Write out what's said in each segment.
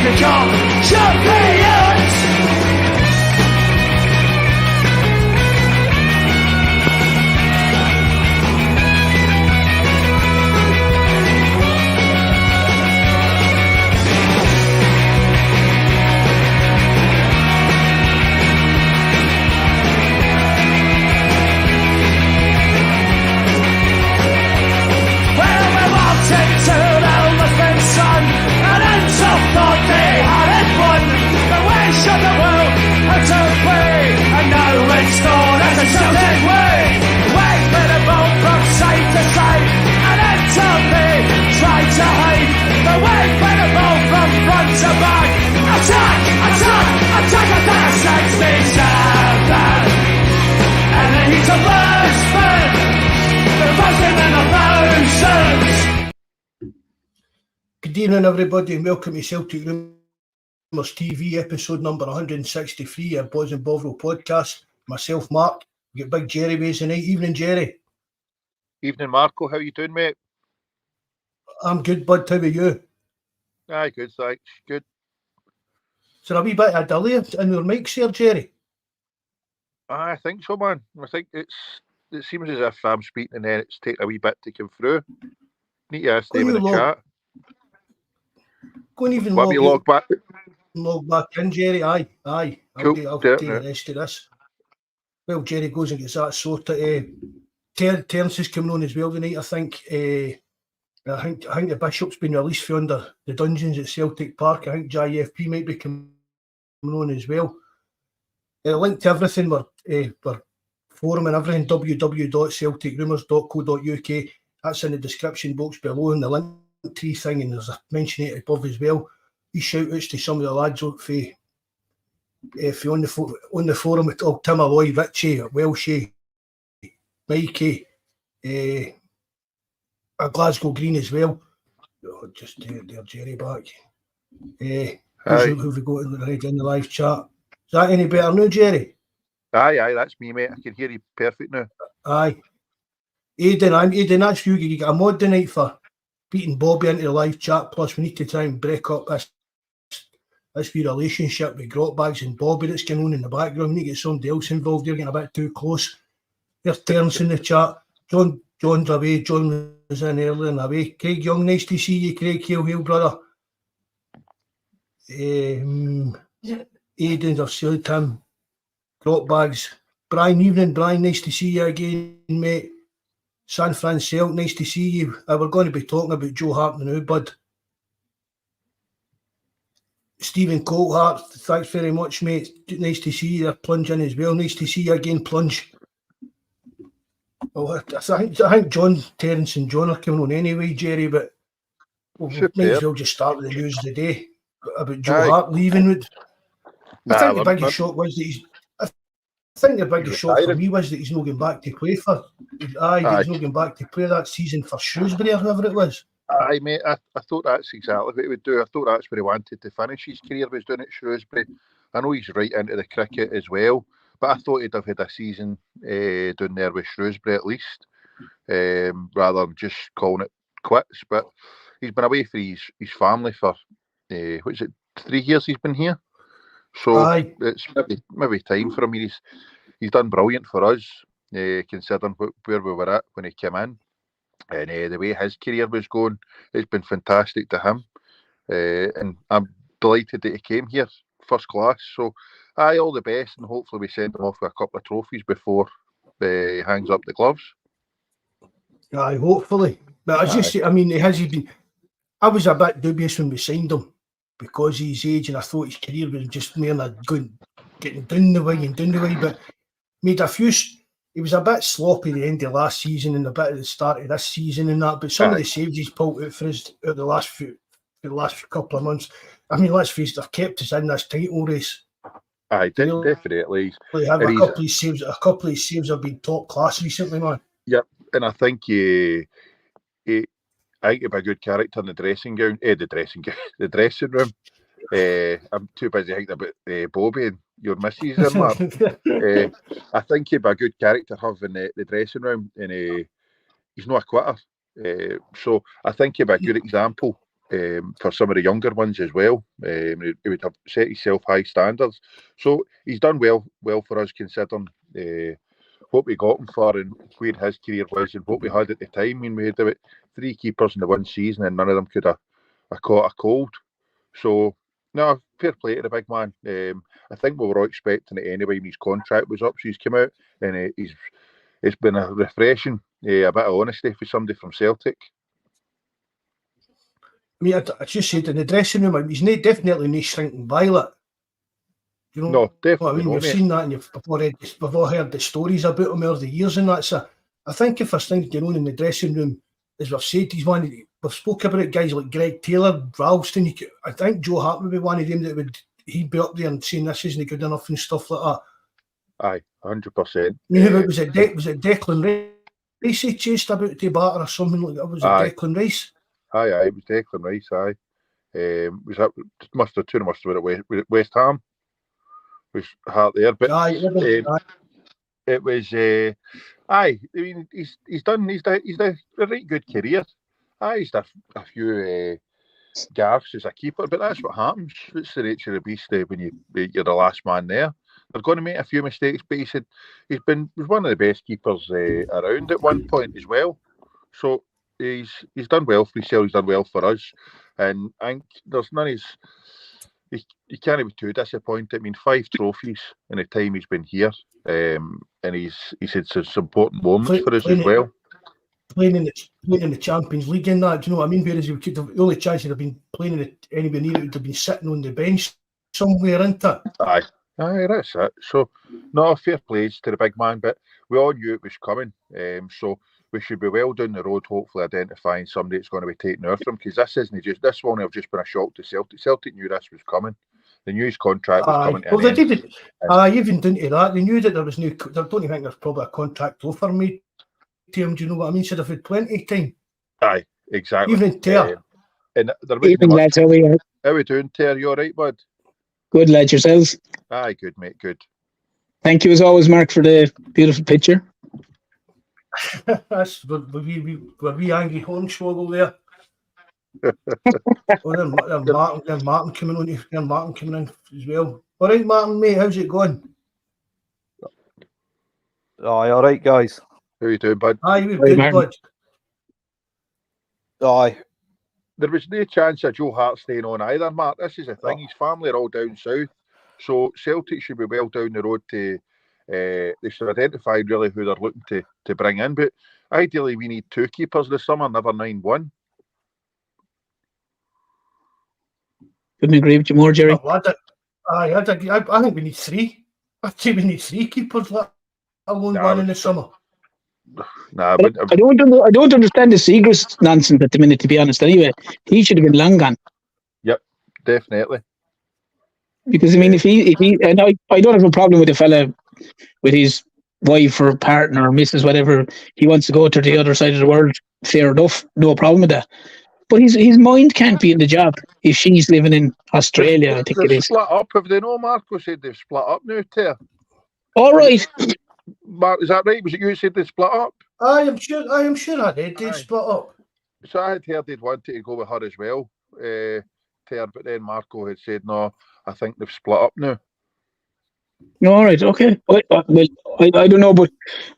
become champions. Good evening, everybody, and welcome to Celtic Rumours TV, episode number 163 of Bawz and Bovril podcast. Myself, Mark. We got Big Jerry with us tonight. Evening, Jerry. Evening, Marco. How you doing, mate? I'm good, bud. How are you? Aye, good, thanks. Good. Is there a wee bit of delay in your mics here, Jerry? I think so, man. I think it seems as if I'm speaking and then it's taking a wee bit to come through. Need to ask them in the chat. Go and even log back in, Jerry. Aye. Cool. I'll take the rest of this. Well, Jerry goes and gets that sorted. Terence is coming on as well tonight, I think. I think the Bishop's been released from under the dungeons at Celtic Park. I think JFP might be coming on as well. Link to everything, we're forum and everything, www.celticrumours.co.uk. That's in the description box below, and the link tree thing, and there's a mention it above as well. We shout outs to some of the lads on the forum with Tim Alloy, Richie, Welshie, Mikey, a Glasgow Green as well. Oh, just there, Jerry back. Who we got in the live chat? Is that any better now, Jerry? Aye, that's me, mate. I can hear you perfect now. Aye. Aidan, that's you. You got a mod tonight for beating Bobby into the live chat. Plus, we need to try and break up this wee relationship with Grotbags and Bobby that's going on in the background. We need to get somebody else involved. You're getting a bit too close. There's Terence in the chat. John's away. John was in earlier and away. Craig Young, nice to see you, Craig. Hail, brother. Aidan, I've seen Tim. Grotbags. Brian, evening, Brian. Nice to see you again, mate. San Francisco, nice to see you. We're going to be talking about Joe Hart now, bud. Stephen Colhart, thanks very much, mate. Nice to see you. Plunge in as well. Nice to see you again, Plunge. Well, I think John, Terence and John are coming on anyway, Jerry, but we might as well just start with the news of the day about Joe Hart leaving. I think the biggest shock was that for me was that he's not going back to play for. He's not going back to play that season for Shrewsbury or whoever it was. Aye, mate. I thought that's exactly what he would do. I thought that's where he wanted to finish his career, was doing at Shrewsbury. I know he's right into the cricket as well, but I thought he'd have had a season down there with Shrewsbury at least, rather than just calling it quits. But he's been away for his family for 3 years he's been here. So it's maybe time for him. He's done brilliant for us, considering where we were at when he came in. And the way his career was going, it's been fantastic to him. And I'm delighted that he came here first class. So, all the best, and hopefully we send him off with a couple of trophies before he hangs up the gloves. Aye, hopefully. But I was a bit dubious when we signed him because of his age, and I thought his career was just more getting down the way, but made a few. He was a bit sloppy at the end of last season and a bit at the start of this season and that, but some of the saves he's pulled out for us the last couple of months, I mean, let's face it, they've kept us in this title race. Aye, definitely. A couple of saves have been top class recently, man. Yep, and I think he'd be a good character in the dressing room. I'm too busy thinking about Bobby and your missus there, Mark. I think he'd be a good character to have in the dressing room, and he's not a quitter. So I think he'd be a good example for some of the younger ones as well. He would have set himself high standards. So he's done well for us, considering what we got him for and where his career was and what we had at the time. I mean, we had about 3 keepers in the one season and none of them could have caught a cold. So, no, fair play to the big man. I think we were all expecting it anyway when his contract was up. So he's come out and it's been a refreshing, a bit of honesty for somebody from Celtic. I mean, I just said in the dressing room, he's definitely no shrinking violet. You know, no, definitely. I mean, you've seen that and you've before heard the stories about him over the years and that. So I think if there's things going on in the dressing room, as we've said, we've spoke about it, guys like Greg Taylor, Ralston. I think Joe Hart would be one of them that he'd be up there and saying this isn't good enough and stuff like that. Aye, 100%. Was it Declan Rice he chased about to batter or something like that? Was it Declan Rice? Aye, it was Declan Rice. Aye, was that must have been at West Ham. Was Hart there, but it was. I mean, he's done a right good career. He's done a few gaffes as a keeper, but that's what happens. It's the nature of the beast when you're the last man there. They're going to make a few mistakes, but he was one of the best keepers around at one point as well. So he's done well for himself. He's done well for us, and I think there's none. He can't be too disappointed. I mean, 5 trophies in the time he's been here, and he's had some important moments for us as well. Playing in the Champions League in that, do you know what I mean? Whereas the only chance he'd have been playing in anywhere near it would have been sitting on the bench somewhere, isn't it? Aye, that's it. So, no, fair plays to the big man, but we all knew it was coming. So we should be well down the road, hopefully identifying somebody that's going to be taken out from, because this won't have just been a shock to Celtic. Celtic knew this was coming. They knew his contract was coming. Well, they did it. Even down to that, they knew that there was no. I don't even think there's probably a contract offer made to him. Do you know what I mean? So they've had plenty of time. Aye, exactly. Even Ter. And Evening, lads. How are you? How are we doing, Ter? You all right, bud? Good, lads. Yourselves? Aye, good, mate. Good. Thank you as always, Mark, for the beautiful picture. That's were we angry hornswoggle there. Then Martin coming on. Then Martin coming in as well. All right, Martin, mate. How's it going? Aye, all right, guys. How you doing, bud? Aye, we're good, bud. Aye. There was no chance of Joe Hart staying on either, Mark. This is the thing. His family are all down south, so Celtic should be well down the road to. They should identify really who they're looking to bring in, but ideally we need 2 keepers this summer, never 9-1. Couldn't agree with you more, Jerry. I think we need 3. I think we need 3 keepers, let alone one in the summer. Nah, but I don't understand the Seagrass nonsense at the minute, to be honest. Anyway, he should have been long gone. Yep, definitely. Because I mean, if he, and I don't have a problem with the fella with his wife or partner or missus, whatever he wants to go to the other side of the world. Fair enough, no problem with that. But his mind can't be in the job if she's living in Australia. I think it is. Split up. Have they know? Marco said they've split up now. Ter. All right. Mark, is that right? Was it you who said they split up? I am sure I did. They split up. So I had heard they'd wanted to go with her as well, Ter, but then Marco had said no. I think they've split up now. All right, okay. Well, I don't know, but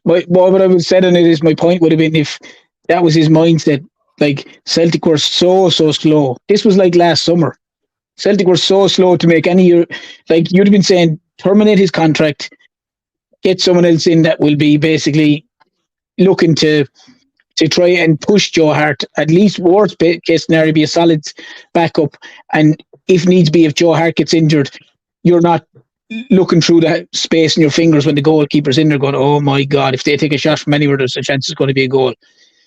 what I would say on it is my point would have been if that was his mindset. Like Celtic were so slow. This was like last summer. Celtic were so slow to make any. Like you'd have been saying, terminate his contract, get someone else in that will be basically looking to try and push Joe Hart. At least worst case scenario, be a solid backup, and if needs be, if Joe Hart gets injured, you're not looking through that space in your fingers when the goalkeeper's in there going, oh my God, if they take a shot from anywhere, there's a chance it's going to be a goal.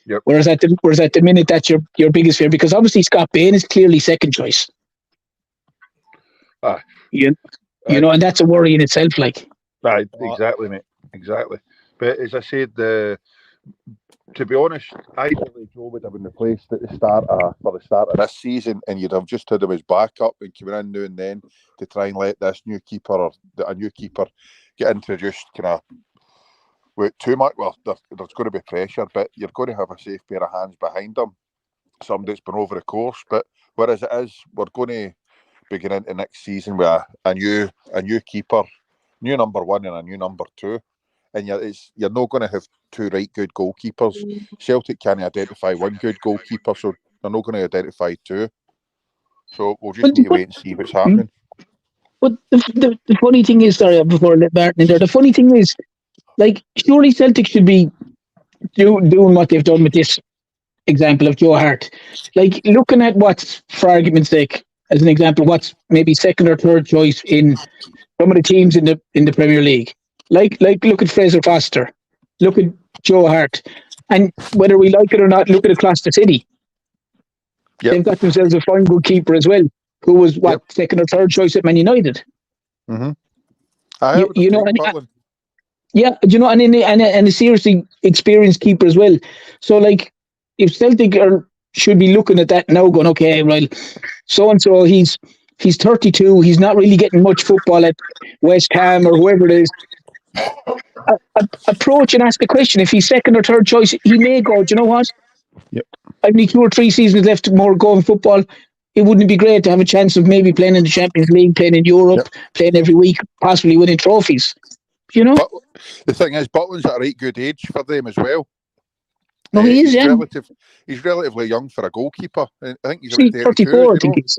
Yep. Whereas at the minute, that's your biggest fear, because obviously Scott Bain is clearly second choice. You know, and that's a worry in itself. Like, right, exactly, mate, exactly. But as I said, to be honest, ideally Joe would have been replaced at the start of this season, and you'd have just had him as backup and coming in now and then to try and let this new keeper or a new keeper get introduced. Kind of with too much. Well, there's going to be pressure, but you're going to have a safe pair of hands behind him. somebody that's been over the course. But whereas it is, we're going to be going into next season with a new keeper, new number one and a new number two. And you're not going to have two right good goalkeepers. Celtic can't identify one good goalkeeper, so they're not going to identify two. So we'll just need to wait and see what's happening. But the funny thing is, sorry, before I let Martin in there, the funny thing is, like, surely Celtic should be doing what they've done with this example of Joe Hart. Like, looking at what's, for argument's sake, as an example, what's maybe second or third choice in some of the teams in the Premier League. Like look at Fraser Foster, look at Joe Hart, and whether we like it or not, look at across the city. Yep. They've got themselves a fine good keeper as well, who was second or third choice at Man United. Mm-hmm. And a seriously experienced keeper as well. So, like, if Celtic should be looking at that now, going, okay, well, so and so, he's 32. He's not really getting much football at West Ham or whoever it is. Approach and ask the question. If he's second or third choice, he may go, do you know what? Yep. I've only 2 or 3 seasons left more going football. It wouldn't be great to have a chance of maybe playing in the Champions League, playing in Europe, playing every week, possibly winning trophies. You know? But the thing is, Butland's at a right good age for them as well. No, he is, he's relatively young for a goalkeeper. I think he's 34, I think he's.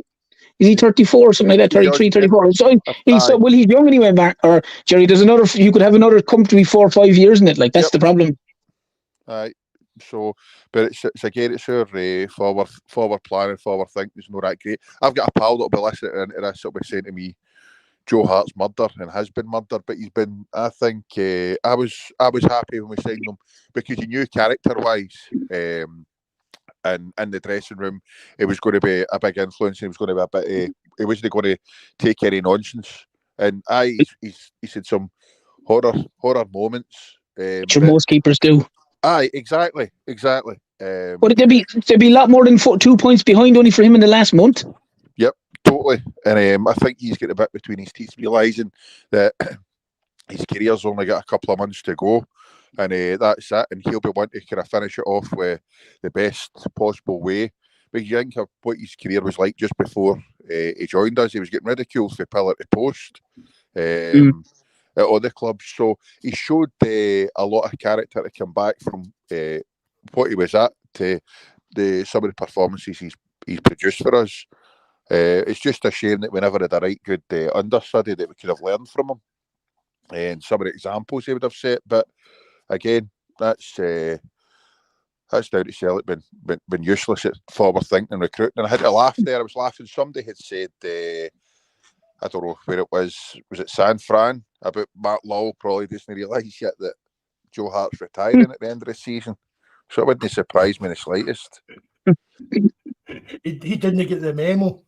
Is he 34 or something like that? 33, 34. So he's young anyway, Mark. Or Jerry, you could have another comfortably 4 or 5 years in it. Like, that's the problem. So, but it's again, it's our forward planning, forward thinking is not that great. I've got a pal that'll be listening into this. That'll be saying to me, Joe Hart's murdered and has been murdered, but he's been. I think I was happy when we signed him because he knew character-wise. And in the dressing room, it was going to be a big influence. He was going to be a bit. He wasn't going to take any nonsense. And he's had some horror moments. Which most keepers do. Exactly. But there'd be a lot more than 2 points behind only for him in the last month. Yep, totally. And I think he's getting a bit between his teeth, realising that his career's only got a couple of months to go. And that's it, and he'll be wanting to kind of finish it off with the best possible way. But you think of what his career was like just before he joined us. He was getting ridiculed for pillar to post at other clubs. So he showed a lot of character to come back from what he was at to some of the performances he's produced for us. It's just a shame that we never had a right good understudy that we could have learned from him. And some of the examples he would have set, but again, that's down to Celtic been useless at forward thinking and recruiting. And I had to laugh there. I was laughing. Somebody had said, I don't know where it was it San Fran, about Mark Lowell probably doesn't realise yet that Joe Hart's retiring at the end of the season. So it wouldn't surprise me in the slightest. He didn't get the memo.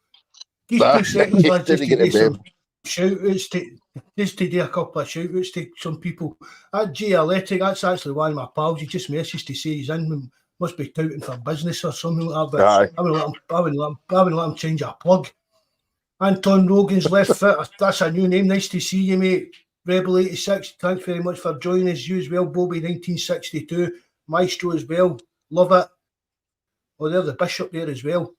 These 2 seconds, lads, just to get some shout-outs just to do a couple of shout-outs to some people. That G Athletic, that's actually one of my pals. He just messaged to say he's in, must be touting for business or something like that. But I wouldn't let him change a plug. Anton Rogan's left foot. That's a new name. Nice to see you, mate. Rebel 86. Thanks very much for joining us. You as well, Bobby 1962. Maestro as well. Love it. Oh, there's the Bishop there as well.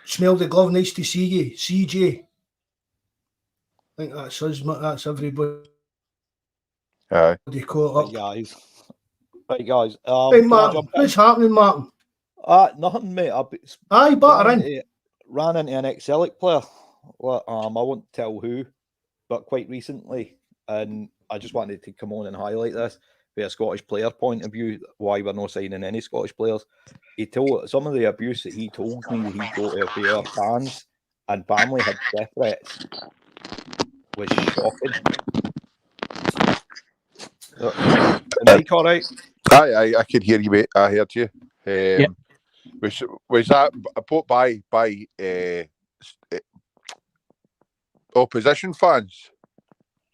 Smell the glove. Nice to see you, CJ. I think that's us. That's everybody. Aye. Right, guys. Hey, Martin. What's happening, Martin? Nothing, mate. Ran into an ex-Celtic player. Well, I won't tell who, but quite recently, and I just wanted to come on and highlight this from a Scottish player point of view, why we're not signing any Scottish players. He told some of the abuse that he told me he got of their fans and family had death threats was shocking. Am I all right? I can hear you, mate. I heard you. Was that put by opposition fans?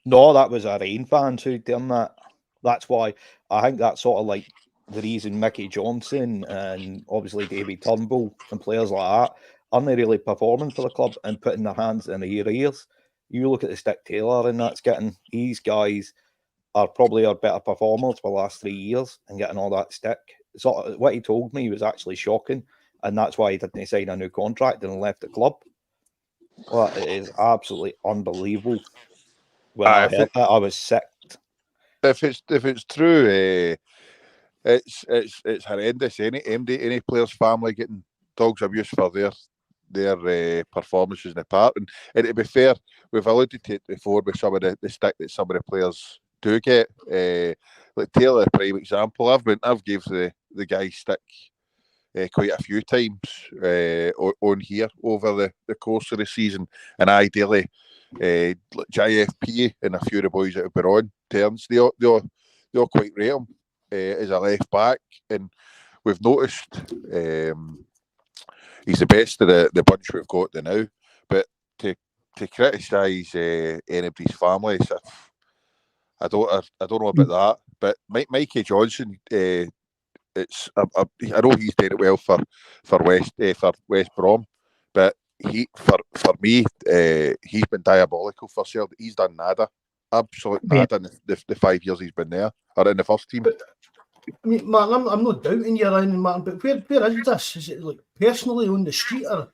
No, that was our own fans who done that. That's why I think that's sort of like the reason Mickey Johnson and obviously David Turnbull and players like that aren't really performing for the club and putting their hands in their ears. You look at the Stick Taylor and that's getting, these guys are probably our better performers for the last 3 years and getting all that stick. sort of what he told me was actually shocking, and that's why he didn't sign a new contract and left the club. Well, it is absolutely unbelievable. When I heard that, I was sick. If it's true, it's horrendous. Any player's family getting dogs abuse for their performances in the park, and to be fair, we've alluded to it before with some of the stick that some of the players do get. Like Taylor, prime example. I've gave the guy stick quite a few times on here over the course of the season, and ideally, JFP and a few of the boys that have been on terms, they all quite rate him as a left back, and we've noticed he's the best of the bunch we've got now. But to criticise anybody's family, I don't know about that. But Mikey Johnson, I know he's doing it well for West Brom, but for me, he's been diabolical for Celtic. He's done nada, absolute nada in the 5 years he's been there, or in the first team. But, I mean, Martin, I'm not doubting you, Ryan and Martin, but where is this? Is it like personally on the street or?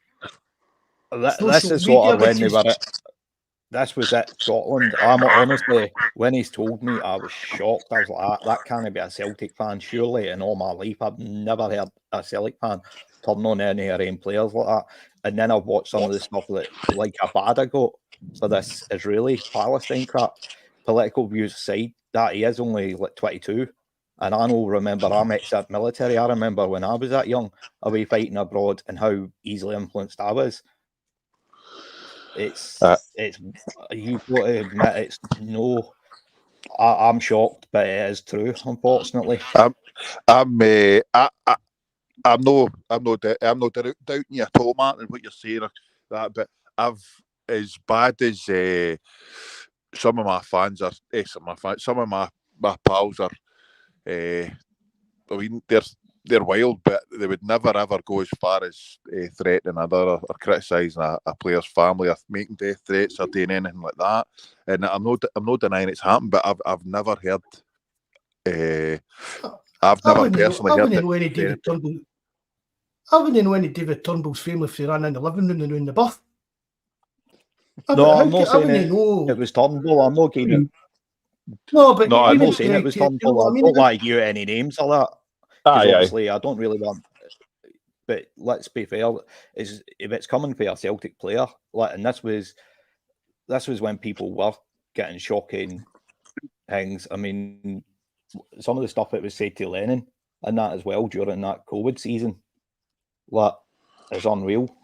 This is sort of when they were. This was at Scotland. I'm honestly, when he's told me, I was shocked. I was like, that can't be a Celtic fan, surely. In all my life, I've never heard a Celtic fan turn on any of their own players like that. And then I've watched some of the stuff that, like, a bad I got. So this Israeli-Palestine crap, political views aside, that he is only like 22. And I remember I'm ex-military. I remember when I was that young, away fighting abroad, and how easily influenced I was. It's you've got to admit it's no. I'm shocked, but it is true. Unfortunately, I'm not doubting you at all, Martin, what you're saying or that. But I've, as bad as some of my fans are, some of my pals are. I mean, they're wild, but they would never ever go as far as threatening or criticising a player's family or making death threats or doing anything like that. And I'm not denying it's happened, but I've never heard. I've never personally heard it. I wouldn't know any David Turnbull's family if they ran in the living room and in the bath. No, I'm not saying it was Turnbull. I'm not getting. No, but I'm not saying it was Turnbull. I don't like you any names of that. Obviously, I don't really want. But let's be fair. If it's coming for a Celtic player, and this was when people were getting shocking things. I mean, some of the stuff that was said to Lennon and that as well during that COVID season, is unreal.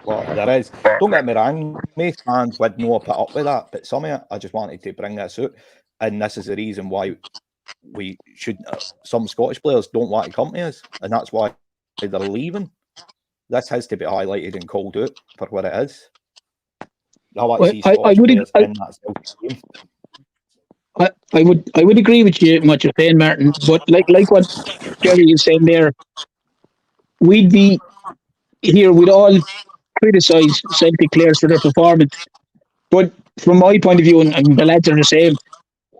There is. Don't get me wrong, most fans would know put up with that, but some of it, I just wanted to bring this out, and this is the reason why we should. Some Scottish players don't want to come to us, and that's why they're leaving. This has to be highlighted and called out for what it is. I would agree with you what you're saying, Martin. But like what Jerry is saying there, we'd all criticise Celtic players for their performance. But from my point of view, and the lads are the same,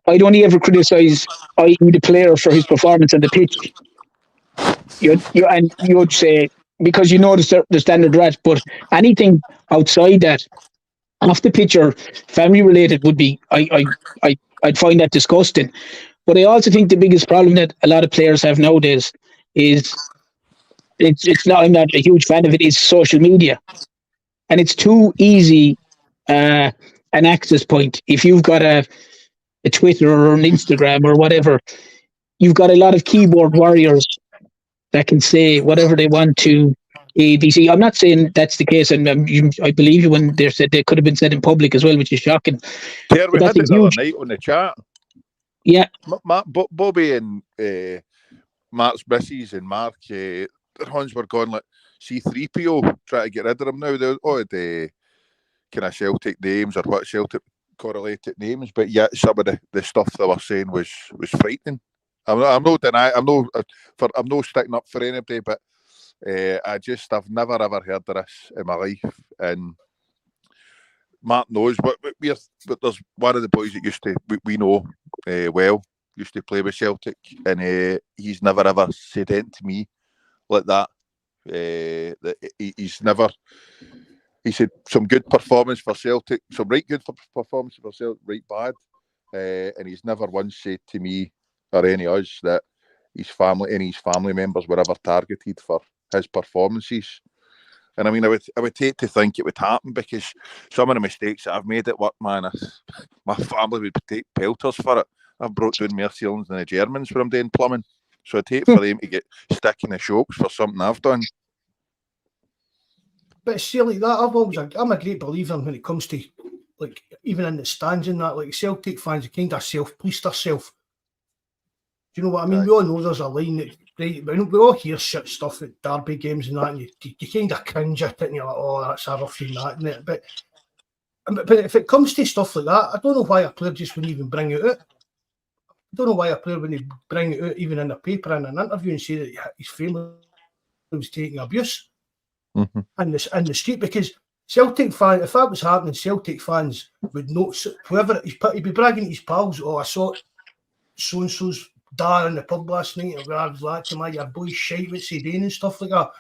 I'd only ever criticise the player for his performance on the pitch. You'd say, because you know the standard right, but anything outside that, off the pitch or family related, would be I'd find that disgusting. But I also think the biggest problem that a lot of players have nowadays is it's not. I'm not a huge fan of it. Is social media, and it's too easy an access point. If you've got a Twitter or an Instagram or whatever, you've got a lot of keyboard warriors that can say whatever they want to ABC. I'm not saying that's the case, and I believe you when they said they could have been said in public as well, which is shocking. Yeah, we had it the other night on the chat. Yeah, Bobby and Mark's missus and Mark, their hands were going like C3PO, trying to get rid of them now. They're all the kind of Celtic names or what Celtic correlated names, but yet some of the stuff they were saying was frightening. I'm not denying. I'm not sticking up for anybody, but I've never ever heard of this in my life. And Mark knows, but there's one of the boys that used to we know well. used to play with Celtic, and he's never ever said anything to me like that. He's never. He said some good performance for Celtic, some right good performance for Celtic, right bad, and he's never once said to me or any of us that any of his family members were ever targeted for his performances. And I mean, I would hate to think it would happen, because some of the mistakes that I've made at work, man, my family would take pelters for it. I've brought down more ceilings than the Germans when I'm doing plumbing. So I'd hate for them to get stuck in the shocks for something I've done. But see, like that, I'm a great believer when it comes to, like, even in the stands and that, like, Celtic fans are kind of self-policed themselves. Do you know what I mean? Right. We all know there's a line that, right, we all hear shit stuff at derby games and that, and you kind of cringe at it, and you're like, oh, that's a rough thing, that, isn't it? But if it comes to stuff like that, I don't know why a player just wouldn't even bring it out. I don't know why a player wouldn't bring it out even in a paper in an interview and say that his family was taking abuse in the street. Because Celtic fans, if that was happening, Celtic fans would know, whoever, he'd be bragging to his pals, oh, I saw so-and-so's dad in the pub last night, and I was like to my, your boy's shite, what's he doing and stuff like that.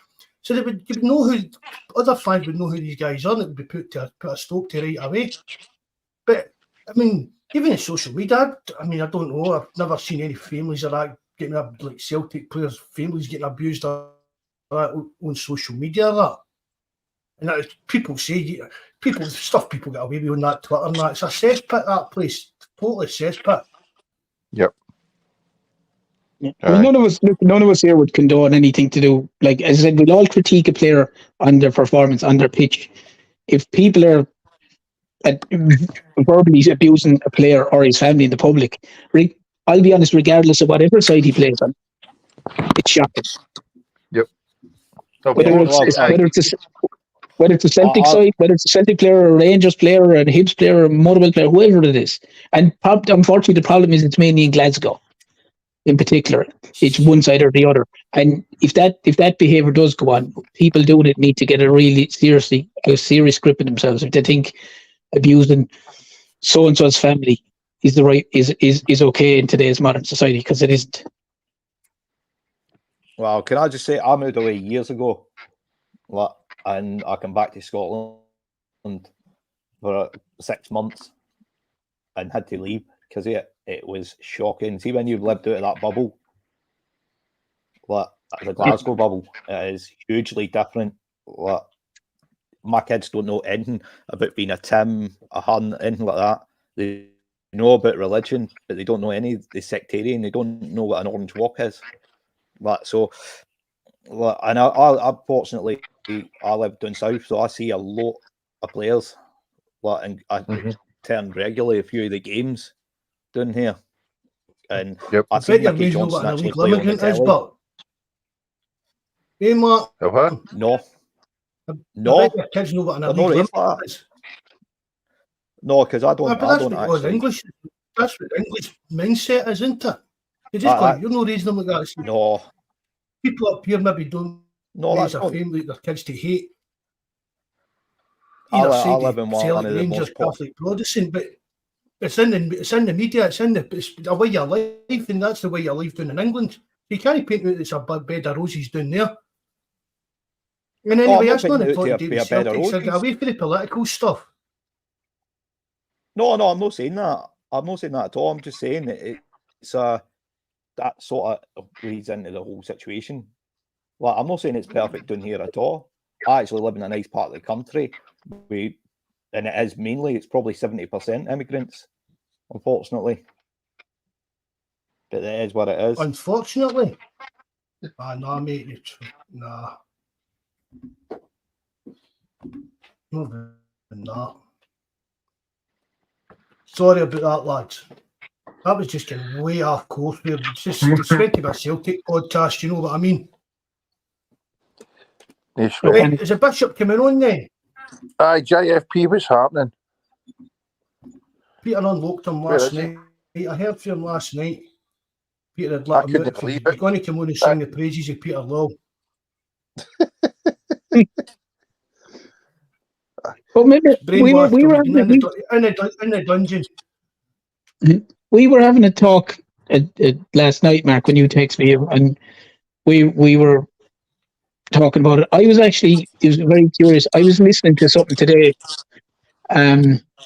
So you would know who, other fans would know who these guys are, and it would be put a stop to right away. But, I mean, even in social media, I mean, I don't know, I've never seen any families of that getting up, like Celtic players' families getting abused or that on social media or that. And that is, people get away with on that Twitter and that. It's a cesspit, that place. Totally cesspit. Yep. Well, none of us here would condone anything to do, like, as I said, we'd all critique a player on their performance, on their pitch. If people are verbally abusing a player or his family in the public, I'll be honest, regardless of whatever side he plays on, it's shocking. Yep. Whether it's a Celtic side, whether it's a Celtic player or a Rangers player or a Hibs player or a Motherwell player, whoever it is. And unfortunately, the problem is it's mainly in Glasgow. In particular, it's one side or the other. And if that behaviour does go on, people doing it need to get a serious grip in themselves. If they think abusing so and so's family is okay in today's modern society, because it isn't. Well, can I just say, I moved away years ago, and I came back to Scotland for 6 months and had to leave because of it. It was shocking. See, when you've lived out of that bubble, the Glasgow bubble, it is hugely different. My kids don't know anything about being a Tim, a Hun, anything like that. They know about religion, but they don't know any of the sectarian. They don't know what an orange walk is. And I fortunately, I live down south, so I see a lot of players. And I turn regularly a few of the games down here, and I see Mickey Johnson actually play on the telly. Hey, Mark. No. Your kids know what an illegal is. No, because I don't actually. English. That's what English mindset is, isn't it? You're no reason like that. No. People up here maybe don't raise a family, their kids to hate. I live in one of the most Catholic Protestant, but it's in the media, it's the way you live, and that's the way you live down in England. You can't paint out it's a bed of roses down there. And anyway, that's not important to do with Celtics. Get away from the political stuff. No, I'm not saying that. I'm not saying that at all. I'm just saying it's that sort of leads into the whole situation. I'm not saying it's perfect down here at all. I actually live in a nice part of the country. And it is mainly, it's probably 70% immigrants, unfortunately. But it is what it is. Unfortunately? Nah, mate. Nah. Nah. Sorry about that, lads. That was just getting way off course. It's meant to be a Celtic podcast, you know what I mean? Right, is a Bishop coming on then? Aye, JFP, what's happening? Peter unlocked him last night. I heard from him last night. Peter had let him out. He's going to come on and sing the praises of Peter Law. But maybe we were in the dungeon. We were having a talk last night, Mark, when you texted me, and we were talking about it. It was very curious. I was listening to something today,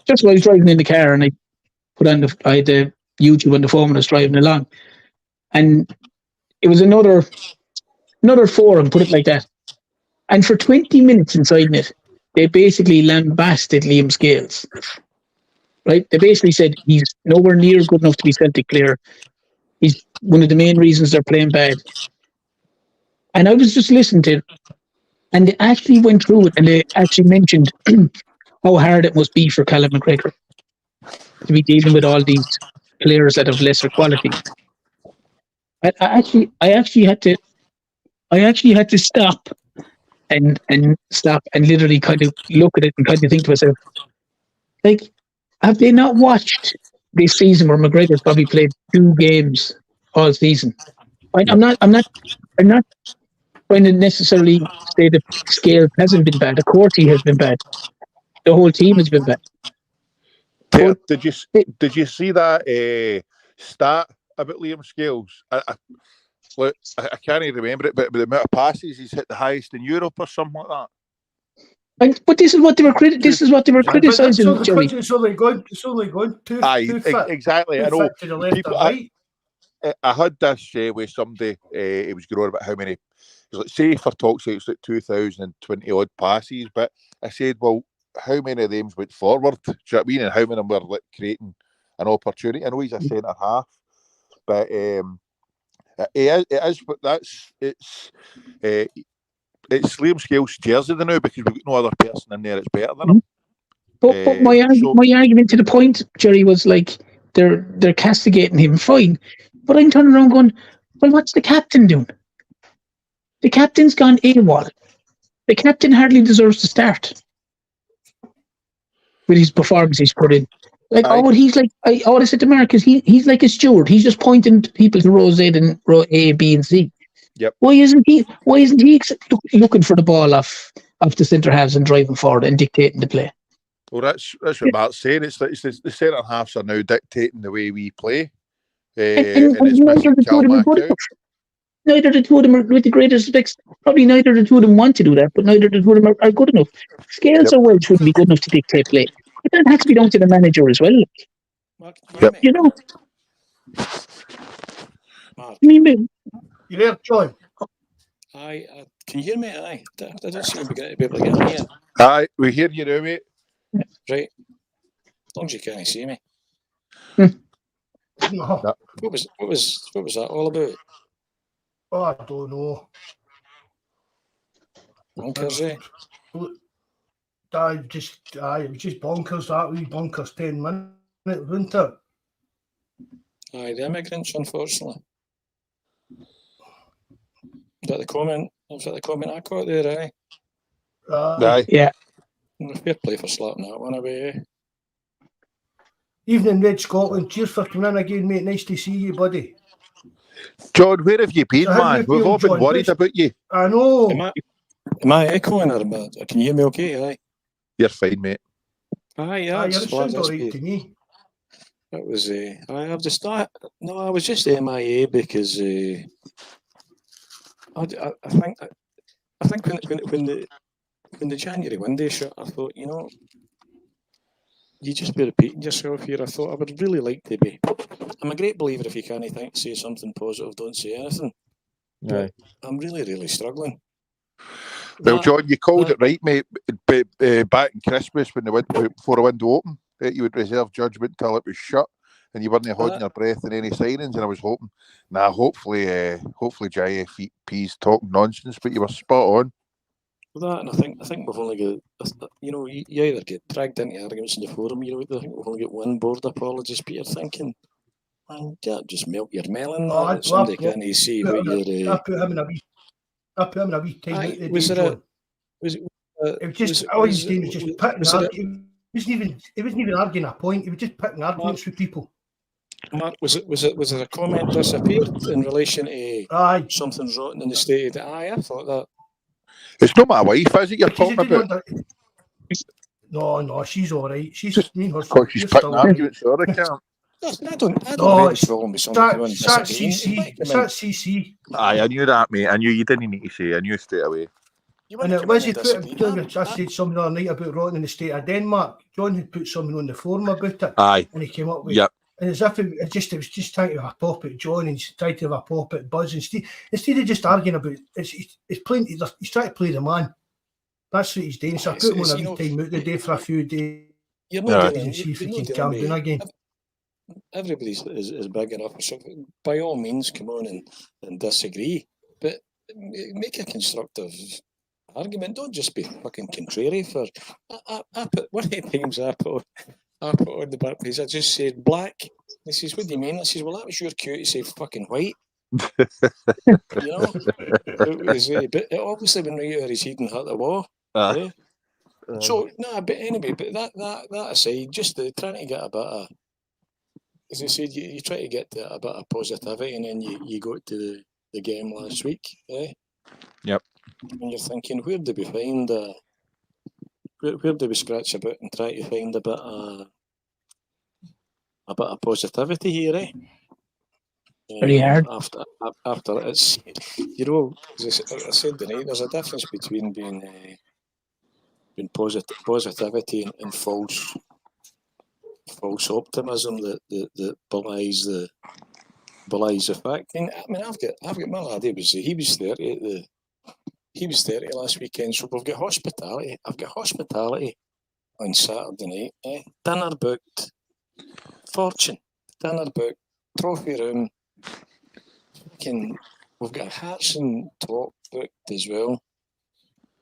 just while I was driving in the car, and I had the YouTube on the phone when I was driving along, and it was another forum, put it like that. And for 20 minutes inside it, they basically lambasted Liam Scales. Right? They basically said he's nowhere near good enough to be Celtic player. He's one of the main reasons they're playing bad. And I was just listening to it, and they actually went through it, and they actually mentioned how hard it must be for Callum McGregor to be dealing with all these players that have lesser quality. I actually had to stop and literally kind of look at it and kind of think to myself, like, have they not watched this season where McGregor's probably played 2 games all season? I'm not trying to necessarily say that Scales hasn't been bad. Of course he has been bad. The whole team has been bad. Peter, did you see that stat about Liam Scales? I can't even remember it, but the amount of passes he's hit the highest in Europe or something like that. But this is what they were criticising, Jerry. It's only going too fit. Exactly. I know. To the left and right. I had this with somebody. He was going on about how many. Like, say for talk's sake, it's like 2,020 odd passes, but I said, well, how many of them went forward? Do you know what I mean? And how many of them were like creating an opportunity? I know he's a centre half, but it is. But it's Liam Scales' jersey now because we've got no other person in there that's better than him. But my argument to the point, Jerry, was like they're castigating him, fine. But I'm turning around going, well, what's the captain doing? The captain's gone AWOL. The captain hardly deserves to start with his performance he's put in. Like, he's like, all I said to Mark is he's like a steward. He's just pointing people to row Z and row A, B, and C. Yep. Why isn't he looking for the ball off the centre halves and driving forward and dictating the play? Well, that's what Mark's saying. It's the centre halves are now dictating the way we play. And it's missing Cal. Neither the two of them are, with the greatest respect, probably neither the two of them want to do that, but neither the two of them are good enough. Scales or Welch wouldn't be good enough to dictate play. But that has to be down to the manager as well. Mark, you know. Mark. I mean, you there, John? Aye, can you hear me? Aye, I don't seem to be able to get me in. Aye, we hear you now, mate. Right, as long as you can't see me. No. What was that all about? Oh, I don't know. Bonkers, eh? It was just bonkers. That wee bonkers 10 minutes, wasn't it? Aye, the immigrants, unfortunately. Was that the comment? Was that the comment I caught there, aye? Aye. Yeah. Fair play for slapping that one away, eh? Evening, Red Scotland. Cheers for coming in again, mate. Nice to see you, buddy. John, where have you been, So how man? do you We've feel, all been John? worried about you. I know. Am I echoing or can you hear me okay? Aye. You're fine, mate. Aye, yeah. You sound all right to me. That was I've just thought. No, I was just MIA because I think when the January window shut, I thought, you know, you just be repeating yourself here. I thought I would really like to be. I'm a great believer if you can't say something positive, don't say anything. Right. I'm really, really struggling. Well, John, you called it right, mate. Back in Christmas when before the window opened, that you would reserve judgment until it was shut, and you weren't holding your breath in any signings. And I was hoping, hopefully JFP's talking nonsense, but you were spot on. That, and I think we've only got, you know, you either get dragged into arguments in the forum, you know, I think we've only got one board apologist, but you're thinking, man, just melt your melon. Somebody can't see what you're. I put him in a wee time out the was day, there John. it was just all he was doing was just picking. He wasn't even arguing a point. He was just picking arguments with people. Mark, was there a comment disappeared in relation to something's rotten in the state? Aye, I thought that. It's not my wife, is it? You're talking about? No, she's all right. She's just mean her. She's picking arguments. I can't. I don't No, have any problem with somebody coming and It's that disagreeing. CC. It's that CC. Aye, I knew that, mate. I knew you didn't need to say. I knew straight away. You And want to it come was in he and put. disagree. I said something the other night about rotting in the state of Denmark. John had put something on the forum about it, Aye. and he came up with. Yep. And as if it was just trying to have a pop at John and trying to have a pop at Buzz instead of just arguing about it's playing. He's trying to play the man. That's what he's doing. So I put him on a wee time out the day for a few days. You're not And see if he can calm down again. Everybody is big enough. So by all means, come on and disagree, but make a constructive argument. Don't just be fucking contrary. For I put one of the times I put on the back page, I just said black. He says, "What do you mean?" I says, "Well, that was your cue to say fucking white." You know, but it obviously went right out of his head and hit the wall. Yeah. So no, but anyway, but that aside, just trying to get a bit of, as I said, you try to get a bit of positivity, and then you go to the game last week. Yeah. Yep. And you're thinking, where do we find where do we scratch about and try to find a bit of positivity here, eh? Very hard. After it's, you know, as I said tonight, there's a difference between being positivity and false optimism that belies the fact. I mean, I've got my lad. He was 30 he was 30 last weekend, so we've got hospitality. I've got hospitality on Saturday night. Dinner booked, fortune. Dinner booked, trophy room. We've got Hearts and Top booked as well.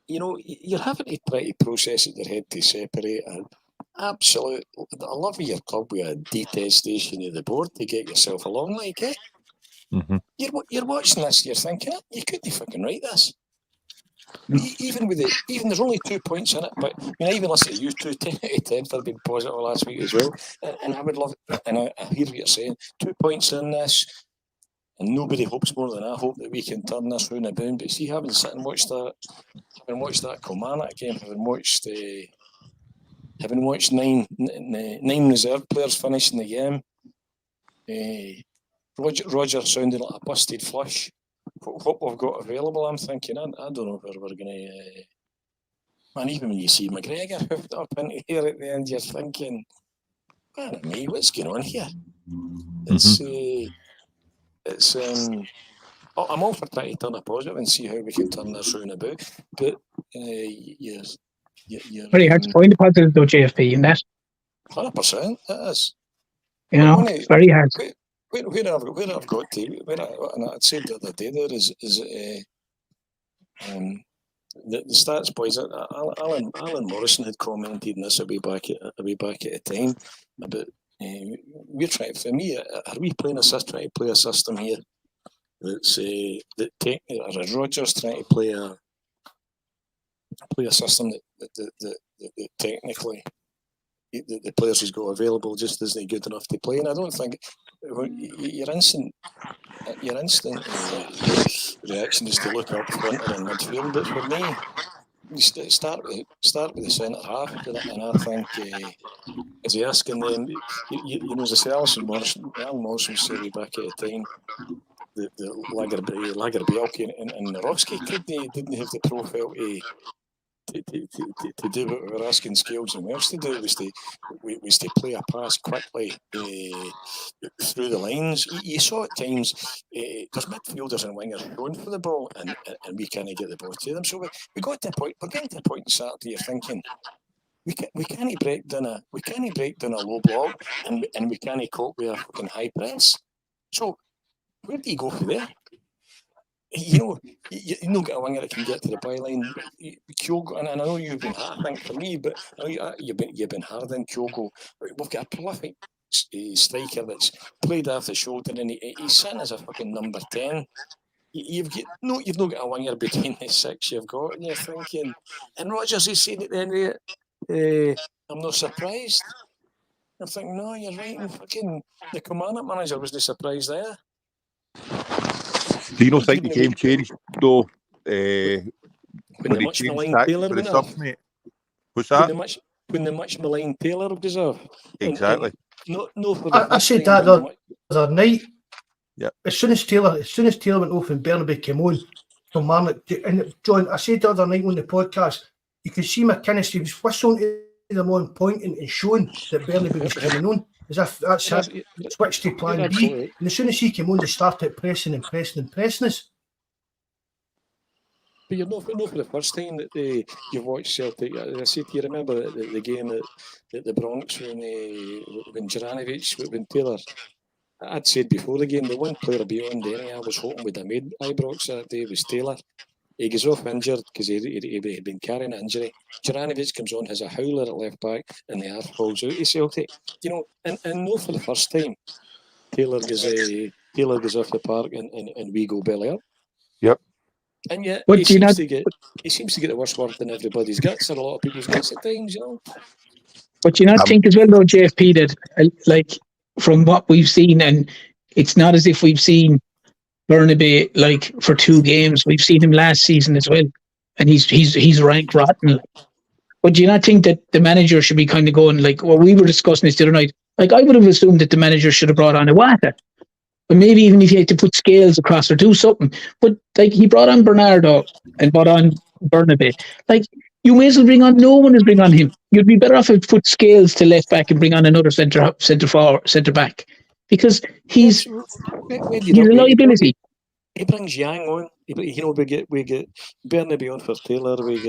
You know, you're having to try to process it in your head to separate an absolute love of your club with a detestation of the board to get yourself along, like, eh? Mm-hmm. You're watching this, you're thinking, you couldn't fucking write this. Even there's only 2 points in it, but I mean, I even listen to you 10 out of 10 for being positive last week as well. And I would love it, and I hear what you're saying. 2 points in this, and nobody hopes more than I hope that we can turn this round about. But see, having sat and watched that Kilmarnock game, having watched nine reserve players finishing the game, Roger sounded like a busted flush. What we've got available, I'm thinking, I don't know where we're going to. Man, even when you see McGregor hoofed up into here at the end, you're thinking, man, me, what's going on here? I'm all for trying to turn a positive and see how we can turn this round about. But you're very hard to find the positive though, JFP, in that. 100%, it is. You know, it's very hard. Where I've got to, and I'd said the other day there is the stats boys. Alan Morrison had commented on this a way back at the time about we're trying. For me, are we trying to play a system here that's or is Rodgers trying to play a system that technically the players he's got available just isn't good enough to play? And I don't think your instant reaction is to look up front or in midfield. But for me, you start with the centre half, and I think as you're asking them, you know, as I say, Alan Morrison said way back at the time, the Lagerbielke and Narowski didn't have the profile to do what we were asking Scales and Welsh to do, was to play a pass quickly through the lines. You saw at times there's midfielders and wingers going for the ball, and we can't get the ball to them. So we got to a point. We're getting to a point on Saturday. You're thinking we can't break down a low block, and we can't cope with a fucking high press. So where do you go from there? You know, you don't get a winger that can get to the byline. Kyogo, and I know you've been hard, I think, for me, but you've been hard in Kyogo. We've got a prolific striker that's played off the shoulder, and he's sitting as a fucking number 10. You've not got a winger between the six you've got, and you're thinking, and Rodgers is saying at the end of it, I'm not surprised. I'm thinking, no, you're right, and fucking the Kilmarnock manager wasn't surprised there. Do you not think the game changed though? When the much maligned Taylor went off, mate. What's that? When the much maligned Taylor goes off. Exactly. No, for the I first said time, that but the other night. Yep. As soon as Taylor went off and Bernaby came on, from Marnock, and John, I said the other night on the podcast, you could see McInnes, he was whistling to them on, pointing and showing that Bernaby was coming on, as if that's it. Switched to plan B. absolutely. And as soon as he came on, they started pressing and pressing and pressing us. But you're not for the first time that you've watched Celtic. As I said, do you remember the game at the Bronx when Juranovic, when Taylor? I'd said before the game, the one player beyond any I was hoping would have made Ibrox that day was Taylor. He goes off injured because he'd been carrying an injury. Juranovic comes on, has a howler at left back, and the Hart falls out to Celtic. You know, and no, for the first time, Taylor goes off the park and we go belly up. Yep. And yet But he seems to get the worst word in everybody's guts, or a lot of people's guts at times, you know. But you not think as well, though, JFP, that like from what we've seen, and it's not as if we've seen Burnaby like for 2 games. We've seen him last season as well, and he's rank rotten. But do you not think that the manager should be kind of going like? Well, we were discussing this the other night. Like I would have assumed that the manager should have brought on Iwata, but maybe even if he had to put scales across or do something. But like he brought on Bernardo and brought on Burnaby, like. You may as well bring on no one as bring on him. You'd be better off if put scales to left back and bring on another centre back, because he's a liability. He brings Yang on. We get Bernaby on for Taylor. We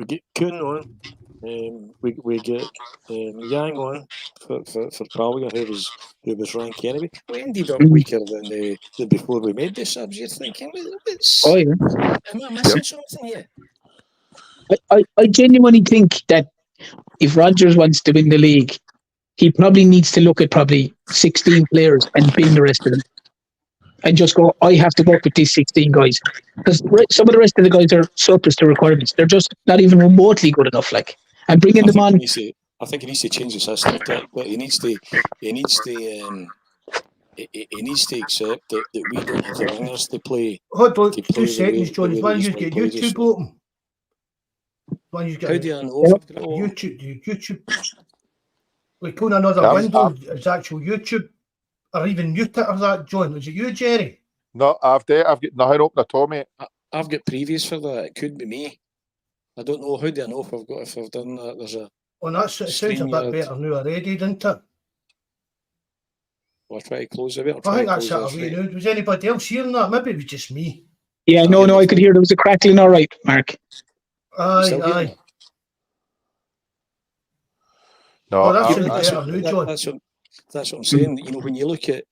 get Kuhn on. We get Yang on for Pallier, who was rank anyway. We ended up weaker than before we made the subs. You're thinking, am I missing something here? I genuinely think that if Rodgers wants to win the league, he probably needs to look at probably 16 players and bin the rest of them. And just go, I have to work with these 16 guys. Because some of the rest of the guys are surplus to requirements. They're just not even remotely good enough. And bringing them on. I think he needs to change the system, but he needs to accept that we don't have the wingers to play. Hold on, 2 seconds, John. Why don't you get YouTube open? How do I know? YouTube. Like on another window, it's actual YouTube, or even mute it or that, John. Was it you, Jerry? No, I've got nothing open at all, mate. I've got previous for that. It could be me. I don't know. How do I know if I've done that? There's a. Well, it sounds a bit better now already, doesn't it? I'll try to close it. I think that's it away now. Was anybody else hearing that? Maybe it was just me. Yeah, no, I could hear there was a crackling. All right, Mark. Aye. No, that's what I'm saying. You know, when you look at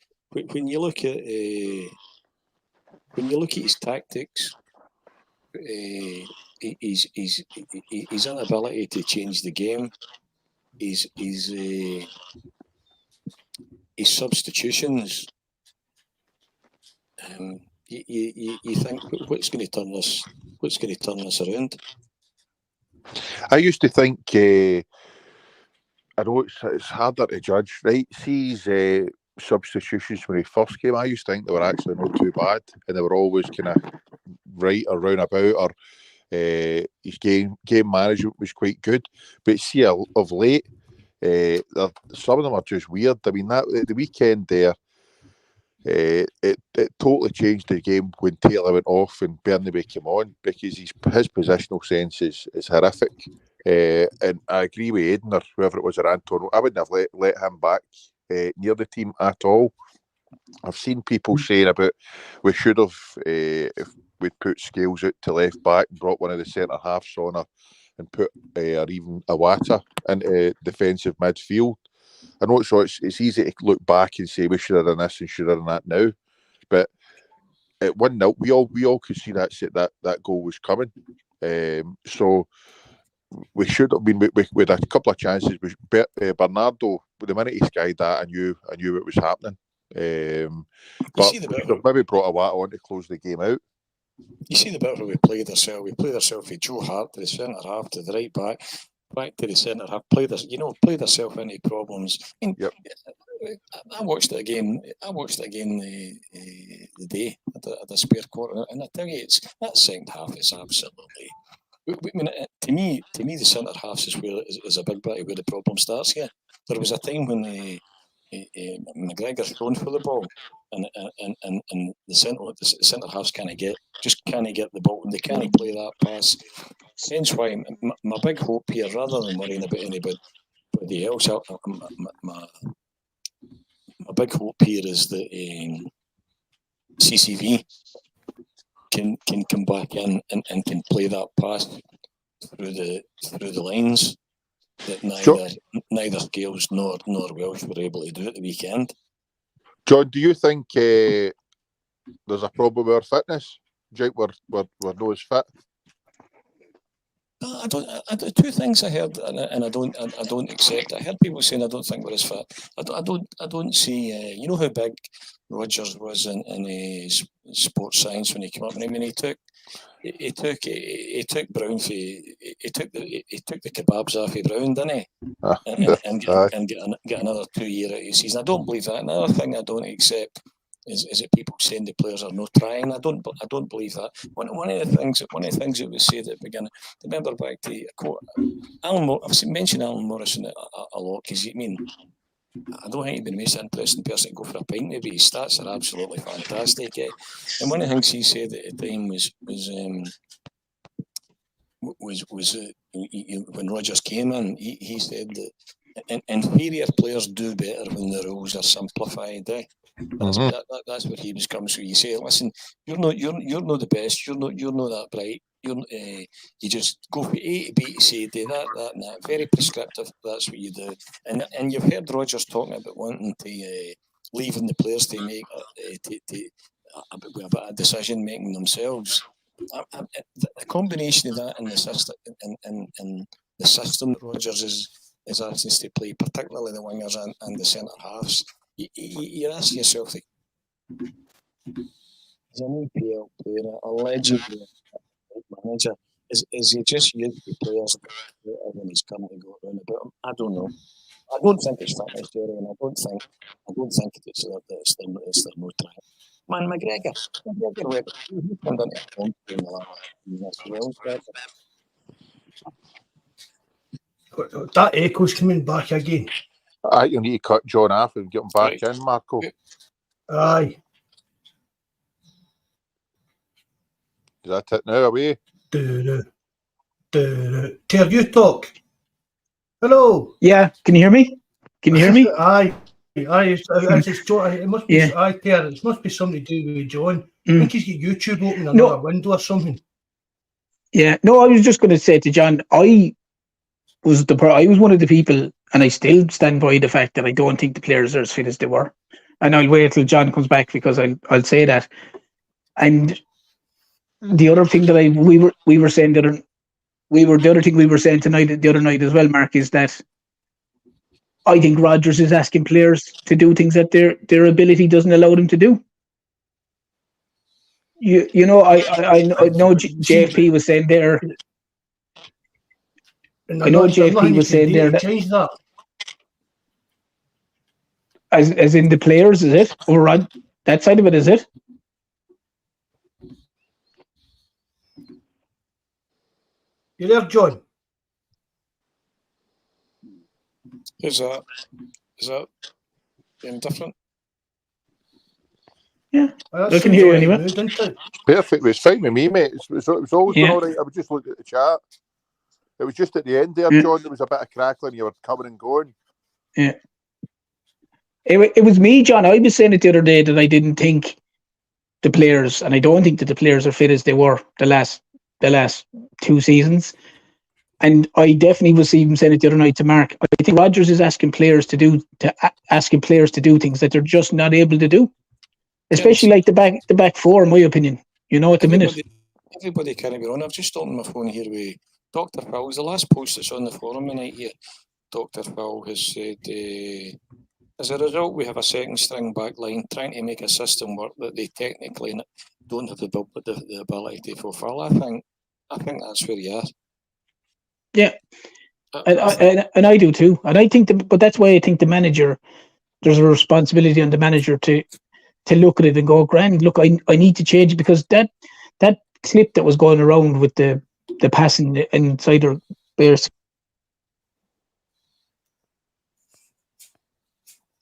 his tactics, his inability to change the game, his substitutions. You think what's going to turn this around? I used to think, I know it's harder to judge, right? See his substitutions when he first came, I used to think they were actually not too bad, and they were always kind of right or roundabout, or his game management was quite good. But see, of late, some of them are just weird. I mean, the weekend there, it totally changed the game when Taylor went off and Bernaby came on, because his positional sense is horrific. And I agree with Aidan or whoever it was, or Antonio. I wouldn't have let him back near the team at all. I've seen people saying about we should have, if we'd put Scales out to left back and brought one of the centre halves on and put or even Iwata into defensive midfield. I know it's easy to look back and say we should have done this and should have done that now, but at 1-0, we all could see that goal was coming. So we should have been with a couple of chances. Bernardo, the minute he skied that, I knew it was happening. But they've maybe brought Iwata on to close the game out. You see the bit where we played ourselves. We played ourselves with Joe Hart to the centre half, to the right back to the centre half. Played ourselves into problems. I mean, yep. I watched it again. The day at the spare quarter, and I tell you, that second half is absolutely. I mean, to me, the centre half is a big bit of where the problem starts here. there was a time when McGregor's thrown for the ball, and the centre halves can't get the ball, and they can't play that pass. Hence why my big hope here, rather than worrying about anybody else, my big hope here is that CCV can come back in and can play that pass through the lines that neither Scales nor Welsh were able to do at the weekend. John, do you think there's a problem with our fitness? Do you think we're not as fit? I don't. Two things I heard, and I don't accept. I heard people saying I don't think we're as fit. I don't see. You know how big Rodgers was in sports science when he came up. I mean, he took Brown. He took the kebabs off of Brown, didn't he? And get another 2 year out of his season. I don't believe that. Another thing I don't accept is that people saying the players are not trying. I don't believe that. One of the things that was said at the beginning. Remember back to a quote. I've mentioned Alan Morrison a lot because I mean, I don't think he'd be the most interesting person to go for a pint with. His stats are absolutely fantastic. And one of the things he said at the time was when Rodgers came in, he said that inferior players do better when the rules are simplified. That's what he was coming. So you say, listen, you're not the best. You're not that bright. You just go from A to B to C, do that, and that. Very prescriptive. That's what you do. And you've heard Rodgers talking about wanting to leaving the players to make a bit of decision making themselves. The combination of that and the system and the system that Rodgers is asking us to play, particularly the wingers and the centre halves. You're asking yourself, as an EPL player, a legendary manager, is he just used the players when he's coming to go around about him? I don't know. I don't think it's fitness, Jerry, and I don't think it's their no try. Man, McGregor went into a home in the last That echo's coming back again. I think you need to cut John off and get him back in, Marco. Aye. Is that it now, away? Ter, you talk. Hello. Yeah, can you hear me? Aye. It must be. Yeah. Aye, Ter. It must be something to do with John. I think he's got YouTube open another window or something. Yeah. No, I was just going to say to John, I was one of the people, and I still stand by the fact that I don't think the players are as fit as they were. And I'll wait till John comes back because I'll say that. And the other thing that we were saying the other thing we were saying the other night as well, Mark, is that I think Rodgers is asking players to do things that their ability doesn't allow them to do. You know, I know JFP was saying there. I know JFP was saying there that change that. As in the players, is it? Or on that side of it, is it? You there, John? Is that any different? Yeah, I can hear you anyway. Perfect. It's fine with me, mate. It was always been all right. I was just looking at the chat. It was just at the end there, John. There was a bit of crackling. You were coming and going. Yeah. It was me, John. I was saying it the other day that I didn't think the players, and I don't think that the players are fit as they were the last 2 seasons. And I definitely was even saying it the other night to Mark. I think Rodgers is asking players to do things that they're just not able to do, especially like the back four, in my opinion. You know, at the minute. Everybody can't be on. I've just opened my phone here with Dr. Phil. It was the last post that's on the forum tonight here. Dr. Phil has said, as a result, we have a second string back line trying to make a system work that they technically don't have the ability to fulfill. I think that's where you are. Yeah, and I do too. And I think, but that's why I think the manager, there's a responsibility on the manager to look at it and go, grand, look, I need to change it, because that clip that was going around with the passing inside their Bears.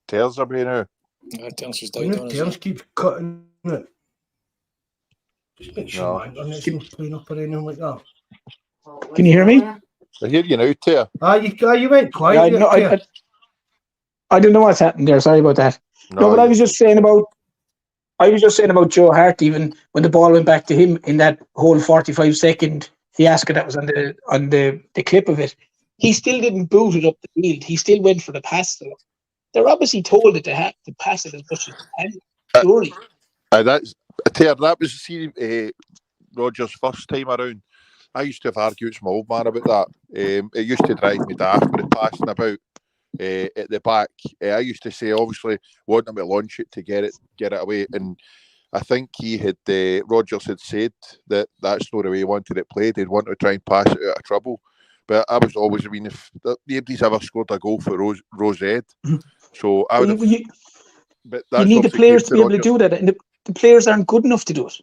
tears away now. Terence was I died know on Terence us. keeps cutting it. Just make sure No. my internet's not playing up or anything like that. Can you hear me? I hear you now, Ter. You went quiet. Yeah, there, no, Ter. I don't know what's happened there. Sorry about that. No, but I was just saying about Joe Hart. Even when the ball went back to him in that whole 45-second fiasco that was on the clip of it, he still didn't boot it up the field. He still went for the pass. So they're obviously told it to pass it as much as they can. Surely. That's Ter. That was Rodgers' first time around. I used to have arguments with my old man about that. It used to drive me daft with the passing about at the back. I used to say, obviously, want him to launch it to get it away. And I think Rodgers had said that that's not the way he wanted it played. He'd want to try and pass it out of trouble. But I was always, if nobody's ever scored a goal for Rose Ed, so I would have. But you need the players to be able to do that, and the players aren't good enough to do it.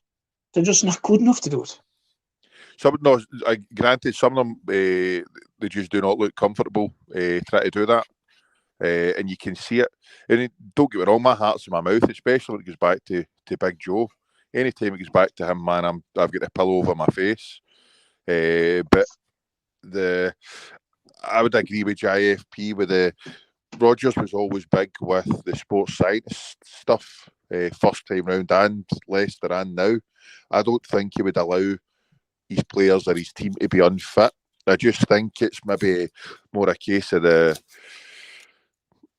They're just not good enough to do it. Granted, some of them they just do not look comfortable trying to do that, and you can see it. And don't get me wrong, my heart's in my mouth, especially when it goes back to Big Joe. Anytime it goes back to him, man, I've got a pillow over my face. But I would agree with JFP with the Rodgers was always big with the sports science stuff. First time round and Leicester and now, I don't think he would allow his players or his team to be unfit. I just think it's maybe more a case of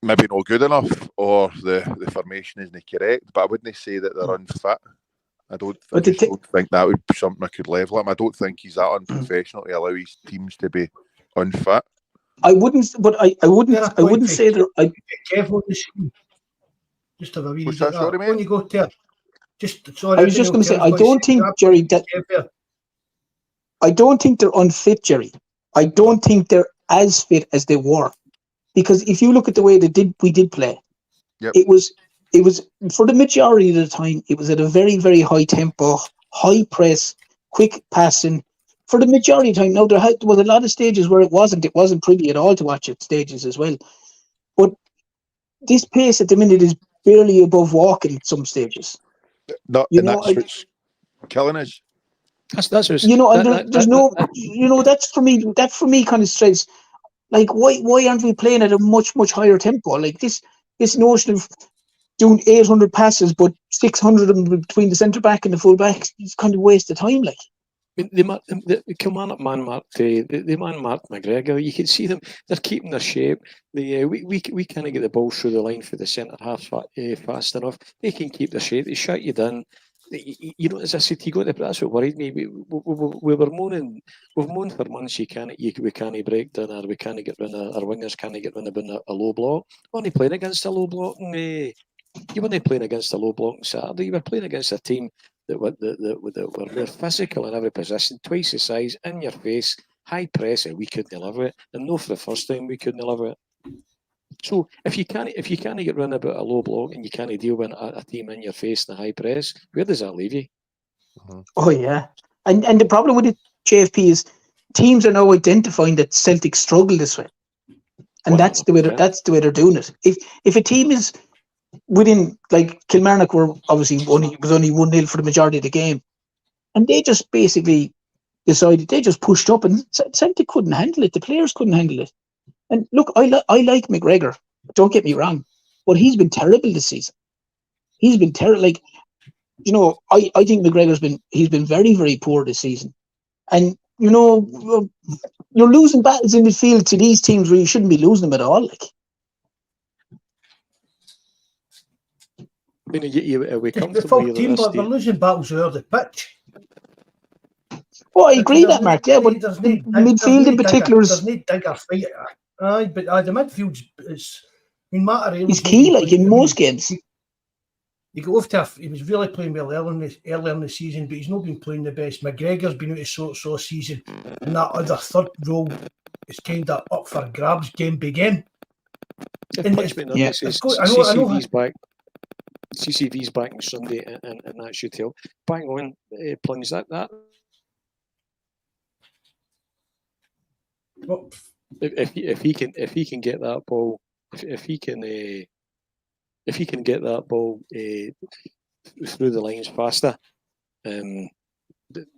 maybe not good enough or the formation isn't correct, but I wouldn't say that they're unfit. I don't think that would be something I could level him. I don't think he's that unprofessional to allow his teams to be unfit. I wouldn't say they're. Careful with the screen. Just have a wee. What's that, sorry, mate? When you go to sorry, I was just going to say, I don't think, Jerry, that I don't think they're unfit, Jerry. I don't think they're as fit as they were, because if you look at the way we did play, it was for the majority of the time it was at a very, very high tempo, high press, quick passing. For the majority of the time, now there was a lot of stages where it wasn't pretty at all to watch at stages as well. But this pace at the minute is barely above walking at some stages. That's what's killing us. That's what's, that's for me. That for me kind of says, like, why aren't we playing at a much, much higher tempo? Like this notion of doing 800 passes, but 600 of them between the centre back and the full back, it's kind of waste of time. Like. The man marked McGregor. You can see them; they're keeping their shape. We can't get the ball through the line for the centre half fast enough. They can keep their shape. They shut you down. As I said, that's what worried me. We were moaning. We've moaned for months. We can't break down, or we can't get rid of our wingers. Can't get rid of a low block. We're only playing against a low block. You weren't playing against a low block on Saturday. You were playing against a team that were more physical in every position, twice the size, in your face, high press, and we couldn't deliver it. And no, for the first time, we couldn't deliver it. So if you can't get run about a low block and you can't deal with a team in your face in a high press, where does that leave you? Mm-hmm. Oh yeah, and the problem with it, JFP, is teams are now identifying that Celtic struggle this way, and that's the way they're doing it. If a team is within, like Kilmarnock were obviously only 1-0 for the majority of the game, and they just basically decided, they just pushed up, and Celtic couldn't handle it. The players couldn't handle it. And look, I like McGregor. Don't get me wrong, but he's been terrible this season. He's been terrible. Like, I think McGregor's been very, very poor this season. And you're losing battles in midfield to these teams where you shouldn't be losing them at all. Like. We comfortable team, but they're losing battles over the pitch. Well, I agree that, Mark. Yeah, but midfield in particular is... There's no digger fight. Aye, but the midfield is... He's key, like, in most games. You go off to he was really playing well earlier in the season, but he's not been playing the best. McGregor's been out of so season, and that other third role is kind of up for grabs game by game. CCV's back. CCV's back on Sunday, and that should help. Bang on, plunge that. Well, if he can get that ball, if he can if he can get that ball through the lines faster,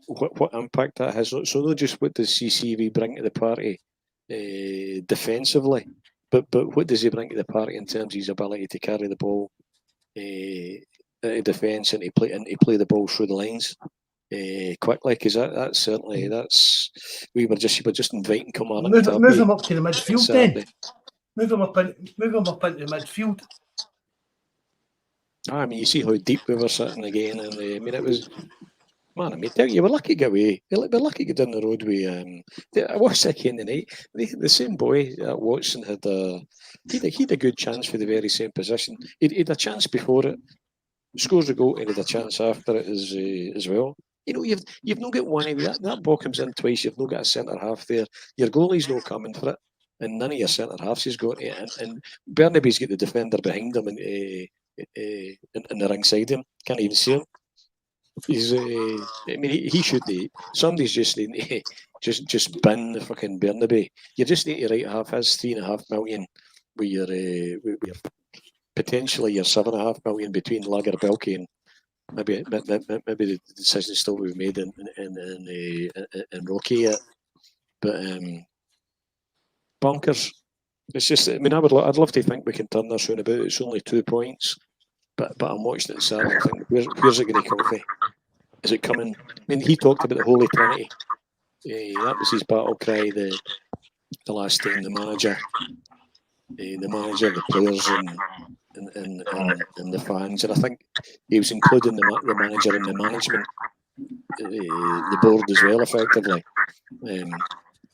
what impact that has. So not just what does CCV bring to the party defensively, but what does he bring to the party in terms of his ability to carry the ball defence and to play the ball through the lines quickly, because that's certainly we were just inviting Kilmarnock move him up to the midfield then. Move him up into the midfield. I mean, you see how deep we were sitting again, and I mean, it was. Man, I mean, you were lucky to get away. We're lucky to get down the road with. I watched that again tonight. The same boy, Watson, had a good chance for the very same position. He had a chance before it, scores a goal, and he had a chance after it as well. You know, you've not got one of that ball comes in twice. You've not got a centre half there. Your goalie's not coming for it, and none of your centre halves has got it. And Burnaby's got the defender behind him and in the ring side of him. Can't even see him. He's. I mean, he should be. Somebody's just bin the fucking Burnaby. You just need to write half his $3.5 million with your potentially your $7.5 million between Lagerbilke and maybe the decision still we've made in Rocky yet. But Bunkers. It's just. I mean, I'd love to think we can turn this round about. It's only 2 points. But I'm watching it Saturday and thinking, where's it going to come from? Is it coming? I mean, he talked about the Holy Trinity. That was his battle cry the last time. The manager, the players, and the fans. And I think he was including the manager and the management, the board as well, effectively.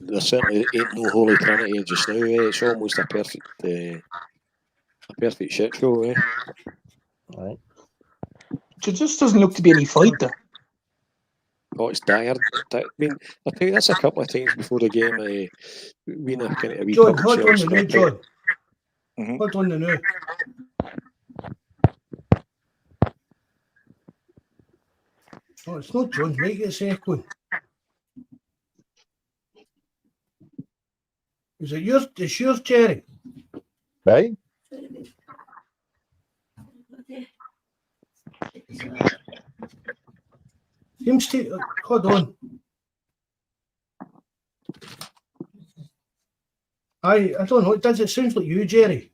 There certainly ain't no Holy Trinity just now. It's almost a perfect shit show. Right. It just doesn't look to be any fight there. Oh, it's dire. I mean, I think that's a couple of times before the game. We kind of a wee John, hold on the new, John. Mm-hmm. Hold on the new. Oh, it's not John's mic, it's echoing. Is it yours? It's yours, Jerry. Right? Seems to. Hold on. I don't know. It sounds like you, Jerry.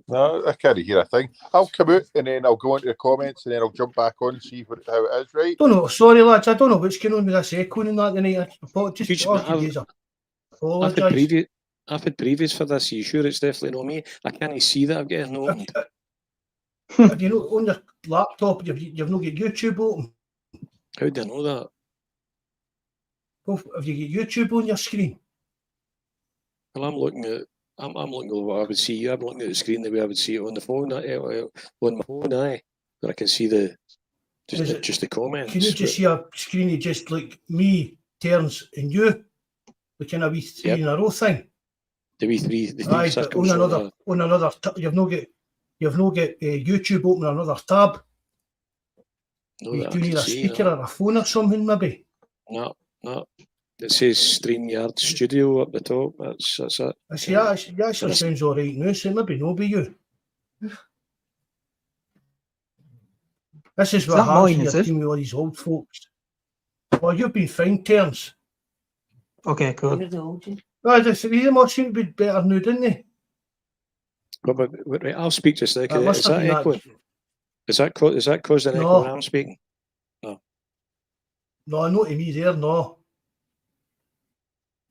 No, I can't hear a thing. I'll come out and then I'll go into the comments and then I'll jump back on and see how it is, right? Don't know. Sorry, lads. I don't know what's going on with this echoing and that tonight. I've had previous for this. Are you sure it's definitely not me? I can't see that. I've got it opened. Have you not on your laptop? You've not got YouTube open. How do I know that? Well, have you got YouTube on your screen? Well, I'm looking at what I would see you. I'm looking at the screen the way I would see it on the phone. On my phone, where I can see just the comments. Can you just see a screen of just like me, Terence, and you? The kind of wee three in a row thing. The wee three circles. On another you've not got YouTube open on another tab. No, you do need a speaker or a phone or something, maybe. No. It says StreamYard Studio up the top. That's it. I see. It actually sounds all right now. So maybe no be you. This is what happens when you're dealing with all these old folks. Well, you've been fine, Terence. Okay, cool. They must seem to be better now, didn't they? But right, I'll speak just like is that echoing? Is that causing an echo when I'm speaking? No, not to me there, no.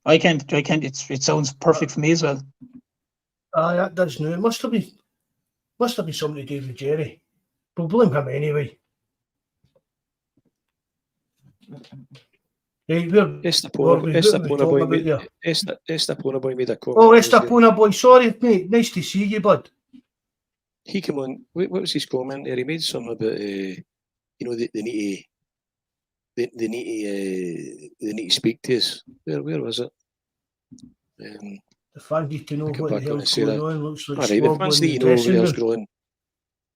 I can't. It sounds perfect for me as well. That does now. It must have been something to do with Jerry. We'll blame him anyway. Right, Estapona boy made a comment. Oh, Estapona boy, sorry mate, nice to see you, bud. He came on. What was his comment there? He made something about they need to speak to us. Where was it? The fans need to know what the hell's going on. Looks like the fans need to know what the hell's going on.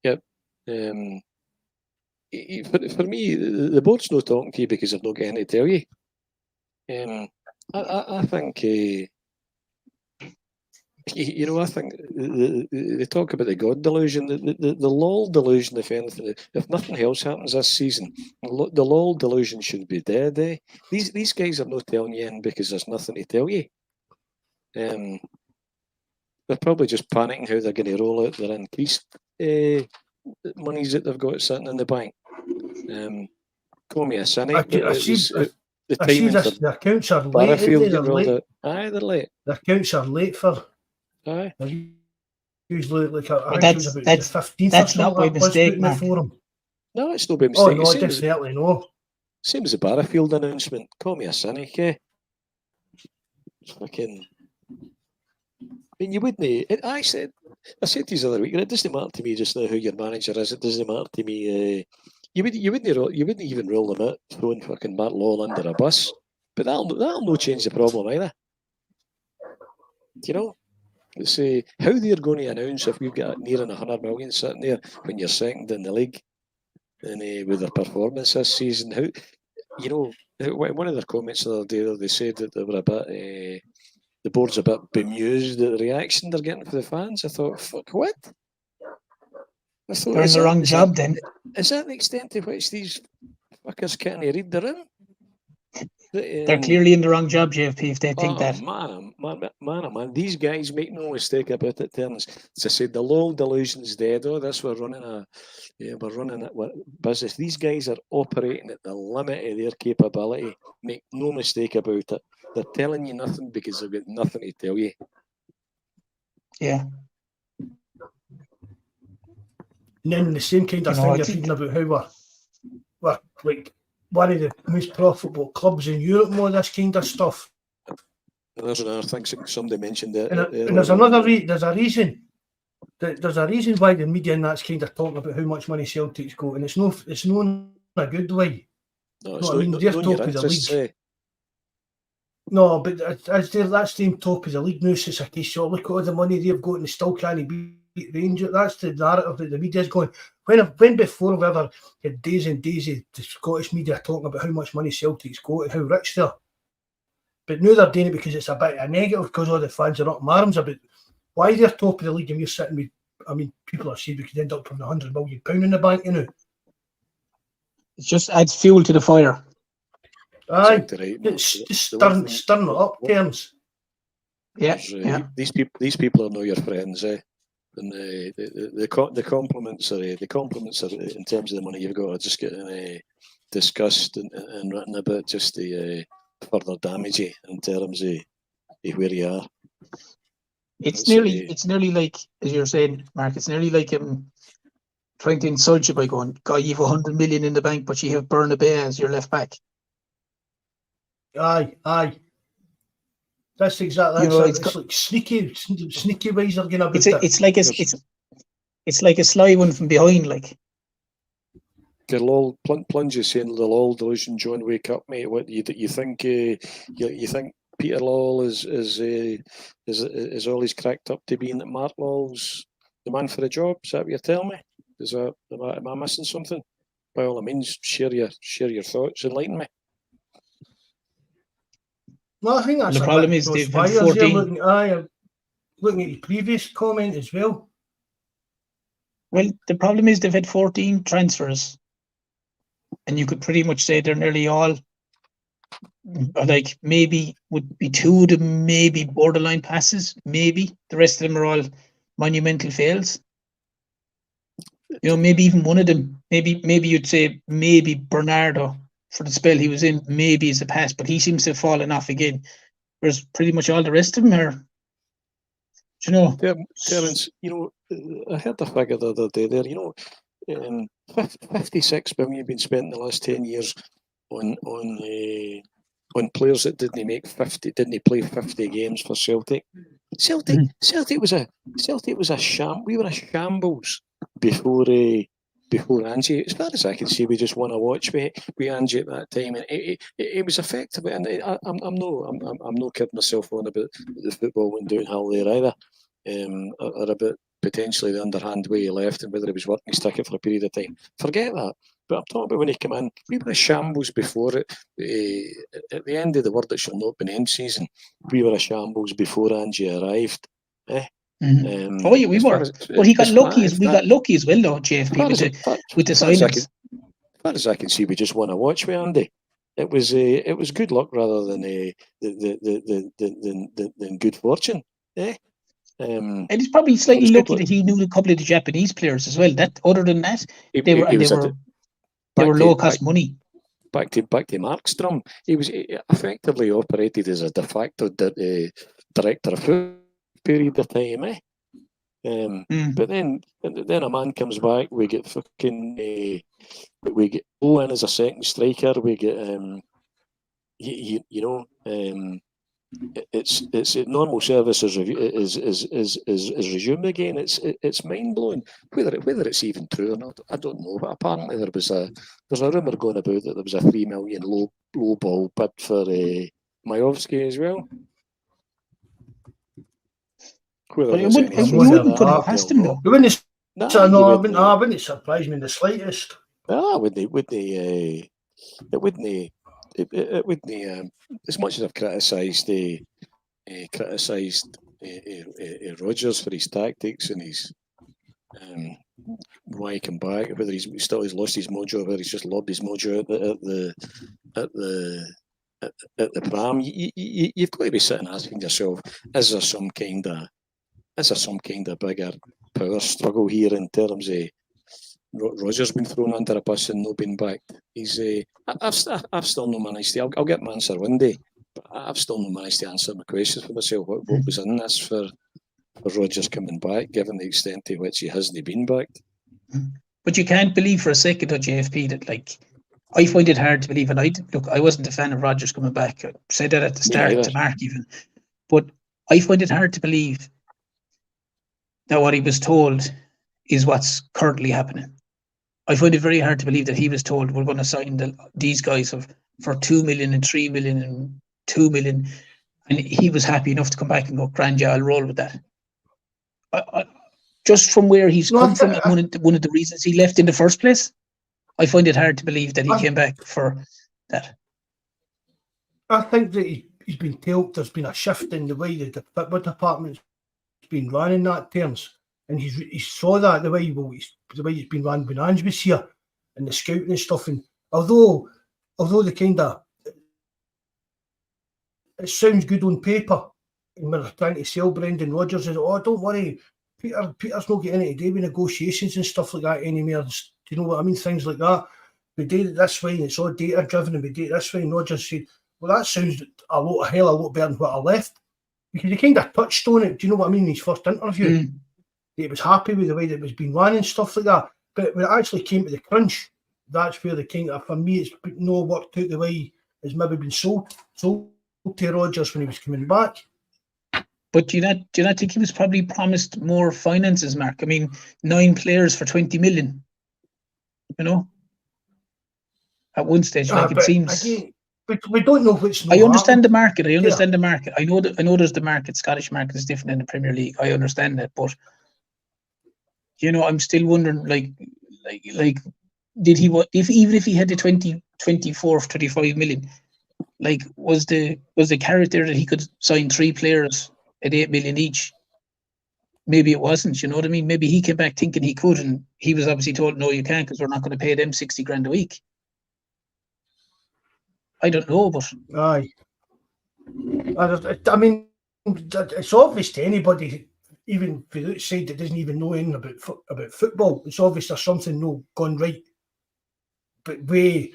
Yep. For me, the board's not talking to you because I've not got anything to tell you. I think You know, I think they talk about the God delusion, the LOL delusion, if anything. If nothing else happens this season, the LOL delusion should be dead, eh? These guys are not telling you in because there's nothing to tell you. They're probably just panicking how they're going to roll out their increased monies that they've got sitting in the bank. Call me a cynic, but I see the timing for the accounts are late. Barrafield They're get rolled late. out. Aye, they're late. The accounts are late for. Aye. Usually, like But I think it was about the 15th. that's not by mistake, man. Mark. No, it's no by Oh mistake. no, definitely no. Same as the Barrafield announcement. Call me a cynic, eh? Fucking. I mean, you wouldn't. I said to you the other week, it doesn't matter to me just now who your manager is. It doesn't matter to me. You wouldn't even roll them out, throwing fucking Matt Lowell under a bus. But that'll no change the problem either. You know, say how they're going to announce if we've got near 100 million sitting there when you're second in the league, and with their performance this season. How, you know, one of their comments the other day, they said that they were a bit. The board's a bit bemused at the reaction they're getting from the fans. I thought, fuck, what? I thought, They're in the wrong job then. Is that the extent to which these fuckers can't read the room? They're clearly in the wrong job, JFP, if they think that. Man, these guys make no mistake about it, Terence. As I said, the LOL delusion's dead. Oh, this we're running a business. These guys are operating at the limit of their capability. Make no mistake about it. They're telling you nothing because they've got nothing to tell you. Yeah. And then the same kind of thing you're reading about how we're like one of the most profitable clubs in Europe and all this kind of stuff. There's another thing somebody mentioned that. And there's another there's a reason. There's a reason why the media and that's kind of talking about how much money Celtic's got, and it's not in a good way. No, it's not. They're top of the league. No, but as they're that same top of the league now, it's a case of look at all the money they've got and they still can't beat Rangers. That's the narrative that the media's going. When before we ever had days and days of the Scottish media talking about how much money Celtic's got and how rich they are. But now they're doing it because it's a bit of a negative because all the fans are up in arms about why they're top of the league and we're sitting with, I mean, people are saying we could end up with £100 million in the bank, you know. It just adds fuel to the fire. Aye, it's just stirring it up, Terence. Yeah, These people are now your friends, eh? And the compliments are in terms of the money you've got are just getting discussed and written about just the further damage in terms of where you are. It's nearly like, as you're saying, Mark. It's nearly like trying to insult you by going, "God, you've 100 million in the bank, but you have Bernabeu as your left back." Aye. That's exactly. It's like sneaky ways they're going about it. It's like a sly one from behind, like. The LOL plunges saying the LOL delusion. John, wake up, mate. What you think? You think Peter Lawwell is all he's cracked up to be, and that Mark Lawwell's the man for the job? Is that what you're telling me? Am I missing something? By all means, share your thoughts. Enlighten me. Well, I think that's the problem is they've had 14. Looking at the previous comment as well. Well, the problem is they've had 14 transfers, and you could pretty much say they're nearly all, like, maybe would be 2 of them, maybe borderline passes, maybe the rest of them are all monumental fails. You know, maybe even one of them, maybe you'd say maybe Bernardo, for the spell he was in, maybe is a pass, but he seems to have fallen off again. Whereas pretty much all the rest of them are, you know. Terence, you know, I heard the figure the other day there, you know, 56 million have been spent in the last 10 years on players that didn't play 50 games for Celtic. Celtic was a sham. We were a shambles before Angie. As far as I can see, we just won a watch with Angie at that time, and it was effective. And I'm no kidding myself on about the football went downhill there either, or about potentially the underhand way he left and whether he was working his ticket for a period of time. Forget that. But I'm talking about when he came in. We were a shambles before it. At the end of the word that shall not be named season, we were a shambles before Angie arrived. Oh yeah, we were. But he got lucky. We got lucky as well, though, JFP, with the signings. As far as I can see, we just won a watch with Andy. It was good luck rather than than good fortune. And it's probably slightly lucky that he knew a couple of the Japanese players as well. That other than that, they were low cost money. Back to Markstrom, he was effectively operated as a de facto director of football period of time. But then a man comes back. We get we get Owen as a second striker. We get it's normal service is resumed again. It's mind blowing. Whether it's even true or not, I don't know. But apparently there's a rumour going about that there was a $3 million low ball bid for Majowski as well. You wouldn't put it past him, though. I wouldn't surprise me in the slightest. It wouldn't. As much as I've criticised Rodgers for his tactics and his why he came back, whether he's lost his mojo, whether he's just lobbed his mojo at the pram, you've got to be sitting asking yourself: is there some kind of bigger power struggle here in terms of Rodgers been thrown under a bus and not been backed? I've still not managed to. I'll get my answer one day, but I've still not managed to answer my questions for myself. What was in this for Rodgers coming back, given the extent to which he hasn't been backed? But you can't believe for a second, JFP, that I find it hard to believe. And I wasn't a fan of Rodgers coming back. I said that at the start to Mark even, but I find it hard to believe that what he was told is what's currently happening. I find it very hard to believe that he was told we're going to sign these guys for 2 million and 3 million and 2 million, and he was happy enough to come back and go, grand, yeah, I'll roll with that. Just from where he's come from, one of the reasons he left in the first place, I find it hard to believe that he came back for that. I think that he's been told there's been a shift in the way that the football department's been run in that terms. And he saw that the way it's been run when Ange was here and the scouting and stuff. And although the kind of it sounds good on paper, and we're trying to sell Brendan Rodgers as don't worry, Peter's not getting anything to do with negotiations and stuff like that anymore. Do you know what I mean? Things like that. We did it this way, and it's all data driven, and we did it this way. And Rodgers said, "Well, that sounds a lot better than what I left," because he kind of touched on it. Do you know what I mean? In his first interview. He was happy with the way that it was being run and stuff like that. But when it actually came to the crunch, that's where the kind of, for me, it's no worked out the way it's maybe been sold to Rodgers when he was coming back. But do you not think he was probably promised more finances, Mark? I mean, 9 players for 20 million. You know? At one stage, it seems. Again, we don't know which. I understand the market. I understand the market. I know there's the market. Scottish market is different in the Premier League. I understand that, but I'm still wondering, did he even if he had the 24, 35 million, was the character that he could sign 3 players at 8 million each? Maybe it wasn't. You know what I mean? Maybe he came back thinking he could, and he was obviously told, no, you can't, because we're not going to pay them 60 grand a week. I don't know, but I mean, it's obvious to anybody, even for the outside that doesn't even know anything about football. It's obvious there's something gone right. But the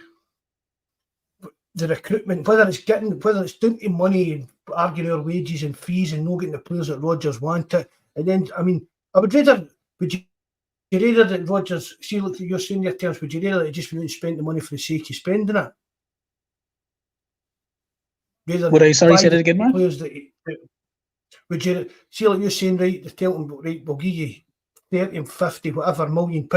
recruitment, whether it's down to money and arguing our wages and fees and not getting the players that Rodgers wanted, and then would you rather that Rodgers, see, look, you're saying your terms, would you rather that he just went out and spent the money for the sake of spending it? Would I say that again, Mark? Would you see, like you're saying, right? They tell them, right, we'll give you 30 and 50, whatever £1 million,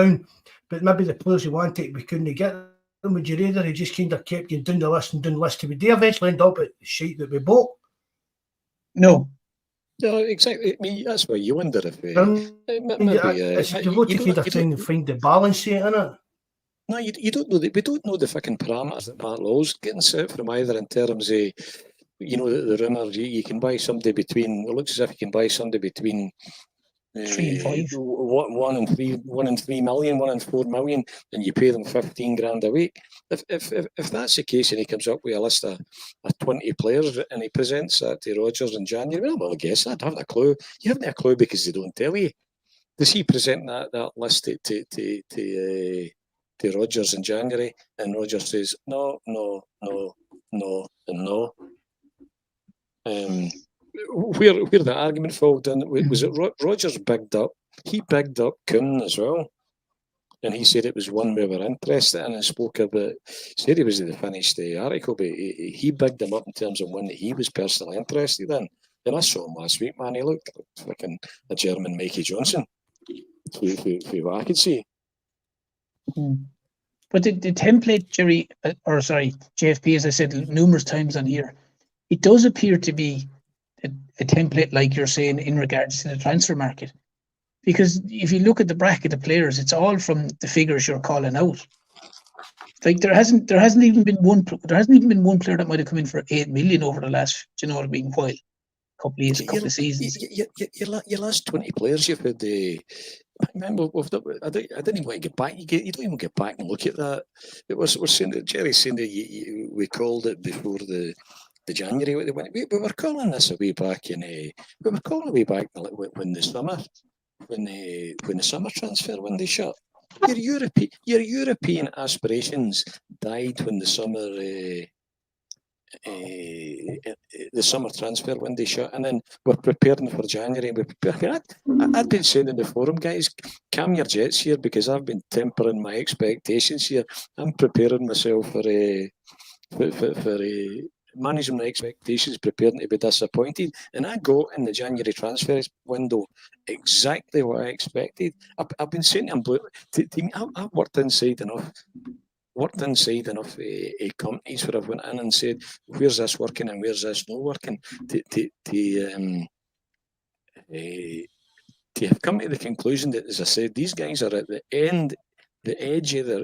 but maybe the players who wanted we couldn't get them. Would you rather he just kind of kept you down the list and down the list? Would they eventually end up at the shite that we bought? No, exactly. I mean, that's why you wonder if you've got to kind of try and find the balance in it. No, you don't know. We don't know the fucking parameters that Matt Law's getting set from either in terms of you know, the rumours, you can buy somebody between, it looks as if you can buy somebody between 3 and 5. 1 and 3, 1 and 3 million, 1 and 4 million, and you pay them 15 grand a week. If that's the case, and he comes up with a list of 20 players and he presents that to Rodgers in January, well, I guess I'd have a clue. You haven't a clue because they don't tell you. Does he present that list to Rodgers in January, and Rodgers says no, and no? Where the argument fell in was it Rodgers bigged up? He bigged up Kuhn as well, and he said it was one we were interested in and spoke about. Said he was the finished article, but he bigged him up in terms of one that he was personally interested in. And I saw him last week, man. He looked like a German Mikey Johnson, for what I could see. But the template, Jerry, JFP, as I said numerous times on here, it does appear to be a template, like you're saying, in regards to the transfer market. Because if you look at the bracket of players, it's all from the figures you're calling out. Like there hasn't even been one player that might have come in for 8 million over the last, while. Couple of seasons. Your last 20 players you've had. Remember, I didn't even want to get back. You don't even get back and look at that. We're saying that Jerry's saying that we called it before the January. We were calling this a way back when the summer transfer window shut. Your European aspirations died when the summer transfer window shut, and then we're preparing for January. I'd been saying in the forum, guys, calm your jets here, because I've been tempering my expectations here. I'm preparing myself for managing my expectations, preparing to be disappointed, and I got in the January transfer window exactly what I expected. I've been saying to me, I've worked inside enough companies where I've went in and said, where's this working and where's this not working, to have come to the conclusion that, as I said, these guys are at the edge of their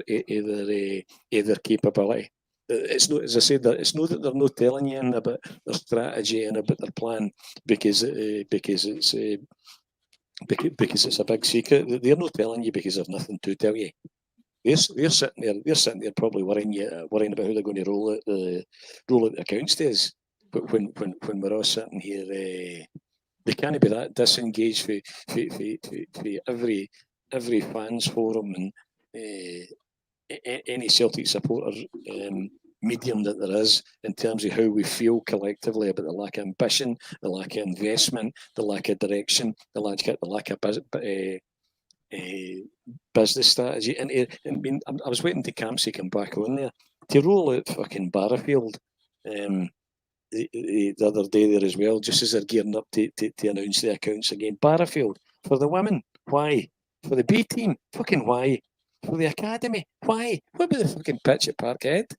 capability. It's not, as I said, it's not that they're not telling you about their strategy and about their plan because it's a big secret. They're not telling you because they've nothing to tell you. They're sitting there probably worrying about how they're going to roll out the accounts days. But when we're all sitting here, they can't be that disengaged for every fans forum and any Celtic supporter medium that there is, in terms of how we feel collectively about the lack of ambition, the lack of investment, the lack of direction, the lack of business strategy. And I was waiting to Campsey come back on there to roll out fucking Barrafield the other day there as well, just as they're gearing up to announce the accounts again. Barrafield for the women, why? For the B team, fucking why? For the academy, why? What about the fucking pitch at Parkhead?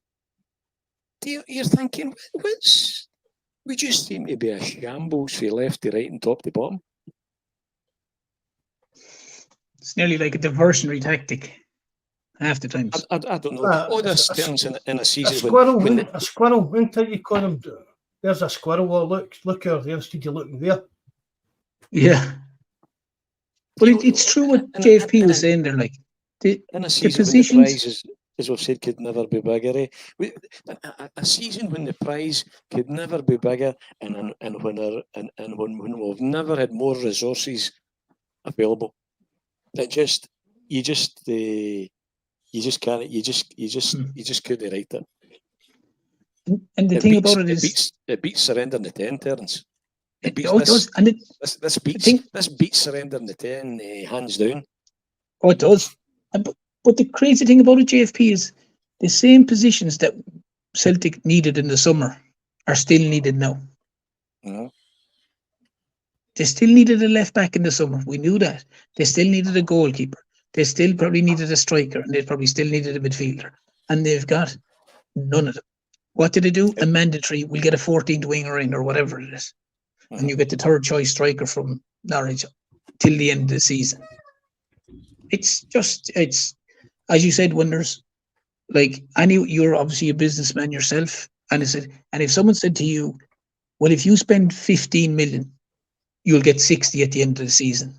You're thinking, we just seem to be a shambles from left to right and top to bottom. It's nearly like a diversionary tactic. Half the times. I don't know. All this turns in a season. A squirrel. Until you call him, there's a squirrel. Oh, look over there. Instead of looking there. Yeah. But it's true what JFP was saying there. Like the positions. When the prize, as we've said, could never be bigger. A season when the prize could never be bigger, and when we've never had more resources available. You just couldn't write it. And the thing about it is, it beats surrendering the 10, Terence. It does. And this beats surrendering the 10 hands down. Oh, it does. But the crazy thing about it, JFP, is the same positions that Celtic needed in the summer are still needed now. Mm-hmm. They still needed a left back in the summer. We knew that. They still needed a goalkeeper. They still probably needed a striker, and they probably still needed a midfielder. And they've got none of them. What did they do? A mandatory, we'll get a 14th winger in, or whatever it is. And you get the third choice striker from Norwich till the end of the season. It's as you said, when there's like, you're obviously a businessman yourself, and if someone said to you, Well, if you spend 15 million, you'll get 60 at the end of the season.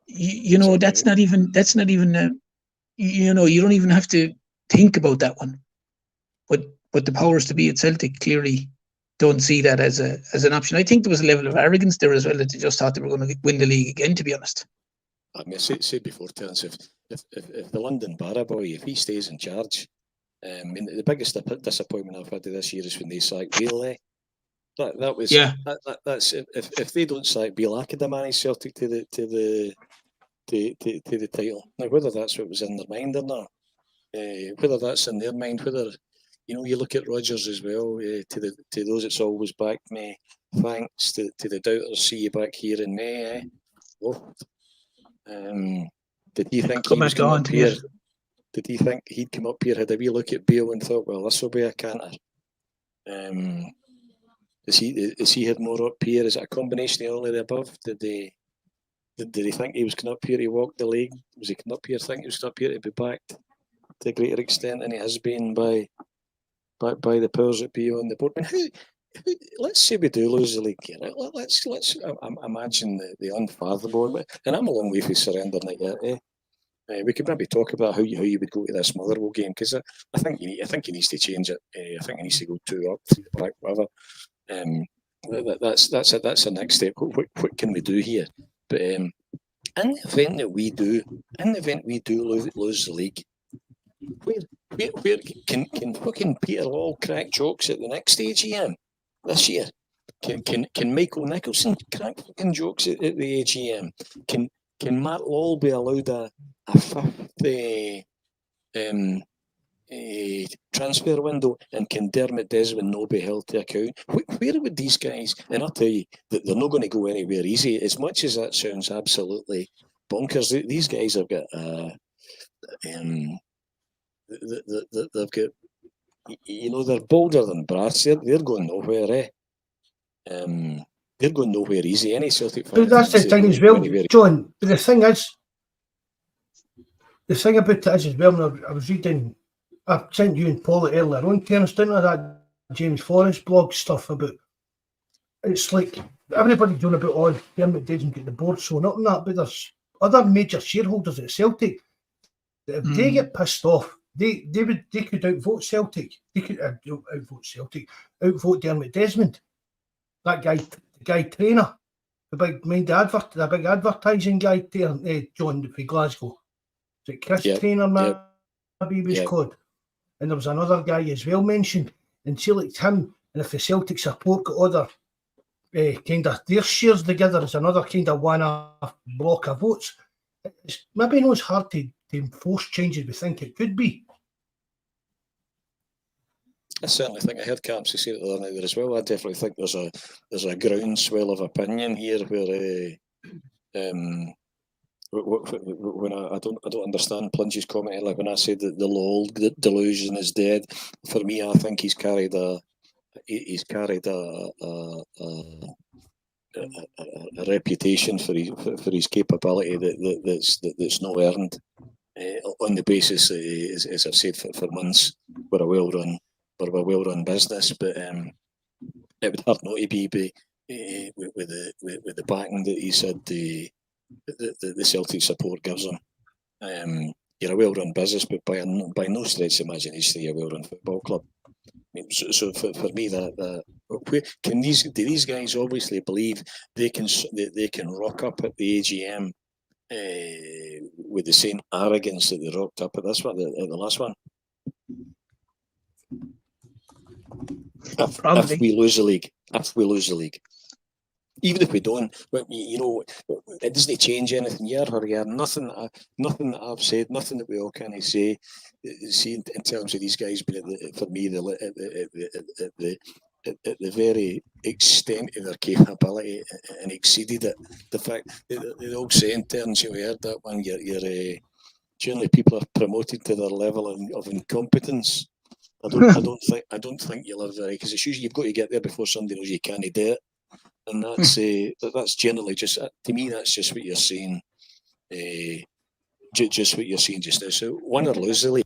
You know, that's not even you know, you don't even have to think about that one. But the powers to be at Celtic clearly don't see that as an option. I think there was a level of arrogance there as well, that they just thought they were going to win the league again, to be honest. I mean, I said before, Terence, if the London Barra boy, if he stays in charge, I mean, the biggest disappointment I've had this year is when they sacked Beale. That was that's if they don't sack Beale, I could have managed Celtic to the title. Now, whether that's what was in their mind or not, whether that's in their mind, whether you look at Rodgers as well. To those that's always backed me, thanks to the doubters. See you back here in May. Did he think he was coming up here? Did he think he'd come up here, had a wee look at Beale and thought, well, this will be a canter? Is he had more up here? Is it a combination of all of the above? Did he think he was coming up here? He walked the league. Was he coming up here thinking he was coming up here to be backed to a greater extent than he has been by the powers that be on the board? I mean, let's say we do lose the league here. Let's imagine the unfathomable. And I'm a long way from surrendering it yet. We could maybe talk about how you would go to this Motherwell game, because I think he needs to change it. I think he needs to go 2 up, 3 back, whatever. That's the next step. What can we do here? But in the event we do lose the league, where can fucking Peter Law crack jokes at the next AGM this year? Can Michael Nicholson crack fucking jokes at the AGM? Can Matt Law be allowed a fifth transfer window, and can Dermot Desmond not be held to account? Where would these guys? And I'll tell you that they're not going to go anywhere easy. As much as that sounds absolutely bonkers, these guys have got they've got, they're bolder than brass. They're going nowhere. They're going nowhere easy. Any Celtic fan. But that's the thing as well, John. But the thing about it is as well. I was reading. I sent you and Paul earlier on, Terence, didn't I? That James Forrest blog stuff about. It's like everybody doing about Dermot Desmond get the board sewn up and that, but there's other major shareholders at Celtic that if they get pissed off, they could outvote Celtic. They could outvote Dermot Desmond. That guy, the guy trainer, the big advertising guy, John from Glasgow. Is it Chris Trainer? Maybe he was called. And there was another guy as well mentioned. And see, like him, and if the Celtic support got other kind of their shares together as another kind of one-off block of votes, it's maybe not as hard to enforce changes we think it could be. I certainly think I heard Campsy say it the other night there as well. I definitely think there's a groundswell of opinion here where when I don't understand Plunge's comment earlier when I said that the LOL delusion is dead. For me, I think he's carried a reputation for his capability that's not earned on the basis, as I've said for months, we're a well-run business, but it would hurt not to be with the backing that he said the Celtic support gives them. You're a well-run business, but by no stretch of imagination you're a well-run football club. I mean, so for me, do these guys obviously believe they can rock up at the AGM with the same arrogance that they rocked up at this one, at the last one? If we lose the league, even if we don't, it doesn't change anything. Nothing that I've said, nothing that we all kind of say. See, in terms of these guys, but for me, at the very extent of their capability and exceeded it. The fact the old saying, Terence, you heard that one. You're generally people are promoted to their level of incompetence. I don't think you'll have very, because it's usually you've got to get there before somebody knows you can't do it, and that's generally just, to me, that's just what you're saying. Just what you're saying just now. So win or lose the league,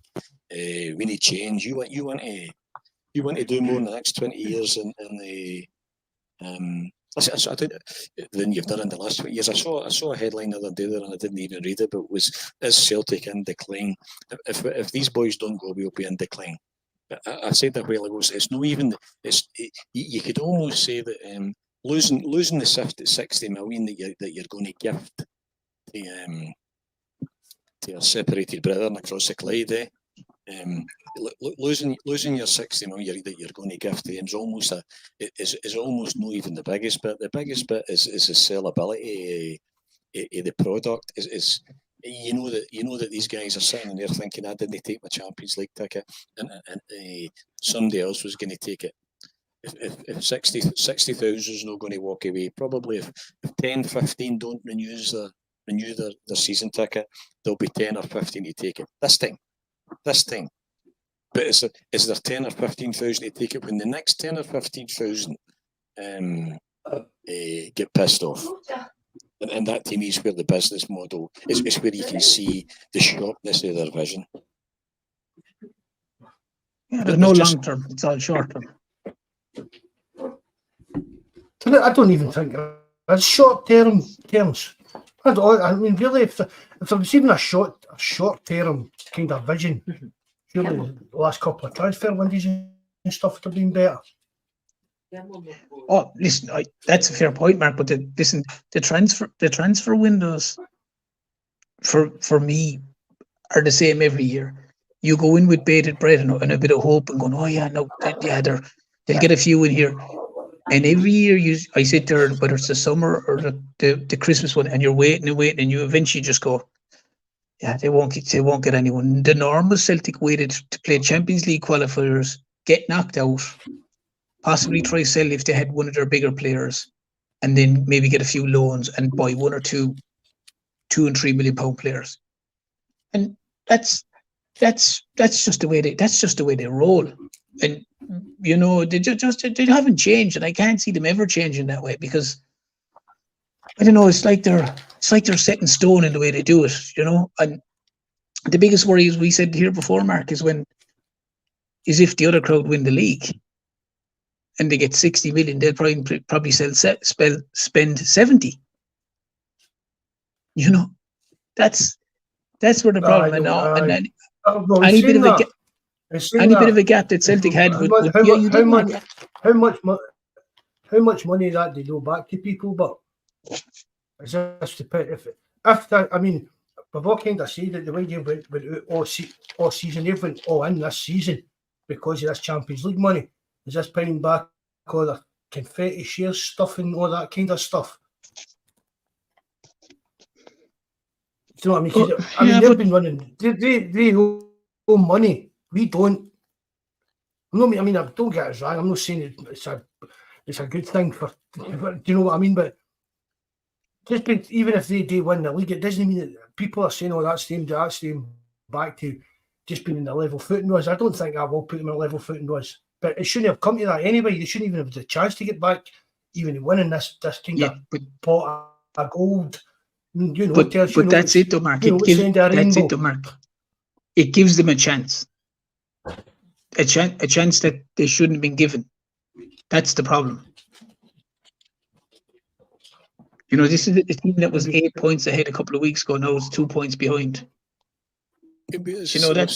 we need change. You want you want to do more in the next 20 years in the I did, than you've done in the last 20 years. I saw a headline the other day there, and I didn't even read it, but it was, is Celtic in decline? If these boys don't go, we'll be in decline. I said that a while ago. It's not even. You could almost say that losing the 60 million that you're going to gift to your separated brethren across the Clyde. Losing your 60 million that you're going to give to them is almost not even the biggest bit. The biggest bit is the sellability of the product. Is you know that these guys are sitting there thinking, I didn't take my Champions League ticket, and somebody else was going to take it. If 60,000 is not going to walk away, probably if 10, 15 don't renew their season ticket, there'll be 10 or 15 to take it this time. But is there 10 or 15,000 to take it when the next 10 or 15,000 get pissed off? And that to me is where the business model is where you can see the sharpness of their vision. Yeah, there's no long term, it's all short term. I don't even think it's short term terms. I mean, really, if there was even a short term kind of vision, surely the last couple of transfer windows and stuff would have been better. Oh, listen, that's a fair point, Mark. But the transfer windows for me are the same every year. You go in with bated breath and a bit of hope and going, oh yeah, no, yeah, they'll get a few in here. And every year I sit there, whether it's the summer or the Christmas one, and you're waiting, and you eventually just go, yeah, they won't get anyone. The normal Celtic waited to play Champions League qualifiers, get knocked out, possibly try sell if they had one of their bigger players, and then maybe get a few loans and buy one or two £2 and £3 million players. And that's just the way they roll. And you know, they haven't changed, and I can't see them ever changing that way, because I don't know, it's like they're set in stone in the way they do it, you know. And the biggest worry, as we said here before, Mark, is if the other crowd win the league and they get 60 million, they'll probably spend 70. You know, that's where the problem is now. And then any bit of a gap that Celtic had how much money that they go back to people, but it's just to put if that, I mean, we've all kind of said that the way they went all season, they've went all in this season because of this Champions League money. Is this paying back all the confetti shares stuff and all that kind of stuff? Do you know what I mean? They've been running. They owe money. We don't. I mean, don't get us wrong. I'm not saying it's a good thing for. Do you know what I mean? But even if they do win the league, it doesn't mean that people are saying, "Oh, that's them back to just being in the level footing was." I don't think I will put them in a level footing was. But it shouldn't have come to that anyway. They shouldn't even have the chance to get back, even winning this kind of pot of gold. You know, but that's it, though, Mark. It gives them a chance. A chance that they shouldn't have been given. That's the problem. You know, this is a team that was 8 points ahead a couple of weeks ago. Now it's 2 points behind. You know that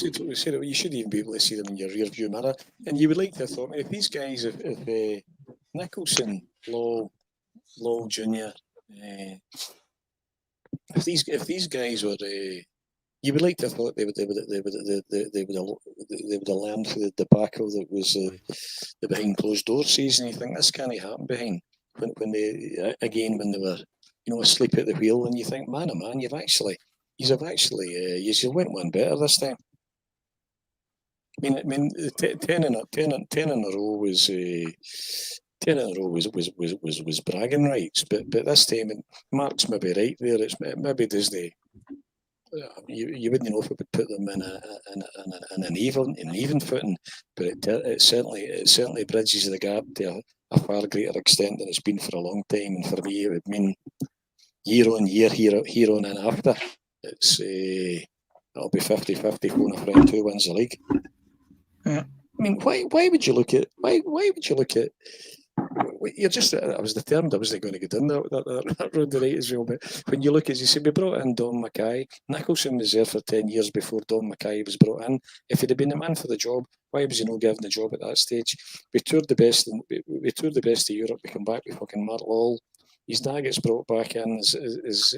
you shouldn't even be able to see them in your rear view mirror. And you would like to have thought, if these guys, if Nicholson, Lowe Junior, if these guys were, you would like to have thought they would have learned through the debacle that was the behind closed door season. You think this can't happen behind when they were asleep at the wheel, and you think, man, oh man, you've went one better this time. I mean, 10 in a row was 10 in a row was bragging rights, but this time, and Mark's maybe right there. Maybe Disney. You wouldn't know if it would put them in an even footing, but it certainly bridges the gap to a far greater extent than it's been for a long time. And for me, it would mean year on year, here on and after. It'll be 50-50 phone a friend who wins the league. Yeah. I mean, why would you look at you're just, I was determined I wasn't going to get in that road right as well. But when you look, as you say, we brought in Don Mackay. Nicholson was there for 10 years before Don Mackay was brought in. If he'd have been the man for the job, why was he not given the job at that stage? We toured the best of Europe. We come back with fucking Mark Lowell. His dad gets brought back in as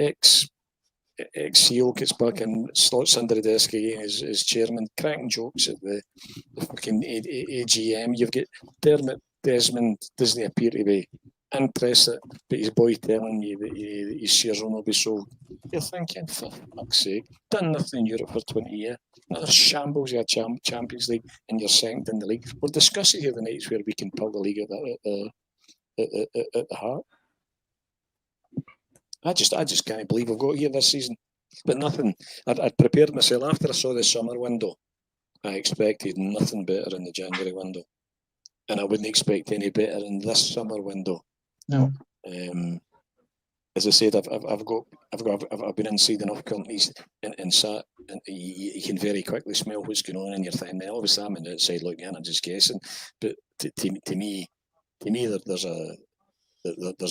ex-SEAL, gets back in, slots under the desk again as chairman, cracking jokes at the fucking AGM. You've got Dermot Desmond doesn't appear to be interested, but his boy telling you that his shares will not be sold. You're thinking, for fuck's sake, done nothing in Europe for 20 years. Another shambles of a Champions League, and you're second in the league. We're discussing here the nights where we can pull the league at the Hart. I just can't believe we've got here this season. But nothing. I'd prepared myself after I saw the summer window. I expected nothing better in the January window, and I wouldn't expect any better in this summer window. No. As I said, I've been inside enough companies and sat, and you can very quickly smell what's going on in your thing. Now, obviously, I'm on the outside looking in, I'm just guessing. But to me, there's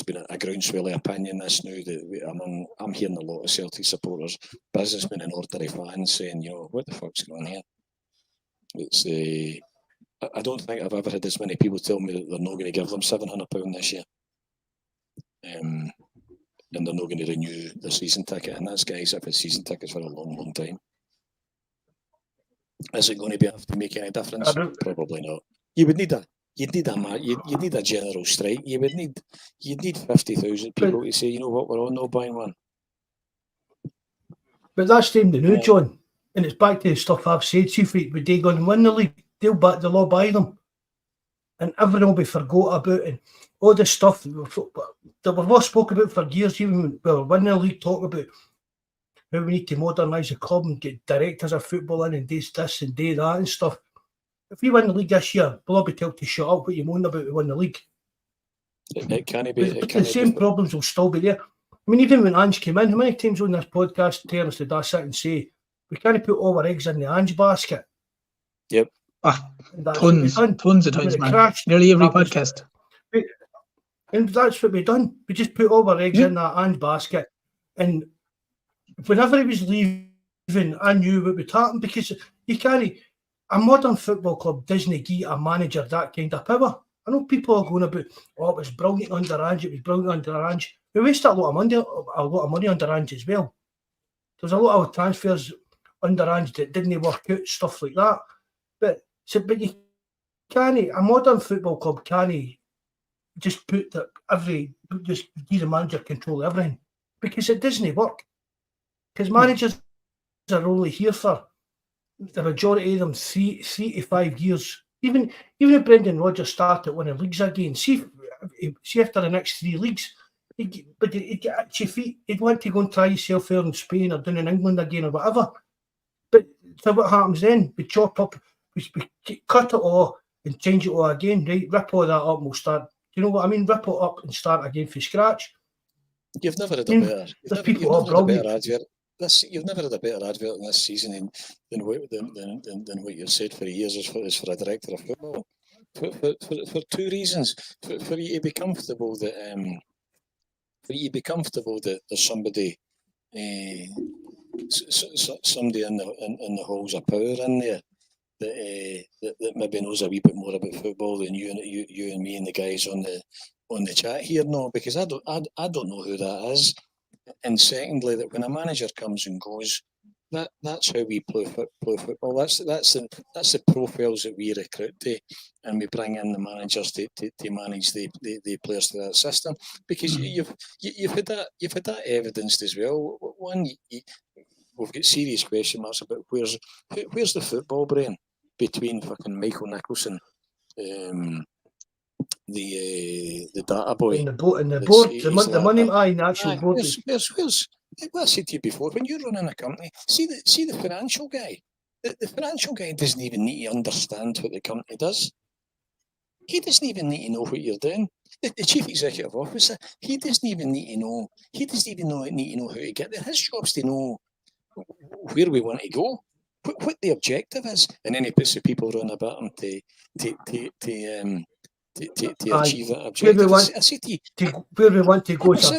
been a groundswell of opinion this now that I'm hearing a lot of Celtic supporters, businessmen and ordinary fans saying, what the fuck's going on here? It's I don't think I've ever had as many people tell me that they're not going to give them £700 this year, and they're not going to renew their season ticket. And that's guys that have had season tickets for a long, long time. Is it going to be enough to make any difference? Probably not. You would need a. You'd need a general strike. You'd need 50,000 people to say, you know what, we're all not buying one. But that's the new, John. And it's back to the stuff I've said. See if they go and win the league, they'll all buy them. And everyone will be forgot about, and all the stuff that we've all spoke about for years, even when we were winning the league, talk about how we need to modernise the club and get directors of football in and do this and do that and stuff. If we win the league this year, we'll all be told to shut up what you moan about to win the league. It can't be. But the same problems will still be there. I mean, even when Ange came in, how many times on this podcast, Terence, did I sit and say, we can't put all our eggs in the Ange basket? Yep. Tons of times, man. Nearly every podcast. And that's what we've done. We just put all our eggs in that Ange basket. And whenever he was leaving, I knew what would happen, because you can't. A modern football club doesn't give a manager that kind of power. I know people are going about, it was brilliant under Ange, We wasted a lot of money under Ange as well. There's a lot of transfers under Ange that didn't work out, stuff like that. But you can't, a modern football club can't just put that just give the manager control of everything, because it doesn't work. Because managers are only here for the majority of them 3 to 5 years. Even if Brendan Rodgers started winning leagues again, see after the next 3 leagues, he'd get itchy feet. He'd want to go and try himself there in Spain or down in England again or whatever. But so what happens then? We chop up, we cut it all and change it all again, right? Rip all that up and we'll start. Do you know what I mean? Rip it up and start again from scratch. You've never had a better. You've never had a better advert in this season than what you've said for years is for a director of football. For 2 reasons. For you to be comfortable that there's somebody in the halls of power in there that maybe knows a wee bit more about football than you and me and the guys on the chat here. No, because I don't know who that is. And secondly, that when a manager comes and goes, that's how we play football. That's the profiles that we recruit to, and we bring in the managers to manage the players to that system. Because you've had that evidenced as well. One, we've got serious question marks about where's the football brain between fucking Michael Nicholson, the data boy, and the board, the money, the actual board. Where's what I said to you before, when you're running a company, see the financial guy. The financial guy doesn't even need to understand what the company does. He doesn't even need to know what you're doing. The chief executive officer, he doesn't even need to know. He doesn't even need to know how to get there. His job's to know where we want to go. what the objective is, and then he puts the people around about him to achieve that objective. I say to you, where we want to go as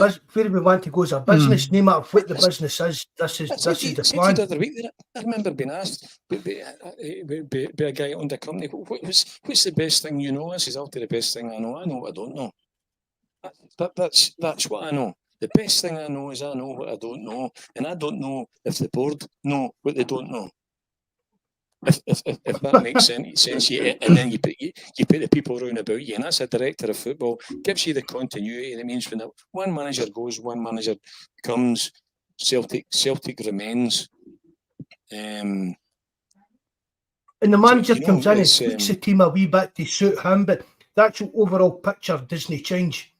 a business, no matter what the That's- business is. This is the I plan. the other week, I remember being asked by a guy on the company, what's the best thing you know? I says, I'll tell you the best thing I know. I know what I don't know. That's what I know. The best thing I know is I know what I don't know, and I don't know if the board know what they don't know. If that makes sense, and then you put the people around about you, and that's a director of football. Gives you the continuity. That means when one manager goes, one manager comes. Celtic remains. And the manager comes in and tweaks the team a wee bit to suit him, but the actual overall picture doesn't change.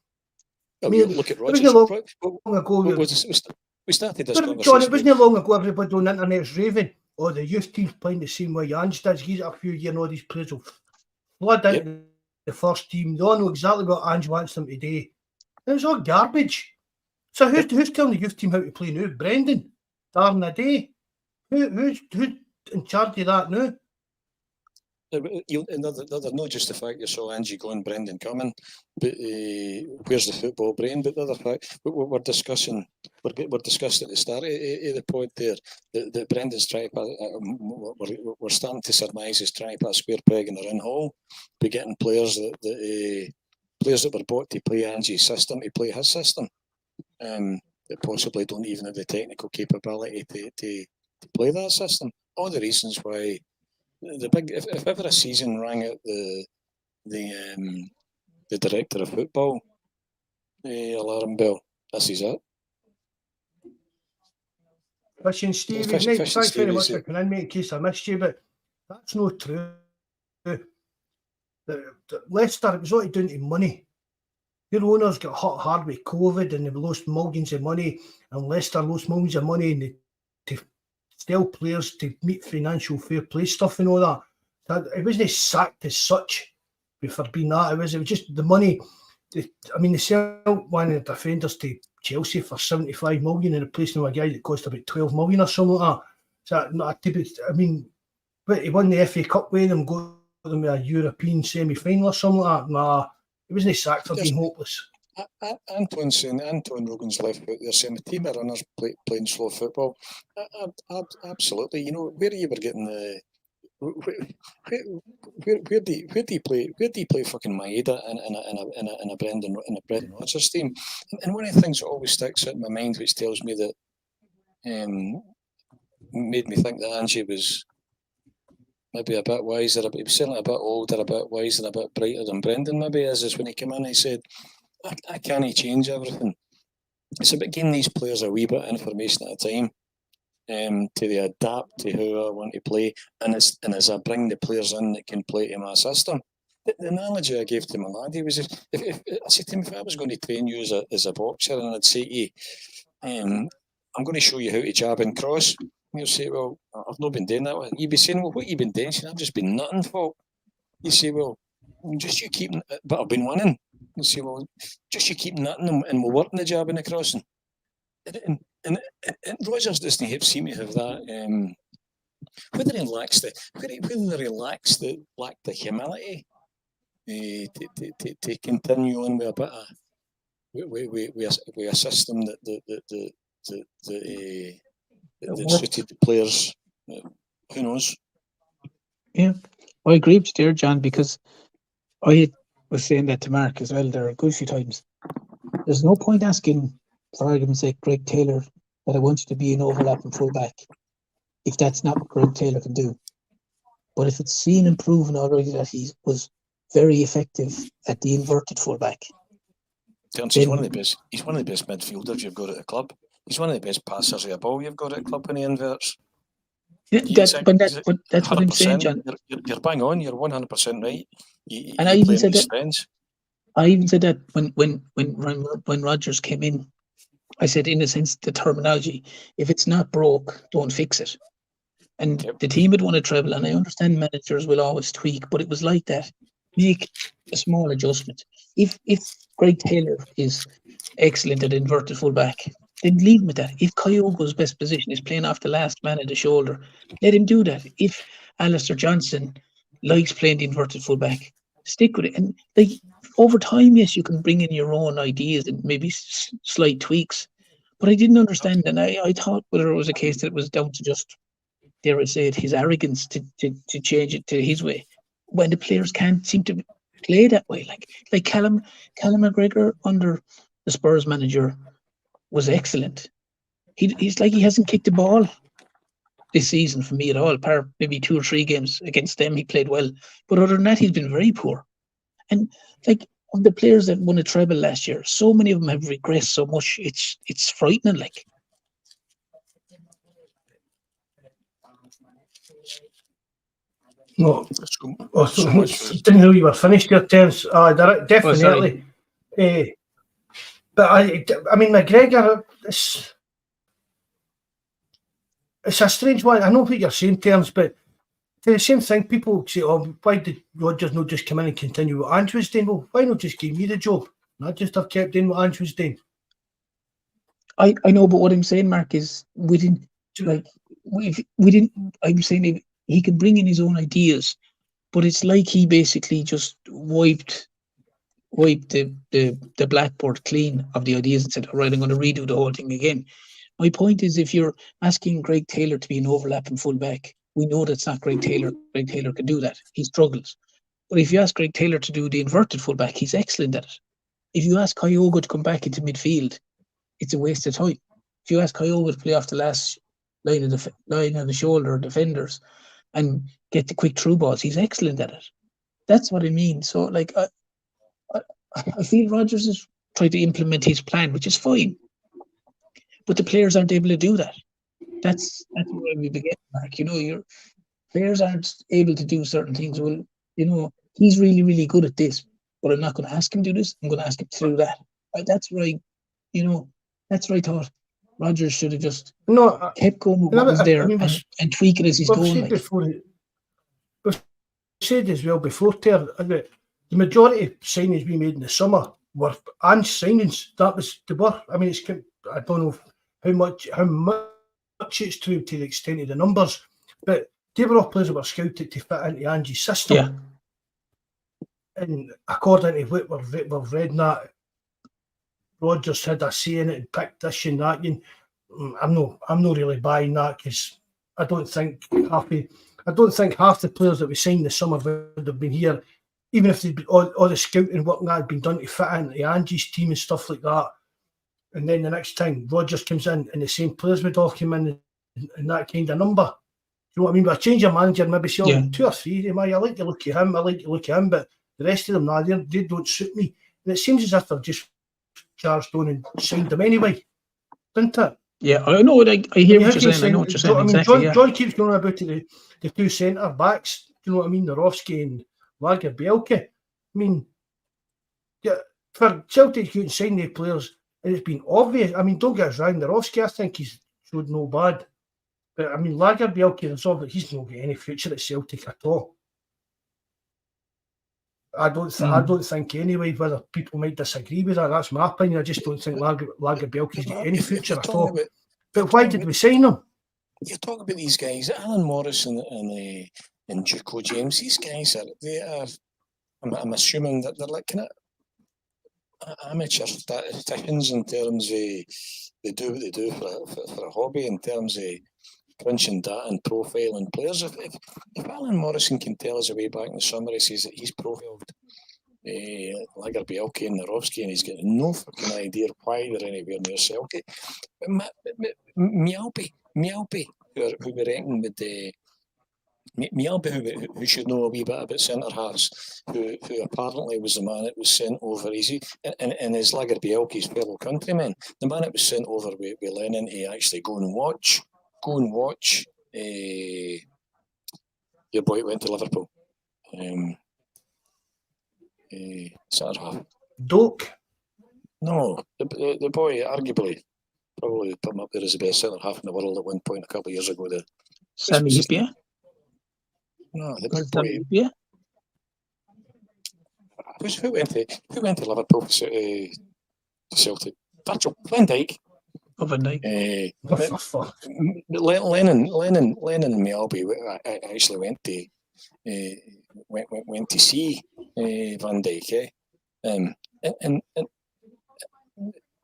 I mean, look at Rodgers. We started this conversation. John, it wasn't long ago everybody on the internet was raving. Oh, the youth team's playing the same way Ange does. He's a few years, all these players will flood into the first team. They all know exactly what Ange wants them to do. It was all garbage. So who's telling the youth team how to play now? Brendan? Darn a day. Who's in charge of that now? They're not just the fact you saw Angie going, Brendan coming, but where's the football brain? But the other fact we're discussing at the start of the point there that Brendan's trying to we're starting to surmise he's trying to put a square peg in a round hole by getting players that were bought to play Angie's system to play his system, that possibly don't even have the technical capability to play that system. All the reasons why. If ever a season rang out the director of football alarm bell, this is it. Listen, Stevie, thanks very much for coming in, mate, in case I missed you, but that's not true. Leicester, it was all down to money. Their owners got hit hard with COVID and they've lost millions of money, and Leicester lost millions of money and they still players to meet financial fair play stuff and all that. It wasn't sacked as such for being that. It was just the money. They sell one of the defenders to Chelsea for 75 million and replacing with a guy that cost about 12 million or something like that. So not a typical. But he won the FA Cup with them, got them with a European semi-final or something like that. Nah, it wasn't sacked for being hopeless. Anton Rogan's left out there saying the team of runners playing slow football. Absolutely. You know, where you were getting the where do you play fucking Maeda in a Brendan Rodgers team? And one of the things that always sticks out in my mind, which tells me that made me think that Angie was maybe a bit wiser, he was certainly a bit older, a bit wiser, a bit brighter than Brendan maybe is when he came in, he said, I can't change everything. It's about giving these players a wee bit of information at a time to they adapt to how I want to play. And as I bring the players in that can play to my system. The analogy I gave to my laddie was if I said to him, if I was going to train you as a boxer and I'd say to you, I'm going to show you how to jab and cross. And you'll say, well, I've not been doing that. You'd be saying, well, what have you been doing? I've just been nutting for. You say, well, just you keep, but I've been winning. You say, well, just you keep nutting them and we'll work in the jab and the crossing. And Rodgers doesn't seem to have that. Whether he lacks the humility to continue on with a bit of with a system that suited the players. Who knows? Yeah, I agree with you there, John, because I was saying that to Mark as well. There are a good few times. There's no point asking, for argument's sake, Greg Taylor that I want you to be an overlapping fullback if that's not what Greg Taylor can do. But if it's seen and proven already that he was very effective at the inverted fullback. He's one of the best. He's one of the best midfielders you've got at the club. He's one of the best passers of the ball you've got at the club when he inverts. That's what I'm saying, John. You're bang on. You're 100% right. And I even said that. I even said that when Rodgers came in. I said, in a sense, the terminology: if it's not broke, don't fix it. And the team would want to treble, and I understand managers will always tweak, but it was like that. Make a small adjustment. If Greg Taylor is excellent at inverted fullback, then leave him at that. If Kyogo's best position is playing off the last man at the shoulder, let him do that. If Alistair Johnson likes playing the inverted fullback, stick with it. And like over time, yes, you can bring in your own ideas and maybe slight tweaks. But I didn't understand, and I thought whether it was a case that it was down to just, dare I say it, his arrogance to change it to his way, when the players can't seem to play that way. Like Callum McGregor under the Spurs manager was excellent. He's like he hasn't kicked the ball this season for me at all. Apart maybe 2 or 3 games against them, he played well. But other than that, he's been very poor. And like of the players that won a treble last year, so many of them have regressed so much. It's frightening. Like. No, So much for didn't know you were finished your terms. Definitely. But I mean, McGregor, it's a strange one. I know what you're saying, terms, but the same thing. People say, "Oh, why did Rodgers not just come in and continue what Ange was doing?" Well, why not just give me the job? Not just have kept doing what Ange was doing. I know, but what I'm saying, Mark, is we didn't. I'm saying he can bring in his own ideas, but it's like he basically just wiped the blackboard clean of the ideas and said, all right, I'm going to redo the whole thing again. My point is, if you're asking Greg Taylor to be an overlapping fullback, we know that's not Greg Taylor. Greg Taylor can do that. He struggles. But if you ask Greg Taylor to do the inverted fullback, he's excellent at it. If you ask Kyogo to come back into midfield, it's a waste of time. If you ask Kyogo to play off the last line of the shoulder defenders and get the quick through balls, he's excellent at it. That's what I mean. So, like, I feel Rodgers is trying to implement his plan, which is fine, but the players aren't able to do that. That's where we begin, Mark. Your players aren't able to do certain things. Well, he's really, really good at this, but I'm not going to ask him to do this. I'm going to ask him to do that. That's right. That's where I thought Rodgers should have just kept going with what was there and tweak it as he's going. We've said as well before, Ter, the majority of signings we made in the summer were Ange signings. That was the were. I mean, I don't know how much it's true to the extent of the numbers, but they were all players that were scouted to fit into Ange's system. Yeah. And according to what we've read, that Rodgers had a say in it and picked this and that. I'm not really buying that, because I don't think half the players that we signed this summer would have been here, even if all the scouting work that had been done to fit into Ange's team and stuff like that. And then the next time Rodgers comes in and the same players would all come in and that kind of number. You know what I mean? But a change of manager, maybe say 2 or 3. I like to look at him, but the rest of them, they don't suit me. And it seems as if they've just charged on and signed them anyway, didn't it? Yeah, I know. I hear what you're saying. I know what you're saying. Exactly. John keeps going about the 2 centre backs. You know what I mean? Narowski and Lagerbielke. I mean, for Celtic, you can sign the players, and it's been obvious. I mean, don't get us wrong. Narowski, I think he's showed no bad, but I mean, Lagerbielke, he's not got any future at Celtic at all. I don't think anyway, whether people might disagree with that. That's my opinion. I just don't think Lagerbielke's got any future at all. But why did we sign him? You're talking about these guys, Alan Morris and Juco James. These guys I'm assuming that they're like kind of amateur statisticians in terms of they do what they do for a hobby, in terms of crunching data and profiling players. If Alan Morrison can tell us away back in the summer, he says that he's profiled Lagerbielke and Narowski, and he's got no fucking idea why they're anywhere near Celtic. But Mialpi, who we reckon would Mialpi, who should know a wee bit about centre halves, who apparently was the man that was sent over easy, and is Lagerbielke's fellow countryman, the man that was sent over with Lennon to actually go and watch your boy went to Liverpool. Centre half. Doak? No, the boy arguably probably put him up there as the best centre half in the world at one point a couple of years ago. Sammy Hipia? No, the big boy. Who went to Liverpool to Celtic? Virgil van Dijk. of a night. Lennon and Melby actually went to see Van Dijk. And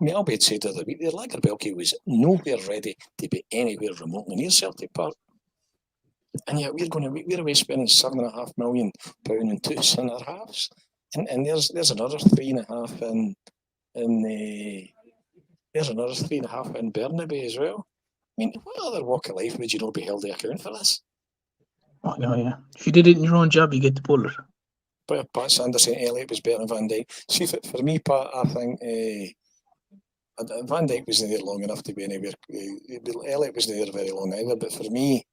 Melby had said the other week that Lagerbielke was nowhere ready to be anywhere remotely near Celtic Park. And yet we're away spending £7.5 million on 2 centre halves, and there's another 3.5 there's another 3.5 in Burnaby as well. I mean, what other walk of life would you not be held to account for this? Oh no, yeah. If you did it in your own job, you get the bullet. But Pat Sanders saying Elliott was better than Van Dijk. See, for me, Pat, I think Van Dijk wasn't there long enough to be anywhere. Elliott wasn't there very long either. But for me,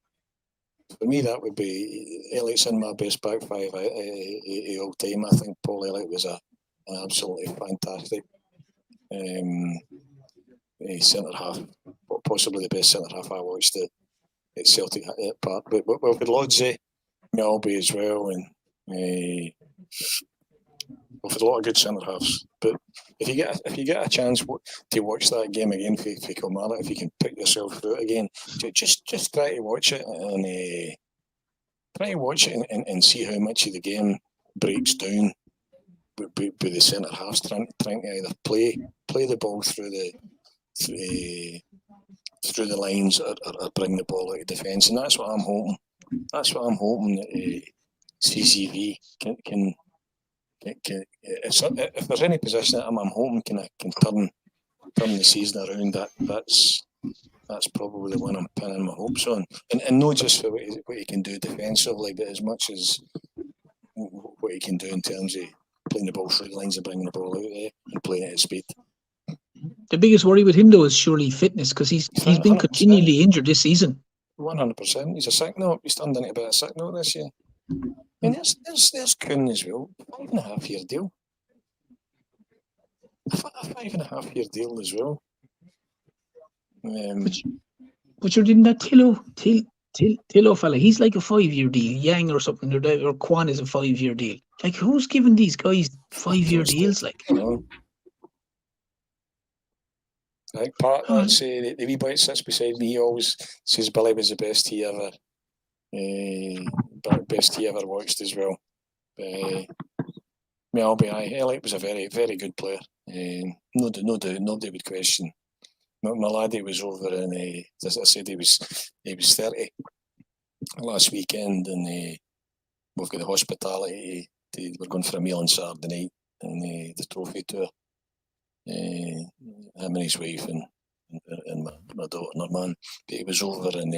that would be Elliott's in my best back five all time. I think Paul Elliott was an absolutely fantastic centre half, possibly the best centre half I watched at Celtic Park. But we've got Lodzi, Melby as well, and we've had a lot of good centre halves. But if you get a chance to watch that game again for Kilmarnock, if you can pick yourself through it again, just try to watch it and see how much of the game breaks down with the centre halves trying to either play the ball through the lines or bring the ball out of defence, and that's what I'm hoping. That's what I'm hoping that CCV can if there's any position that I'm hoping can turn the season around. That's probably the one I'm pinning my hopes on, and not just for what he can do defensively, but as much as what he can do in terms of playing the ball through the lines and bringing the ball out there and playing it at speed. The biggest worry with him though is surely fitness, because he's been 100%. continually injured this season. 100%. He's a sick note. He's turned into a bit of a sick note this year. I mean, there's Kuhn as well. 5.5 year deal. A 5.5 year deal as well. But you're in that Tillo fella. He's like a 5-year deal. Yang or something, or Kwan is a 5-year deal. Like, who's giving these guys 5-year deals? Like, Like Pat, let's say the wee boy that sits beside me, he always says Billy was the best he ever watched as well. Melby, Elliott was a very, very good player. No doubt, nobody would question. My laddie was over in, as I said, he was 30 last weekend, and we've got the hospitality. We're going for a meal on Saturday night and the trophy tour. Him and his wife and my daughter and her man. But he was over in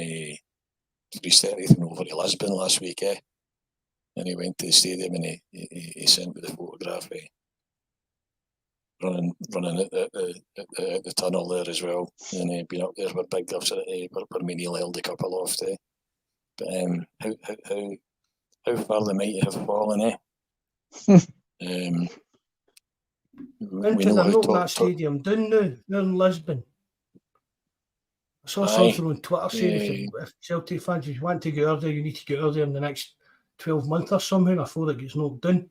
for his 30th and over to Lisbon last week, and he went to the stadium and he sent me the photograph running at the tunnel there as well, and been up there with big gifts where me Neil held the cup aloft. But how far they might have fallen, Into the that stadium down now, they're in Lisbon. I saw something on Twitter saying if Celtic fans, if you want to get out there, you need to get out there in the next 12 months or something before it gets knocked down.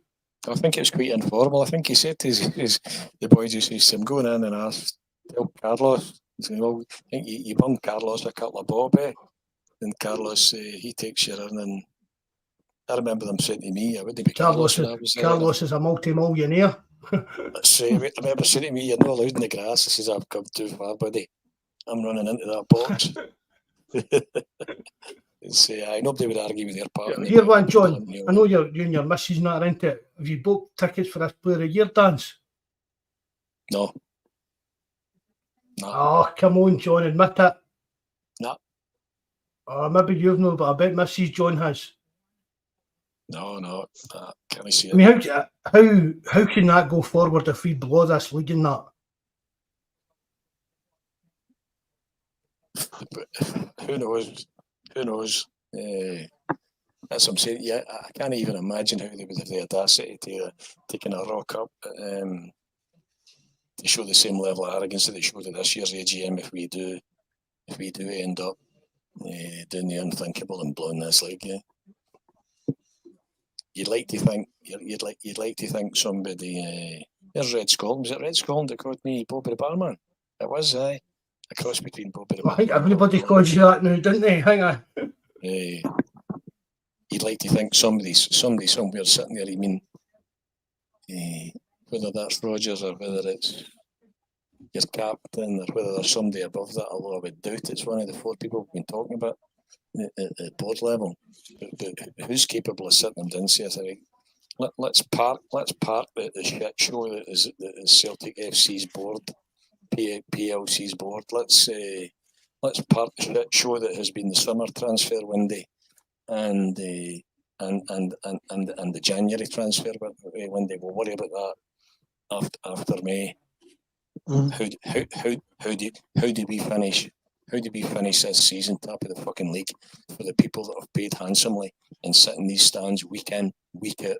I think it's quite informal. I think he said to the boys, he says, I'm going in and asked, tell Carlos, he said, well, I think you bung Carlos a couple of bob, and Carlos, he takes you in, and I remember them saying to me, I wouldn't be Carlos is a multi-millionaire. I remember saying to me, you're not allowed in the grass. I says, I've come too far, buddy. I'm running into that box. Nobody would argue with their part. Here one, John, I know you and your missus not into it. Have you booked tickets for this Player of the Year dance? No. Oh, come on, John, admit it. No. Maybe you've not, but I bet Mrs. John has. No, can I see it? I mean, how can that go forward if we blow this league in that? Who knows? That's what I'm saying. Yeah, I can't even imagine how they would have the audacity to taking a rock up to show the same level of arrogance that they showed at this year's AGM if we do end up doing the unthinkable and blowing this league. Yeah. You'd like to think somebody. There's Red Scotland. Was it Red Scotland that called me Bobby the Barman? It was, aye. A cross between Bobby. I think everybody calls you that now, didn't they? Hang on. You'd like to think somebody somewhere sitting there, whether that's Rogers or whether it's your captain or whether there's somebody above that, although I would doubt it's one of the 4 people we've been talking about at board level. But who's capable of sitting them down and say, let's park the shit show that is Celtic FC's board, PLC's board. Let's park the shit show that has been the summer transfer window and the January transfer window. We'll worry about that after May. How do we finish? How do we finish this season top of the fucking league for the people that have paid handsomely and sit in these stands week in, week out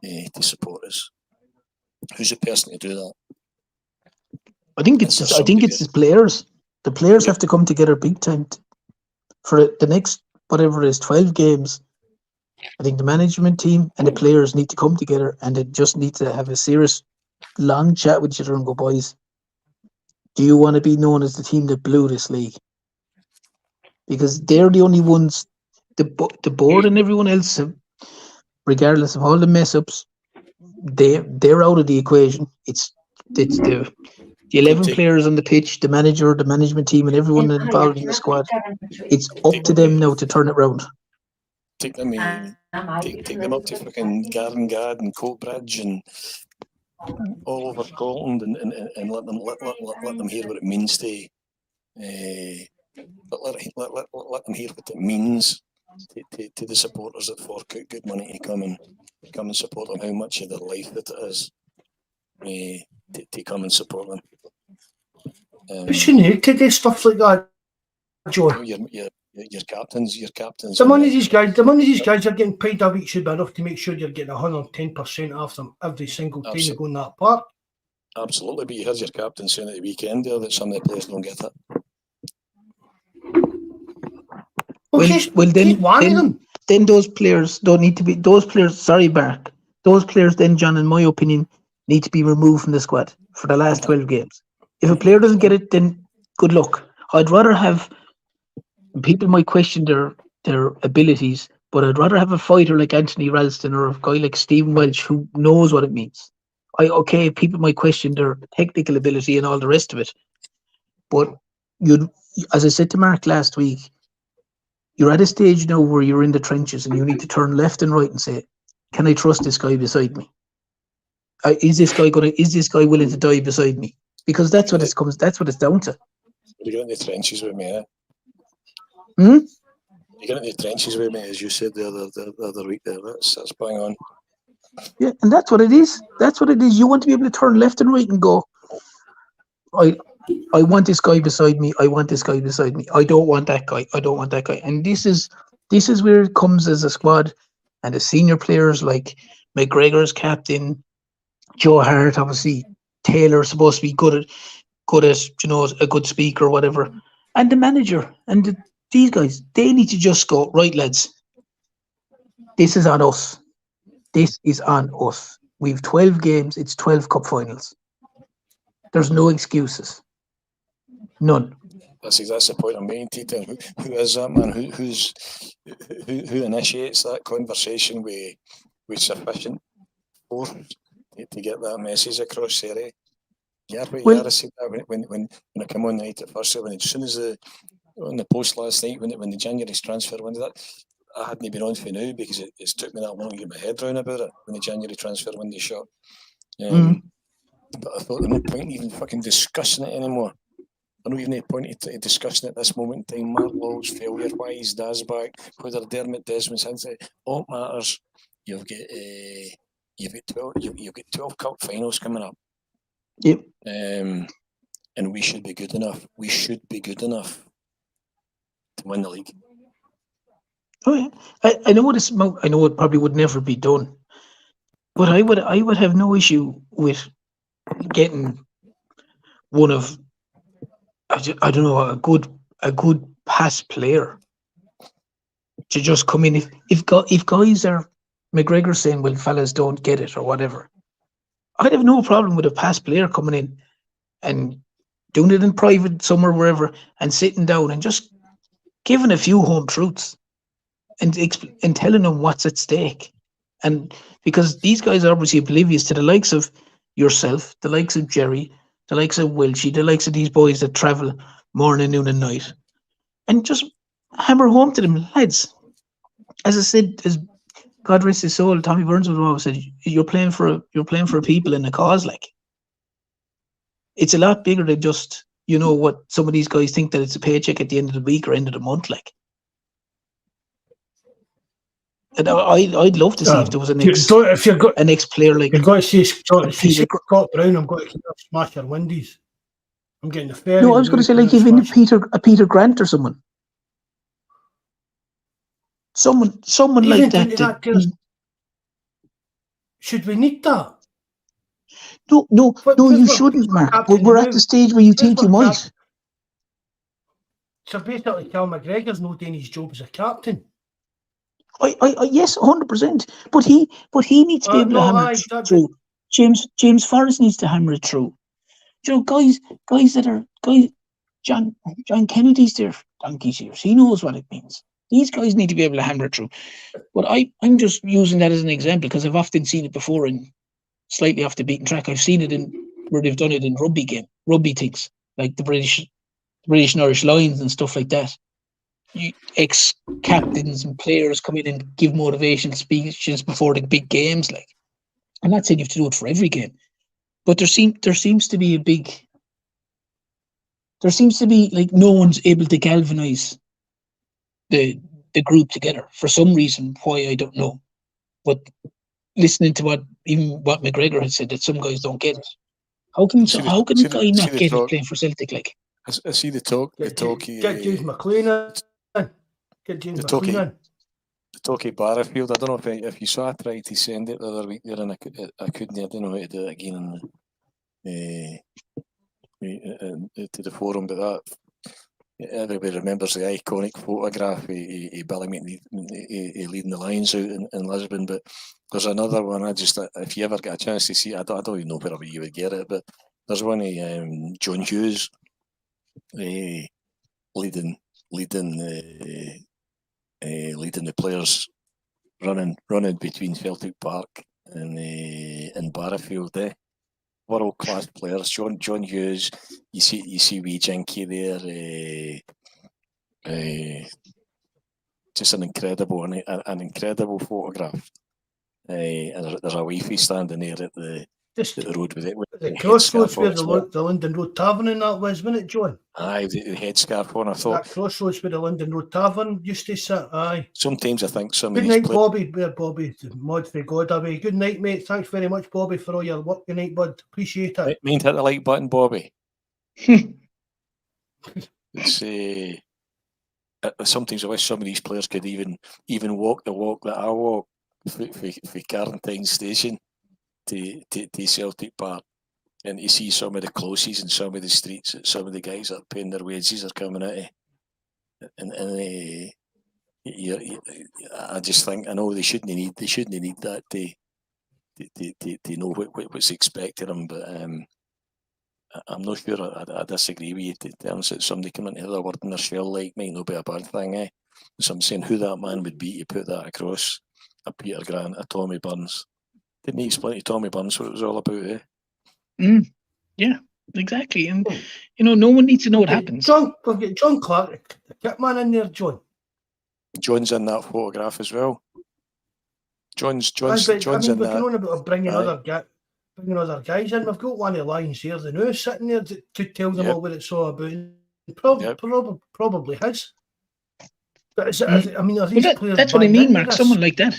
to support us? Who's the person to do that? I think it's the players. The players have to come together big time for the next whatever it is 12 games. I think the management team and the players need to come together and they just need to have a serious long chat with each other and go, boys, do you want to be known as the team that blew this league? Because they're the only ones, the board and everyone else, regardless of all the mess ups, they're out of the equation. It's the 11 players on the pitch, the manager, the management team, and everyone involved in the squad. It's up to them now to turn it round. Take them up to fucking Garngad and Coatbridge and all over Scotland and let them hear what it means to let them hear what it means to the supporters that fork out good money to come and support them, how much of their life that it is to come and support them. But you need to do stuff like that, Joe. Your captains. The money these guys are getting paid a week should be enough to make sure you're getting 110% off them every single time you go in that park. Absolutely, but you heard your captain saying at the weekend there that some of the players don't get it. Then those players don't need to be. Those players, sorry, Bark. Those players, then, John, in my opinion, need to be removed from the squad for the last 12 games. If a player doesn't get it, then good luck. I'd rather have. People might question their abilities, but I'd rather have a fighter like Anthony Ralston or a guy like Stephen Welch who knows what it means. People might question their technical ability and all the rest of it, but as I said to Mark last week, you're at a stage now where you're in the trenches and you need to turn left and right and say, "Can I trust this guy beside me? Is this guy willing to die beside me?" Because that's what That's what it's down to. You get in the trenches with me, eh? You get in the trenches with me, as you said the other week there. That's bang on. Yeah, and that's what it is. That's what it is. You want to be able to turn left and right and go, I want this guy beside me. I want this guy beside me. I don't want that guy. I don't want that guy. And this is where it comes as a squad, and the senior players like McGregor's captain, Joe Hart, obviously Taylor supposed to be good at a good speaker or whatever, and the manager and these guys, they need to just go, right, lads, this is on us. This is on us. We've 12 games. It's 12 cup finals. There's no excuses. None. That's the point I'm making, Tita. Who is that man? Who initiates that conversation with sufficient force to get that message across there? When I come on the night at first, as soon as on the post last night when the January's transfer window, that I hadn't been on for now because it's took me that long to get my head round about it when the January transfer window shut. But I thought there's no point even fucking discussing it anymore. I don't even have a point in discussing it at this moment in time. Mark Lowell's failure, why he's Daz back, whether Dermot Desmond's into it, all it matters. You've got 12 cup finals coming up. Yep. And we should be good enough. We should be good enough to win the league. Oh yeah, I know this. I know it probably would never be done, but I would have no issue with getting one of I don't know a good pass player to just come in. If guys are McGregor saying, well, fellas don't get it or whatever, I'd have no problem with a pass player coming in and doing it in private somewhere, wherever, and sitting down and just giving a few home truths and telling them what's at stake. And because these guys are obviously oblivious to the likes of yourself, the likes of Jerry, the likes of Wilchie, the likes of these boys that travel morning, noon, and night, and just hammer home to them, lads. As I said, as God rest his soul, Tommy Burns was always said, "You're playing for a people and a cause. Like, it's a lot bigger than just what some of these guys think that it's a paycheck at the end of the week or end of the month. Like, and I'd love to see if there was an ex-player like you've got to say Peter Scott Brown. I'm going to smash your windies. I'm getting the ferry. No, I was going to say like even a Peter Grant or someone. Someone like that. Should we need that? No, you shouldn't, Mark. But we're at the stage where you think you might. So basically, Cal McGregor's not doing his job as a captain. Yes, 100%. But he needs to be able to hammer it through. James Forrest needs to hammer it through. Guys that are John Kennedy's there donkey's years. He knows what it means. These guys need to be able to hammer it through. But I'm just using that as an example because I've often seen it before in slightly off the beaten track. I've seen it in where they've done it in rugby things, like the British and Irish Lions and stuff like that. Ex-captains and players come in and give motivation speeches before the big games. Like, I'm not saying you have to do it for every game, but there seems to be like no one's able to galvanize the group together for some reason. Why, I don't know. But listening to what McGregor had said, that some guys don't get it. How can a guy not get it playing for Celtic? Like, I see the talk. Get James McLean in. Get James McLean in. The talk at Barrowfield. I don't know if you saw. I tried to send it the other week there, and I couldn't. I don't know how to do it again to the forum, but that. Everybody remembers the iconic photograph of Billy McNeil leading the Lions out in Lisbon, but there's another one. If you ever get a chance to see it, I don't even know wherever you would get it, but there's one of John Hughes leading the players running between Celtic Park and Barrowfield. World class players, John Hughes. You see wee Jinky there. Just an incredible photograph. And there's a wifey standing there at the road with it. The crossroads where the London Road Tavern and that was, wasn't it, John? Aye, the headscarf on. I thought that crossroads where the London Road Tavern used to sit. Aye. Sometimes I think some. Good night, Bobby. Bobby, mod for God away. Good night, mate. Thanks very much, Bobby, for all your work tonight, bud. Appreciate it. Mind hit the like button, Bobby. It's sometimes I wish some of these players could even walk the walk that I walk for Carntine Station to Celtic Park, and to see some of the closes and some of the streets that some of the guys that are paying their wages are coming out of. And I just think, I know they shouldn't need that to know what's expected of them, but I'm not sure. I disagree with you in terms that somebody coming into the word in their shell like might not be a bad thing. So I'm saying who that man would be to put that across a Peter Grant, a Tommy Burns. Didn't he explain to Tommy Burns what it was all about? Yeah, exactly. And no one needs to know what happens. John Clark, the kit man in there, John. John's in that photograph as well. John's in we can that. on about bringing other guys in. We've got one of the Lions here, the new sitting there to tell them all what it's all about. Probably his. But I mean, are these players? That's what I mean, Mark. Someone like that.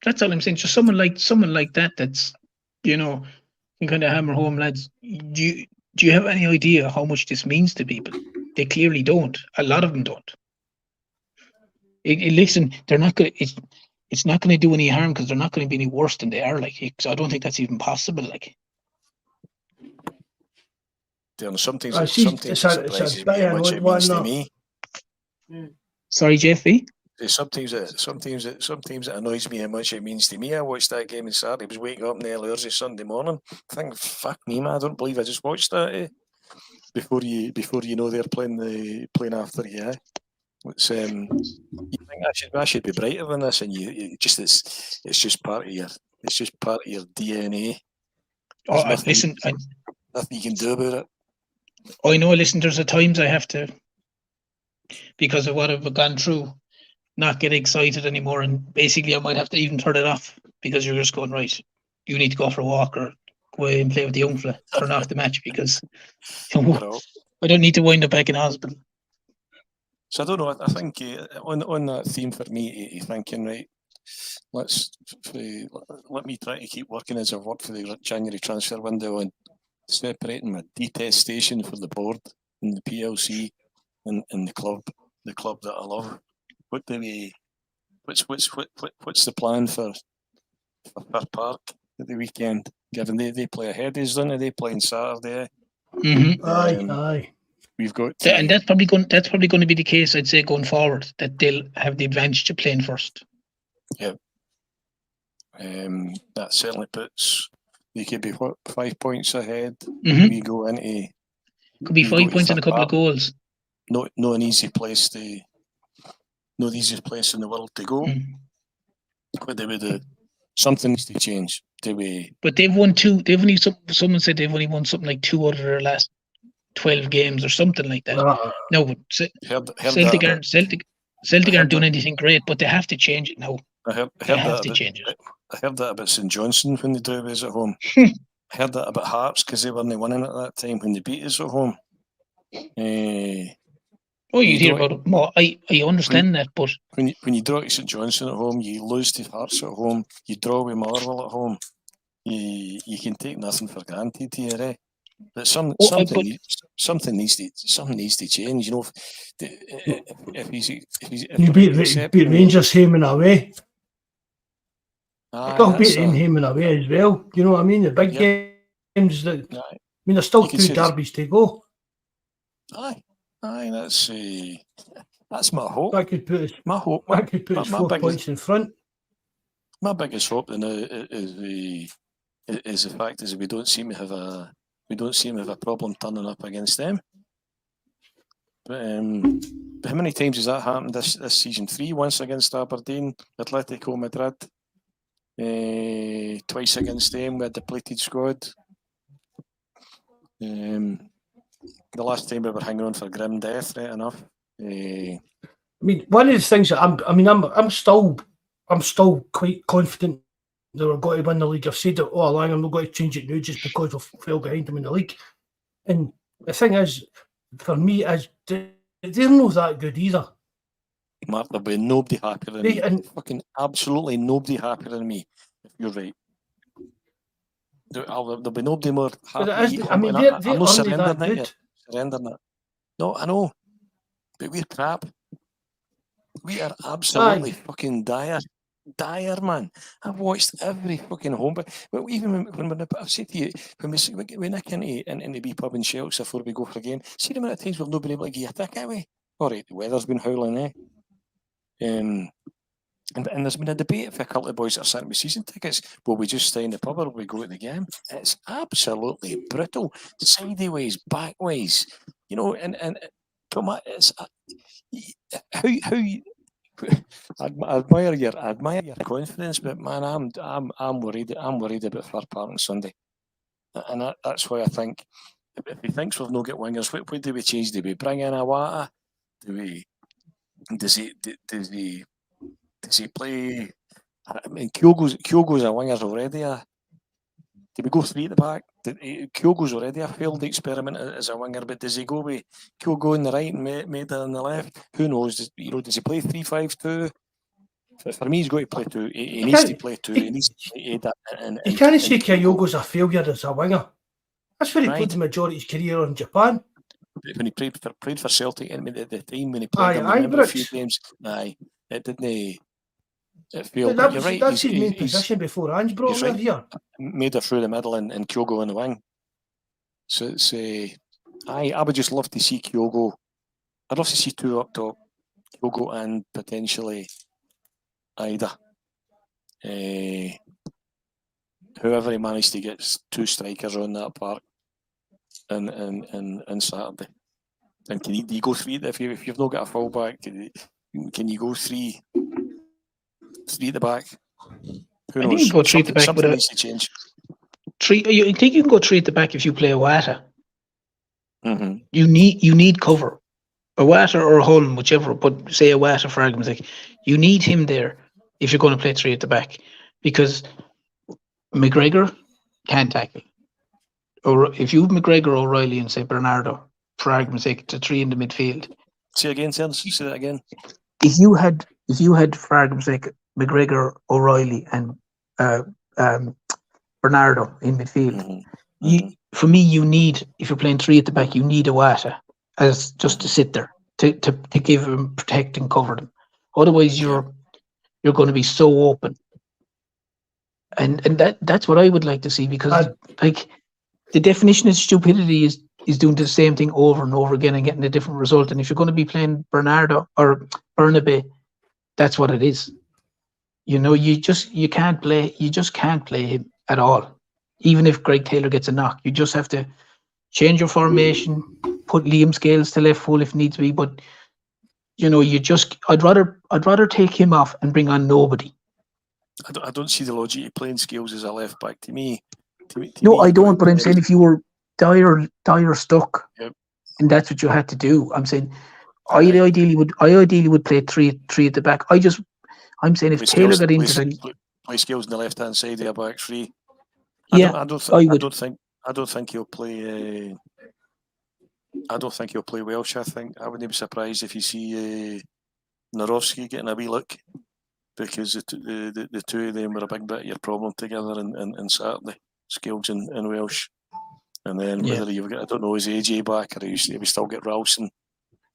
That's all I'm saying. Just someone like that. That's can kind of hammer home, lads. Do you have any idea how much this means to people? They clearly don't. A lot of them don't. Listen, they're not going. It's not going to do any harm because they're not going to be any worse than they are. Like, so I don't think that's even possible. Like, sometimes it surprises me how much it means to me. Sorry, Jeffy. Sometimes it annoys me how much it means to me. I watched that game on Saturday. I was waking up in the early hours of Sunday morning. I think, fuck me, man, I don't believe I just watched that. Before you know they're playing after you. Eh? It's you think I should be brighter than this, and you just it's just part of your DNA. Oh, There's listen, nothing you can do about it. I know. Listen, there's at times I have to, because of what I've gone through, not get excited anymore, and basically I might have to even turn it off because you're just going, right, you need to go for a walk or go away and play with the young fella. Turn off the match because I don't need to wind up back in hospital. So I don't know. I think on that theme for me, you're thinking, right, let me try to keep working as I've worked for the January transfer window and separating my detestation for the board and the PLC and the club that I love. What's the plan for Park at the weekend? Given they play ahead, don't they? They play on Saturday. Mm-hmm. Aye. We've got and that's probably going to be the case. I'd say going forward that they'll have the advantage of playing first. Yeah. That certainly puts. They could be 5 points ahead. Mm-hmm. We go into. Could be 5 points and a couple of goals. Not an easy place to. Not the easiest place in the world to go. But they would. Something needs to change. But they've won 2. They've only someone said they've only won something like 2 out of their last 12 games or something like that. No, but Celtic aren't doing anything great, but they have to change it now. I heard that about St Johnstone when they drew us at home. I heard that about Hearts because they weren't winning at that time when they beat us at home. You hear about it more. I understand that, but when you draw to St Johnstone at home, you lose to Hearts at home, you draw with Motherwell at home, you can take nothing for granted here, eh? But something needs to change. You know, if he's you beat Rangers home and away. Got beat home and away as well. You know what I mean? The big games. There's still 2 derbies to go. Aye, that's my hope. That could put us. That could put us 4 points in front. My biggest hope then is the fact is we don't seem to have a problem turning up against them. But how many times has that happened this season? 3 once against Aberdeen, Atletico Madrid, twice against them with a depleted squad. The last time we were hanging on for grim death, right enough. I mean, one of the things that I'm still quite confident that we're going to win the league. I've said it all along. I'm not going to change it now just because we fell behind them in the league. And the thing is, for me, they're not that good either. Mark, there'll be nobody happier than me. And fucking absolutely nobody happier than me. If you're right. There'll be nobody more happy. I'm not surrendering it. No, I know. But we're crap. We are absolutely fucking dire. Dire, man. I've watched every fucking home, but even when I say to you, when we nick into the wee pub and Shelks before we go for a game, see the amount of times we've not been able to get a ticket away. All right, the weather's been howling, eh? And there's been a debate for a couple of boys that are sitting with season tickets. Will we just stay in the pub or will we go to the game? It's absolutely brutal. Sideways, backways, you know, and come on, it's how I admire your confidence, but man, I'm worried about Fir Park on Sunday, and that's why I think if he thinks we've not got wingers, what do we change? Do we bring in Awata? Does he play? I mean, Kyogo's a winger already. Do we go 3 at the back? Kyogo's already a failed experiment as a winger, but does he go with Kyogo on the right and Maida on the left? Who knows? Does he play 3-5-2? For me, he's got to play 2. He needs to play 2. He needs to play that. You can't say Kyogo's a failure as a winger. That's where he played the majority of his career in Japan. When he played for Celtic, and at the time when he played, I remember a few games. It didn't. It failed. You're right. That's his main position before Ange brought him here. Maida through the middle and Kyogo on the wing. So it's I would just love to see Kyogo. I'd love to see 2 up top. Kyogo and potentially Ida. Whoever he managed to get 2 strikers on that park on Saturday. And do you go 3 if you've not got a fullback? Can you go 3 at the back? Who I knows? think you can go 3 at the back. Something needs to change. You think you can go 3 at the back if you play Awata? Mm-hmm. You need cover. Awata or Holm, whichever, but say Awata for argument's sake. You need him there if you're going to play 3 at the back, because McGregor can't tackle. Or if you have McGregor, O'Reilly, and say Bernardo, for argument's sake, to 3 in the midfield. Say again, Serge. Say that again. If you had, for argument's sake, McGregor, O'Reilly, and Bernardo in midfield, for me, you need, if you're playing 3 at the back, you need Awata as just to sit there to give him, protect and cover them. Otherwise, you're going to be so open. And that's what I would like to see, because like the definition of stupidity is doing the same thing over and over again and getting a different result. And if you're going to be playing Bernardo or Bernabe, that's what it is. You just can't play him at all. Even if Greg Taylor gets a knock, you just have to change your formation, put Liam Scales to left full if needs be. But I'd rather take him off and bring on nobody. I don't see the logic of playing Scales as a left back. To me, I don't. But I'm saying if you were dire stuck, and that's what you had to do, I'm saying I ideally would play 3 at the back. I'm saying if Taylor got into play Scales on the left hand side of a back 3. I don't think he'll play. I don't think he'll play Welsh. I wouldn't be surprised if you see Narowski getting a wee look, because the two of them were a big bit of your problem together on Saturday, Scales and Welsh. And then whether you've got, I don't know, is AJ back, or we still get Ralston?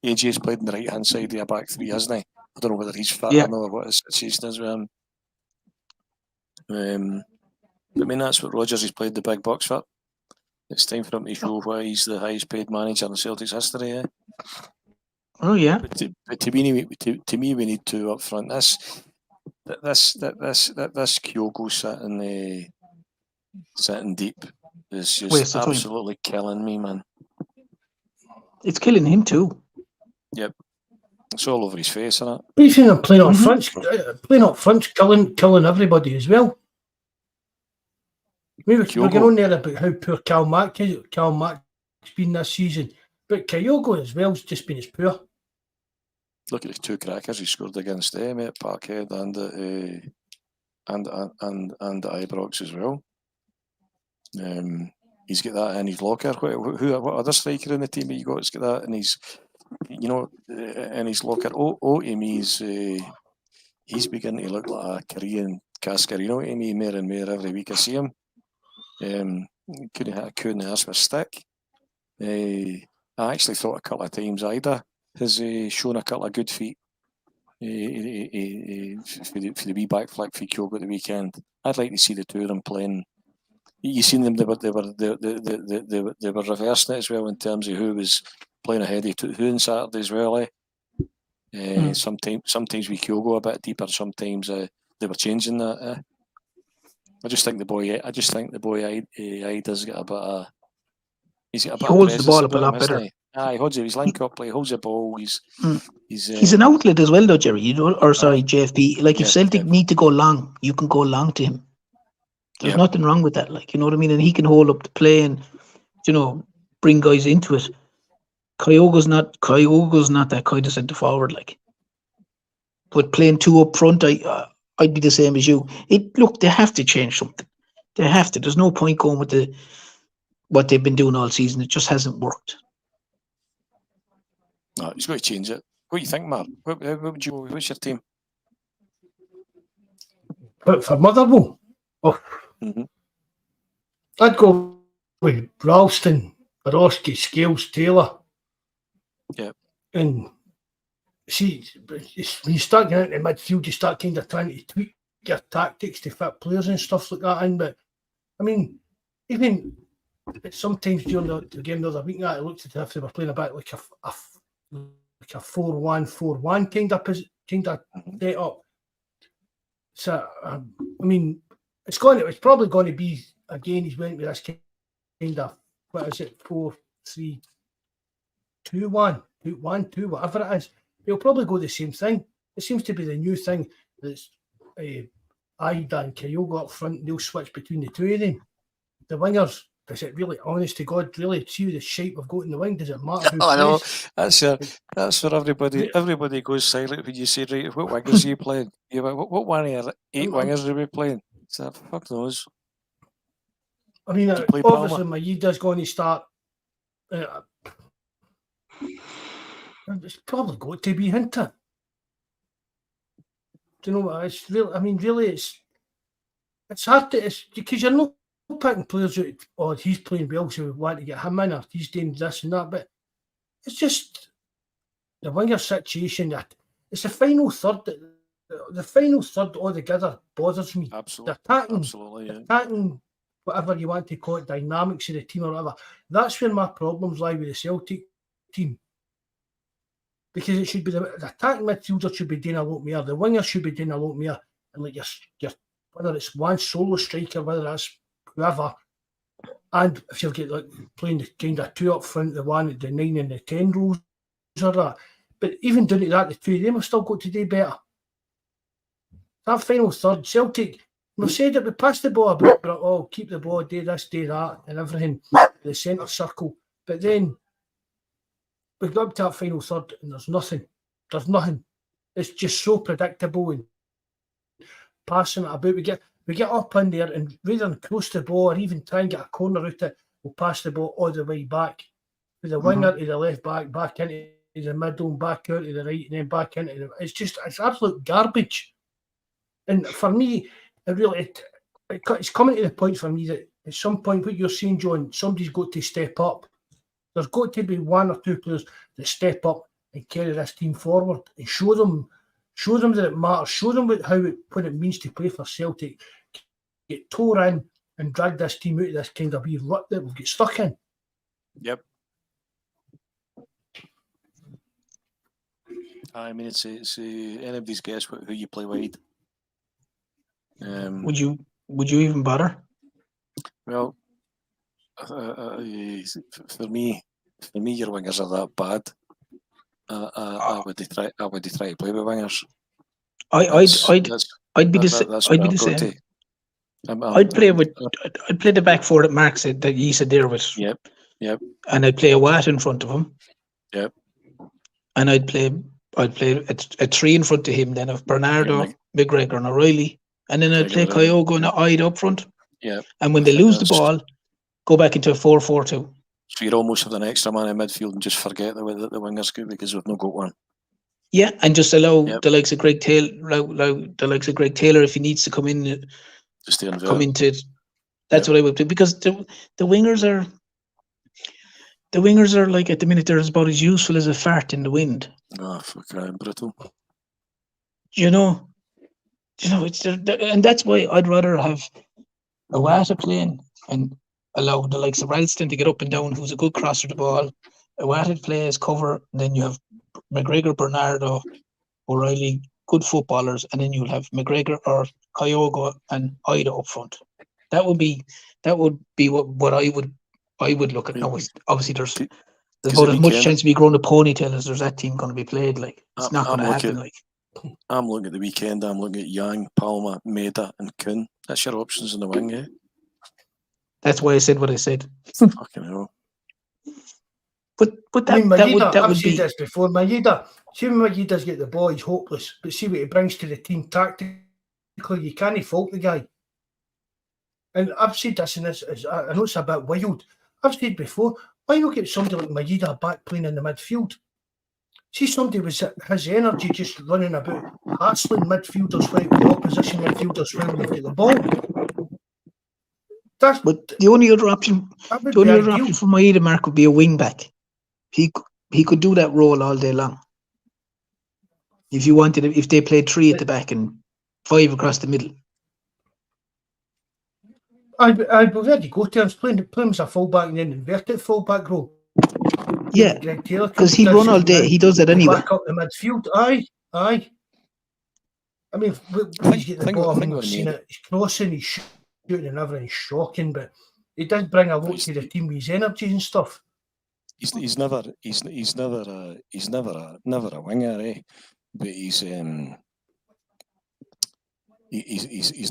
AJ's played on the right hand side of a back 3, hasn't he? I don't know whether he's fit or not, or what his situation is with him. I mean, that's what Rodgers has played the big bucks for. It's time for him to show why he's the highest paid manager in Celtic's history. Eh? Oh yeah. But to me, we need 2 up front. This Kyogo sitting deep is just absolutely killing me, man. It's killing him too. Yep, it's all over his face, isn't it? But you think playing up front's killing everybody as well. We're going on there about how poor Cal Mack's been this season, but Kyogo as well has just been as poor. Look at the 2 crackers he scored against them at Parkhead and at Ibrox as well. He's got that in his locker. What other striker in the team you got? He's got that in his, in his locker. To me, he's beginning to look like a Korean Cascarino to me more and more every week I see him. Couldn't ask for a stick. I actually thought a couple of times Ida has shown a couple of good feet for the wee back flick for Kyogo at the weekend. I'd like to see the 2 of them playing. You seen them? They were reversing it as well in terms of who was playing ahead of who on Saturday as well. Sometimes we Kyogo a bit deeper. Sometimes they were changing that. I just think the boy Ida's got a bit of. He holds the ball up a lot better. He holds it. He's link up play. Holds the ball. He's an outlet as well, though, Jerry. JFP. Like if Celtic need to go long, you can go long to him. There's nothing wrong with that. Like, you know what I mean? And he can hold up the play and bring guys into it. Kyogo's not that kind of centre forward. Like, but playing 2 up front, I'd be the same as you. They have to change something. They have to. There's no point going with what they've been doing all season. It just hasn't worked. No, he's got to change it. What do you think, Mark? What's your team? But for Motherwell, I'd go with Ralston, Borowski, Scales, Taylor. Yeah. And see, when you start getting into midfield, you start kind of trying to tweak your tactics to fit players and stuff like that in. But I mean, even sometimes during the game the other week, it looked as if they were playing a bit like a 4-1-4-1 kind of set up. So I mean, it's probably going to be again. He's went with this kind of, what is it, 4-3-2-1, 2-1-2, whatever it is. He'll probably go the same thing. It seems to be the new thing. That's Ida and Kyogo up front. They'll switch between the two of them. The wingers. Does it really, honest to God, really see the shape of going in the wing? Does it matter who I know plays? that's where everybody goes silent when you say, right, what wingers are you playing? You're like, what one of your 8 wingers are we playing? So fuck knows. I mean, play obviously, Palmer? Maeda's going to start. It's probably got to be Hunter. Do you know what? It's really. I mean, really, it's hard to. It's because you're not picking players out. Oh, he's playing well, so we want to get him in, or he's doing this and that. But it's just the winger situation. That it's the final third. The final third altogether bothers me. Absolutely. The attacking, Absolutely, yeah. attacking, whatever you want to call it, dynamics of the team or whatever. That's where my problems lie with the Celtic team. Because it should be the attacking midfielder should be doing a lot more. The winger should be doing a lot more. And like your whether it's one solo striker, whether that's whoever, and if you get like playing the kind of 2 up front, the 1 at the 9 and the 10 rows or that. But even down to that, the 2 of them have still got to do better. That final third, Celtic, we've said that we passed the ball a bit, but keep the ball, do this, do that, and everything, the centre circle. But then we got up to that final third and there's nothing. There's nothing. It's just so predictable and passing it about. We get up in there and rather than close the ball or even try and get a corner out it, we'll pass the ball all the way back. With the winger to the left back into the middle and back out to the right and then back into the... It's absolute garbage. And for me, it's coming to the point for me that at some point, what you're saying, John, somebody's got to step up. There's got to be 1 or 2 players that step up and carry this team forward and show them that it matters. Show them what it means to play for Celtic. Get tore in and drag this team out of this kind of wee rut that we'll get stuck in. Yep. I mean, it's anybody's guess who you play wide. Would you even bother? Well, for me, your wingers are that bad. I would try to play with wingers. I'd be the same. I'd play the back 4 that Mark said that you said there was. Yep. And I'd play a Watt in front of him. Yep. And I'd play a 3 in front of him then of Bernardo, McGregor and O'Reilly. And then I'd play Kyogo and Ida up front. Yeah. And when they lose the ball, go back into a 4-4-2. So you'd almost have an extra man in midfield and just forget the wingers good because we've not got one. Yeah, and just allow the likes of Greg Taylor, if he needs to come in, just come into. That's what I would do, because the wingers are like at the minute they're about as useful as a fart in the wind. Oh, fuck, I'm brutal. You know, it's and that's why I'd rather have a Wata playing and allow the likes of Ralston to get up and down, who's a good crosser of the ball. A Wata play as cover, and then you have McGregor, Bernardo, O'Reilly, good footballers, and then you'll have McGregor or Kyogo and Ida up front. That would be what I would look at. Now, obviously, there's about as much chance of me growing a ponytail as there's that team going to be played. Like, it's not going to happen. I'm looking at the weekend. I'm looking at Yang, Palmer, Maida, and Kuhn. That's your options in the wing, eh? That's why I said what I said. Fucking hell. But that would be this before. Maeda, see when Maeda's get the ball, he's hopeless. But see what he brings to the team tactically, you can't fault the guy. And I've said this, and I know it's a bit wild. I've said before, why not get somebody like Maeda back playing in the midfield? See somebody with his energy just running about, hassling midfielders, the opposition midfielders when they get the ball. But the only other option for Maeda, Mark, would be a wing back. He could do that role all day long. If you wanted, if they played 3 at the back and 5 across the middle. I'd be ready to go to him, playing as a fullback and then inverted fullback role. game Yeah, that Greg Taylor because he run all day. He does it anyway. Back up the midfield. Aye. I mean, when he's getting the ball, I think we've seen it. He's crossing, he's shooting and everything. Shocking, but he does bring a lot to the team with his energy and stuff. He's never a winger, eh? But he's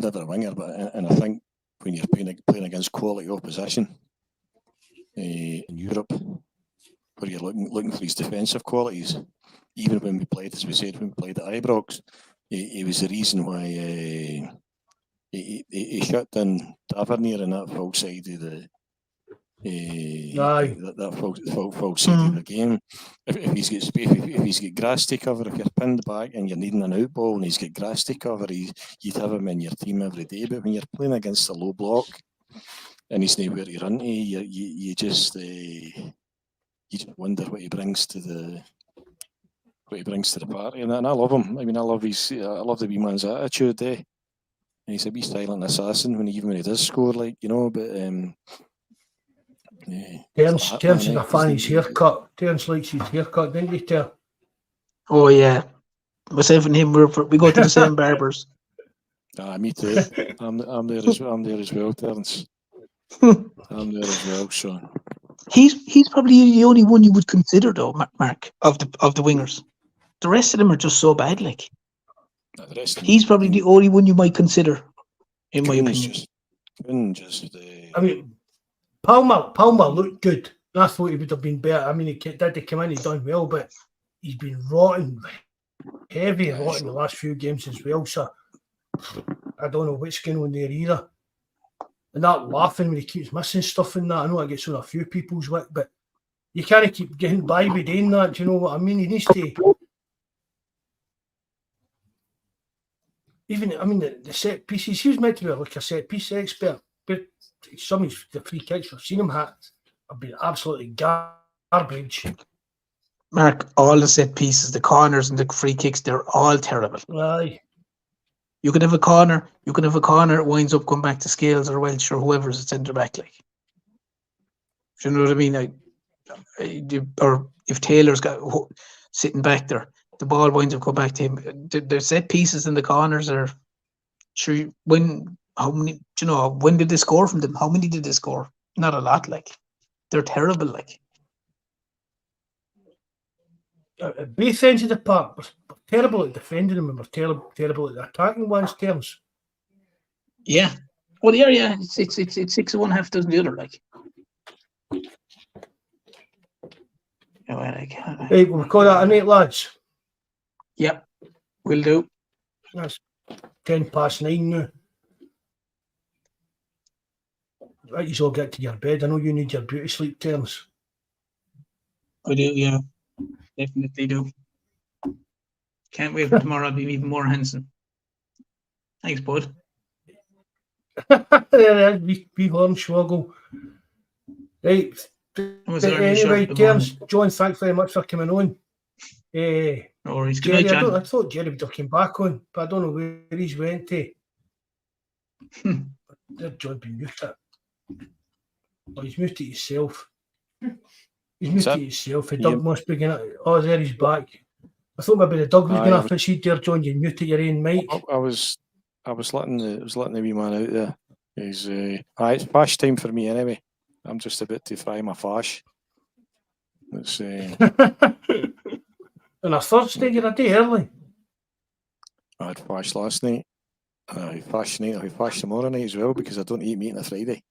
never a winger. But and I think when you're playing against quality opposition in Europe, where you're looking for his defensive qualities, even when we played, as we said, when we played at Ibrox, he was the reason why he shut down Tavernier in that full side of the. That full side of the game. If he's got grass to cover, if you're pinned back and you're needing an out ball and he's got grass to cover, you'd have him in your team every day. But when you're playing against a low block and he's nowhere to run to, you just wonder what he brings to the party. And I love him. I mean, I love the wee man's attitude. And he's a wee silent assassin even when he does score, like, you know. But Terence is a fan of his haircut. Terence likes his haircut, didn't you, Ter? Oh yeah, myself and him we go to the same barbers. Me too. I'm there as well, Terence. I'm there as well, Sean. He's probably the only one you would consider, though, Mark, of the wingers. The rest of them are just so bad. Like, he's probably the only one you might consider, in my opinion. I mean, Palmer looked good. I thought he would have been better. I mean, he did come in, he done well, but he's been rotten the last few games as well. So I don't know what's going on there either. And that laughing when he keeps missing stuff in that, I know I get on a few people's wick, but you can't keep getting by with doing that. Do you know what I mean? He needs to. The set pieces, he was meant to be like a set piece expert, but some of the free kicks I've seen him have been absolutely garbage. Mark, all the set pieces, the corners and the free kicks, they're all terrible. Aye. You can have a corner, it winds up going back to Scales or Welsh or whoever's at centre back, like. Do you know what I mean? Or if Taylor's got sitting back there, the ball winds up going back to him. The set pieces in the corners are sure when did they score from them? How many did they score? Not a lot, like. They're terrible, like. Both ends of the park were terrible at defending them and were terrible at the attacking ones, Terence. Yeah. Well, yeah. It's 6 of one, half dozen the other, like. Right, we'll call that a night, lads. Yep, will do. That's 9:10 now. Right, you all get to your bed. I know you need your beauty sleep, Terence. I do, yeah. Definitely do. Can't wait for tomorrow. I'll be even more handsome. Thanks, bud. There it is, wee Hornswoggle. Right. Anyway, Terence, John, thanks very much for coming on. No worries. Good Jerry, night, John. I thought Jerry would have come back on, but I don't know where he's went to. John been muted. Oh, he's moved to himself. He's moved to himself. The dog must be going to... Oh, there he's back. I thought maybe the dog was going to proceed there, John. You muted your own mic. I was letting the wee man out there. It's fash time for me anyway. I'm just about to fry my fash. It's On a Thursday, you're a day early. I had fash last night. I fash tonight. I fash tomorrow night as well because I don't eat meat on a Friday.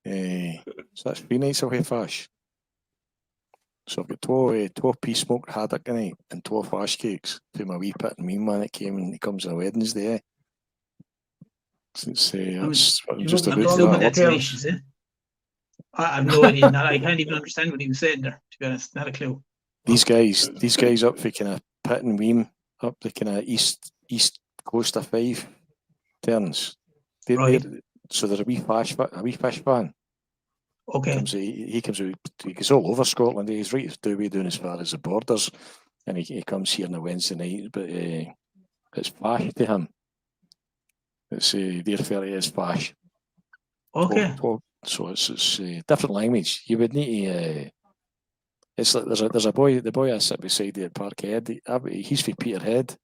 So that's 3 nights away fash. So I've got 12 piece smoked haddock tonight and 12 fash cakes for my wee pit and mean man that came and he comes on Wednesday. Since I'm just about that's delicious, eh? I have no idea. I can't even understand what he was saying there, to be honest. Not a clue. These guys up for kind of Pitt and Weem, up the kind of east coast of Fife, Terns. Right. So they're a wee fish fan. Okay. He goes all over Scotland. He's right down as far as the borders, and he comes here on a Wednesday night. But it's fash to him. It's their ferry is fash. Okay. So it's different language. You would need to It's like there's a boy, the boy I sit beside at Parkhead. He's from Peterhead,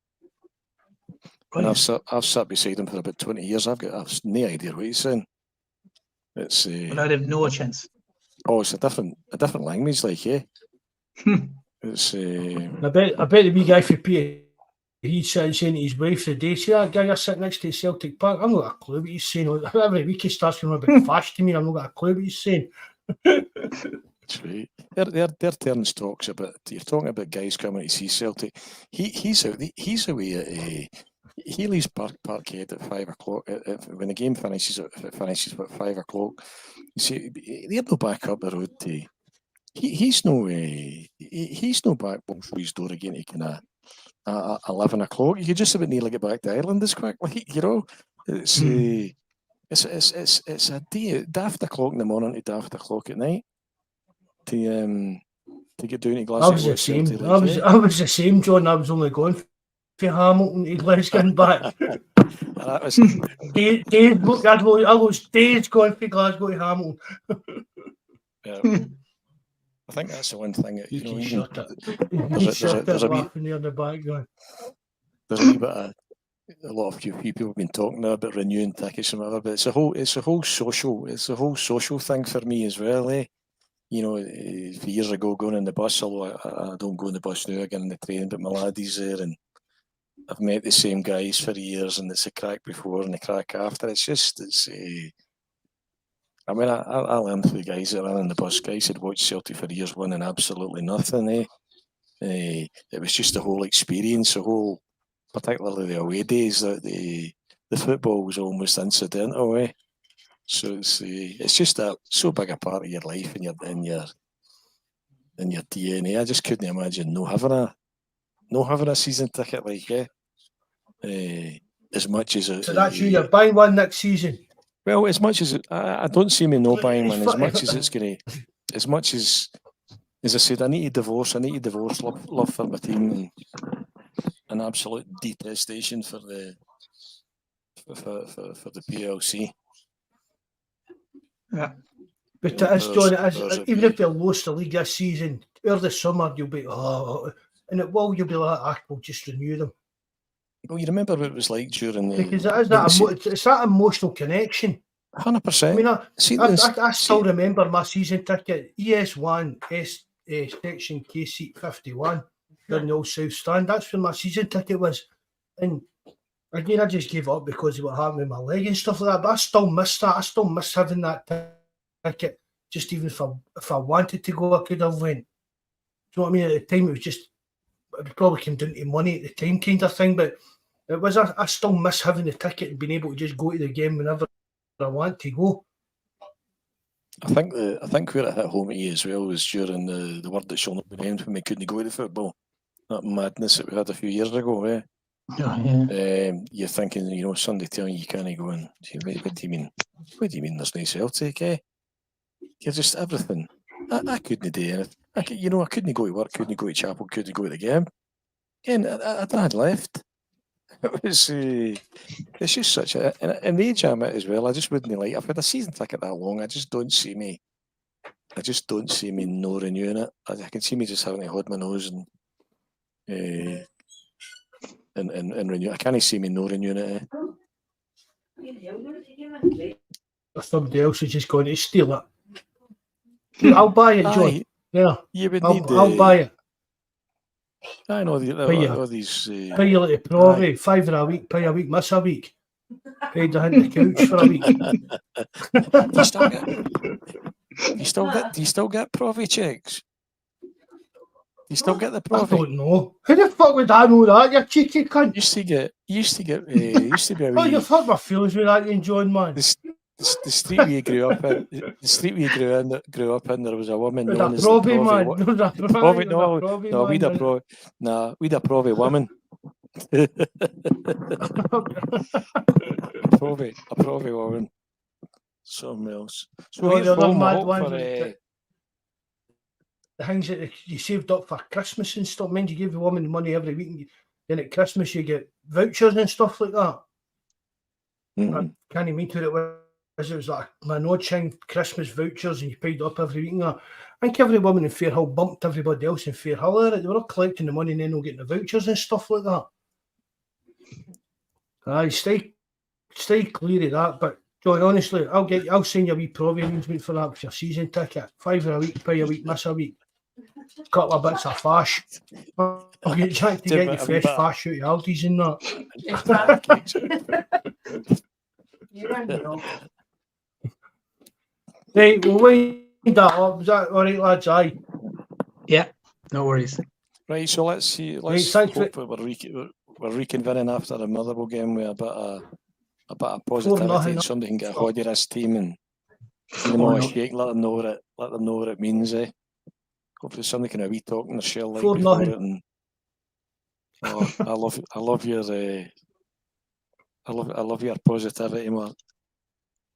and I've sat beside him for about 20 years. I've no idea what he's saying. It's But I'd have no chance. oh, it's a different language, like It's I bet the wee guy for Peter, he's sitting saying to his wife the day, see that guy you're sitting next to Celtic Park, I'm not got a clue what he's saying. Every week he starts going about fast to me, I'm not got a clue what he's saying. That's right. Their turns talks about. You're talking about guys coming to see Celtic. He's away at. He leaves Parkhead at 5 o'clock. When the game finishes, if it finishes at 5 o'clock, you see they're no back up the road to. He's no back through his door again. He can 11 o'clock. You could just about nearly get back to Ireland as quickly. You know, it's a day daft o'clock in the morning to daft o'clock at night. To get down to Glasgow. I was the same. I was the same, John. I was only going for Hamilton to Glasgow and back. That was I was days going from Glasgow to Hamilton. Yeah. I think that's the one thing that, There's a wee near the back going. there's a wee bit of a lot of few people have been talking now about renewing tickets and whatever, but it's a whole social thing for me as well, eh? You know, years ago going on the bus, although I don't go on the bus now, I get on the train, but my laddie's there and I've met the same guys for years and it's a crack before and a crack after. I mean, I learned from the guys that ran on the bus. Guys had watched Celtic for years winning absolutely nothing, eh? It was just the whole experience, particularly the away days, that the football was almost incidental, eh? So it's just that so big a part of your life and your DNA. I just couldn't imagine no having a season ticket, like as much as so that's you. You're buying one next season. Well, as much as I don't see me no buying one. As much as it's gonna, as much as I said, I need to divorce love for my team and an absolute detestation for the PLC. Yeah. But even if you lost the league this season, over the summer you'll be you'll be like, we'll just renew them. Well, you remember what it was like during the because it's that emotional connection. 100%. I mean, I still remember my season ticket, ES1 section K seat 51 in the old South Stand. That's where my season ticket was, and again, I just gave up because of what happened with my leg and stuff like that. But I still miss that. I still miss having that ticket. Just even if I wanted to go, I could have went. Do you know what I mean? At the time, it probably came down to money at the time, kind of thing. But it was. I still miss having the ticket and being able to just go to the game whenever I want to go. I think where it hit home to you as well was during the word that shall not be named when we couldn't go to football. That madness that we had a few years ago, eh? Yeah. You're thinking, Sunday telling you can't go in. What do you mean? What do you mean there's no Celtic, eh? You're just everything. I couldn't do anything. I couldn't go to work, couldn't go to chapel, couldn't go to the game. And I had left. It was. It's just such a. And the age I'm at as well, I just wouldn't like. I've had a season ticket that long. I just don't see me no renewing it. I can see me just having to hold my nose and renew. I can't see me no renewing it. Or somebody else is just going to steal it. I'll buy it, John. Yeah, you would I'll buy it. I know all these. Pay you like a Provi, £5 a week, pay a week, miss a week. Paid the couch for a week. Do you still get Provi checks? Do you still get the Provi? I don't know. How the fuck would I know that, you cheeky cunt? Used to be a wee. Oh, you've hurt my feelings with that, John, man. The street we grew up in, there was a woman known as Provi, the man. We'd a Provi woman. a Provi woman. Something else. So the other home, mad ones, the things that you saved up for Christmas and stuff. Man, you give the woman money every week, and then at Christmas you get vouchers and stuff like that. Mm-hmm. I can't even mean to it it was like my nod-shine Christmas vouchers and you paid up every week. And that. I think every woman in Fairhill bumped everybody else in Fairhill. They were all collecting the money and then all getting the vouchers and stuff like that. Aye, stay clear of that. But John, honestly, I'll send you a wee pro arrangement for that with your season ticket. £5 a week, pay a week, miss a week. Couple of bits of fash. I'll get Jack to get you fresh fash out of Aldi's and that. Right, we'll wind that up. Is that all right, lads? Aye. Yeah, no worries. Right, so let's see. Let's hope that we're reconvening after the Motherwell game with a bit of positivity, and somebody can get a hold of this team and give them all a shake, let them know what it means. Hopefully, somebody can have a wee talk in the shell like before it. And I love your positivity, Mark.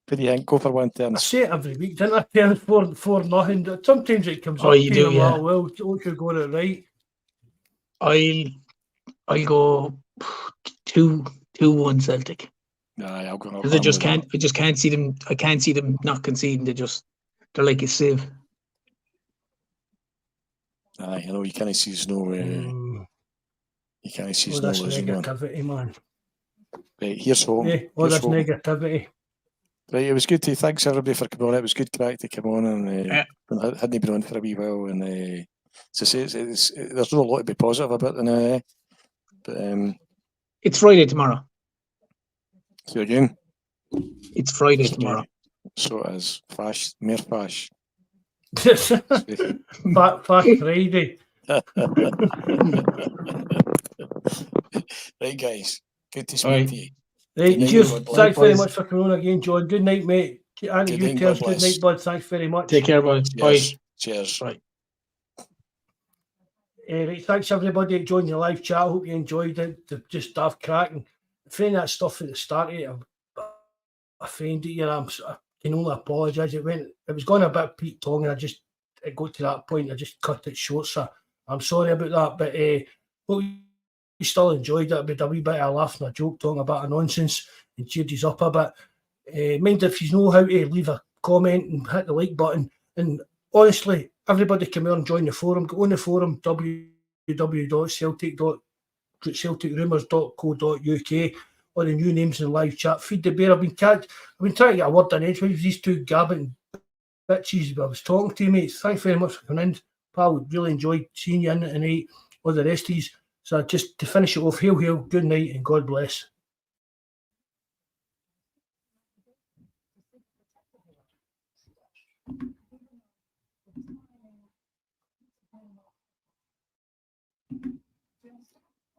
What do you think? Go for one turn. I say it every week, didn't I? Turn 4-0. Sometimes it comes up. Oh, you do, yeah. Well, look, you're going it right. I'll go 2-1 Celtic. Nah, I'll go. Because I just can't see them. I can't see them not conceding. They're like a sieve. Aye, you know you can't see no. You can't see no negativity, man. Right, here's home. Yeah, all this negativity. Right, it was good to thanks everybody for coming on. It was good crack to come on, and hadn't been on for a wee while. And to say there's not a lot to be positive about, and but it's Friday tomorrow. So again, it's Friday tomorrow. So it is fash, mere fash. Fat Friday. Right, guys. Good to speak to you. Right, cheers. Thanks very much for coming on again, John. Good night, mate. And you tell us good night, bud. Thanks very much. Take care, boys. Bye. Cheers. Right. Right, thanks everybody that joined the live chat. I hope you enjoyed it. Just daft cracking. Finding that stuff at the start of it, I found it here. I can only apologise. It was going a bit Pete Tong, and it got to that point. I just cut it short, so I'm sorry about that. But hope you still enjoyed it. With a wee bit of a laugh and a joke, talking about a nonsense, and cheered you up a bit. Mind if you know how to leave a comment and hit the like button. And honestly, everybody come here and join the forum. Go on the forum, celticrumours.co.uk. All the new names in the live chat. Feed the bear. I've been trying to get a word in edge with these two gabbing bitches I was talking to, mates. Thanks very much for coming in, pal. Really enjoyed seeing you in it tonight. All the rest of these. So just to finish it off, hail, good night, and God bless.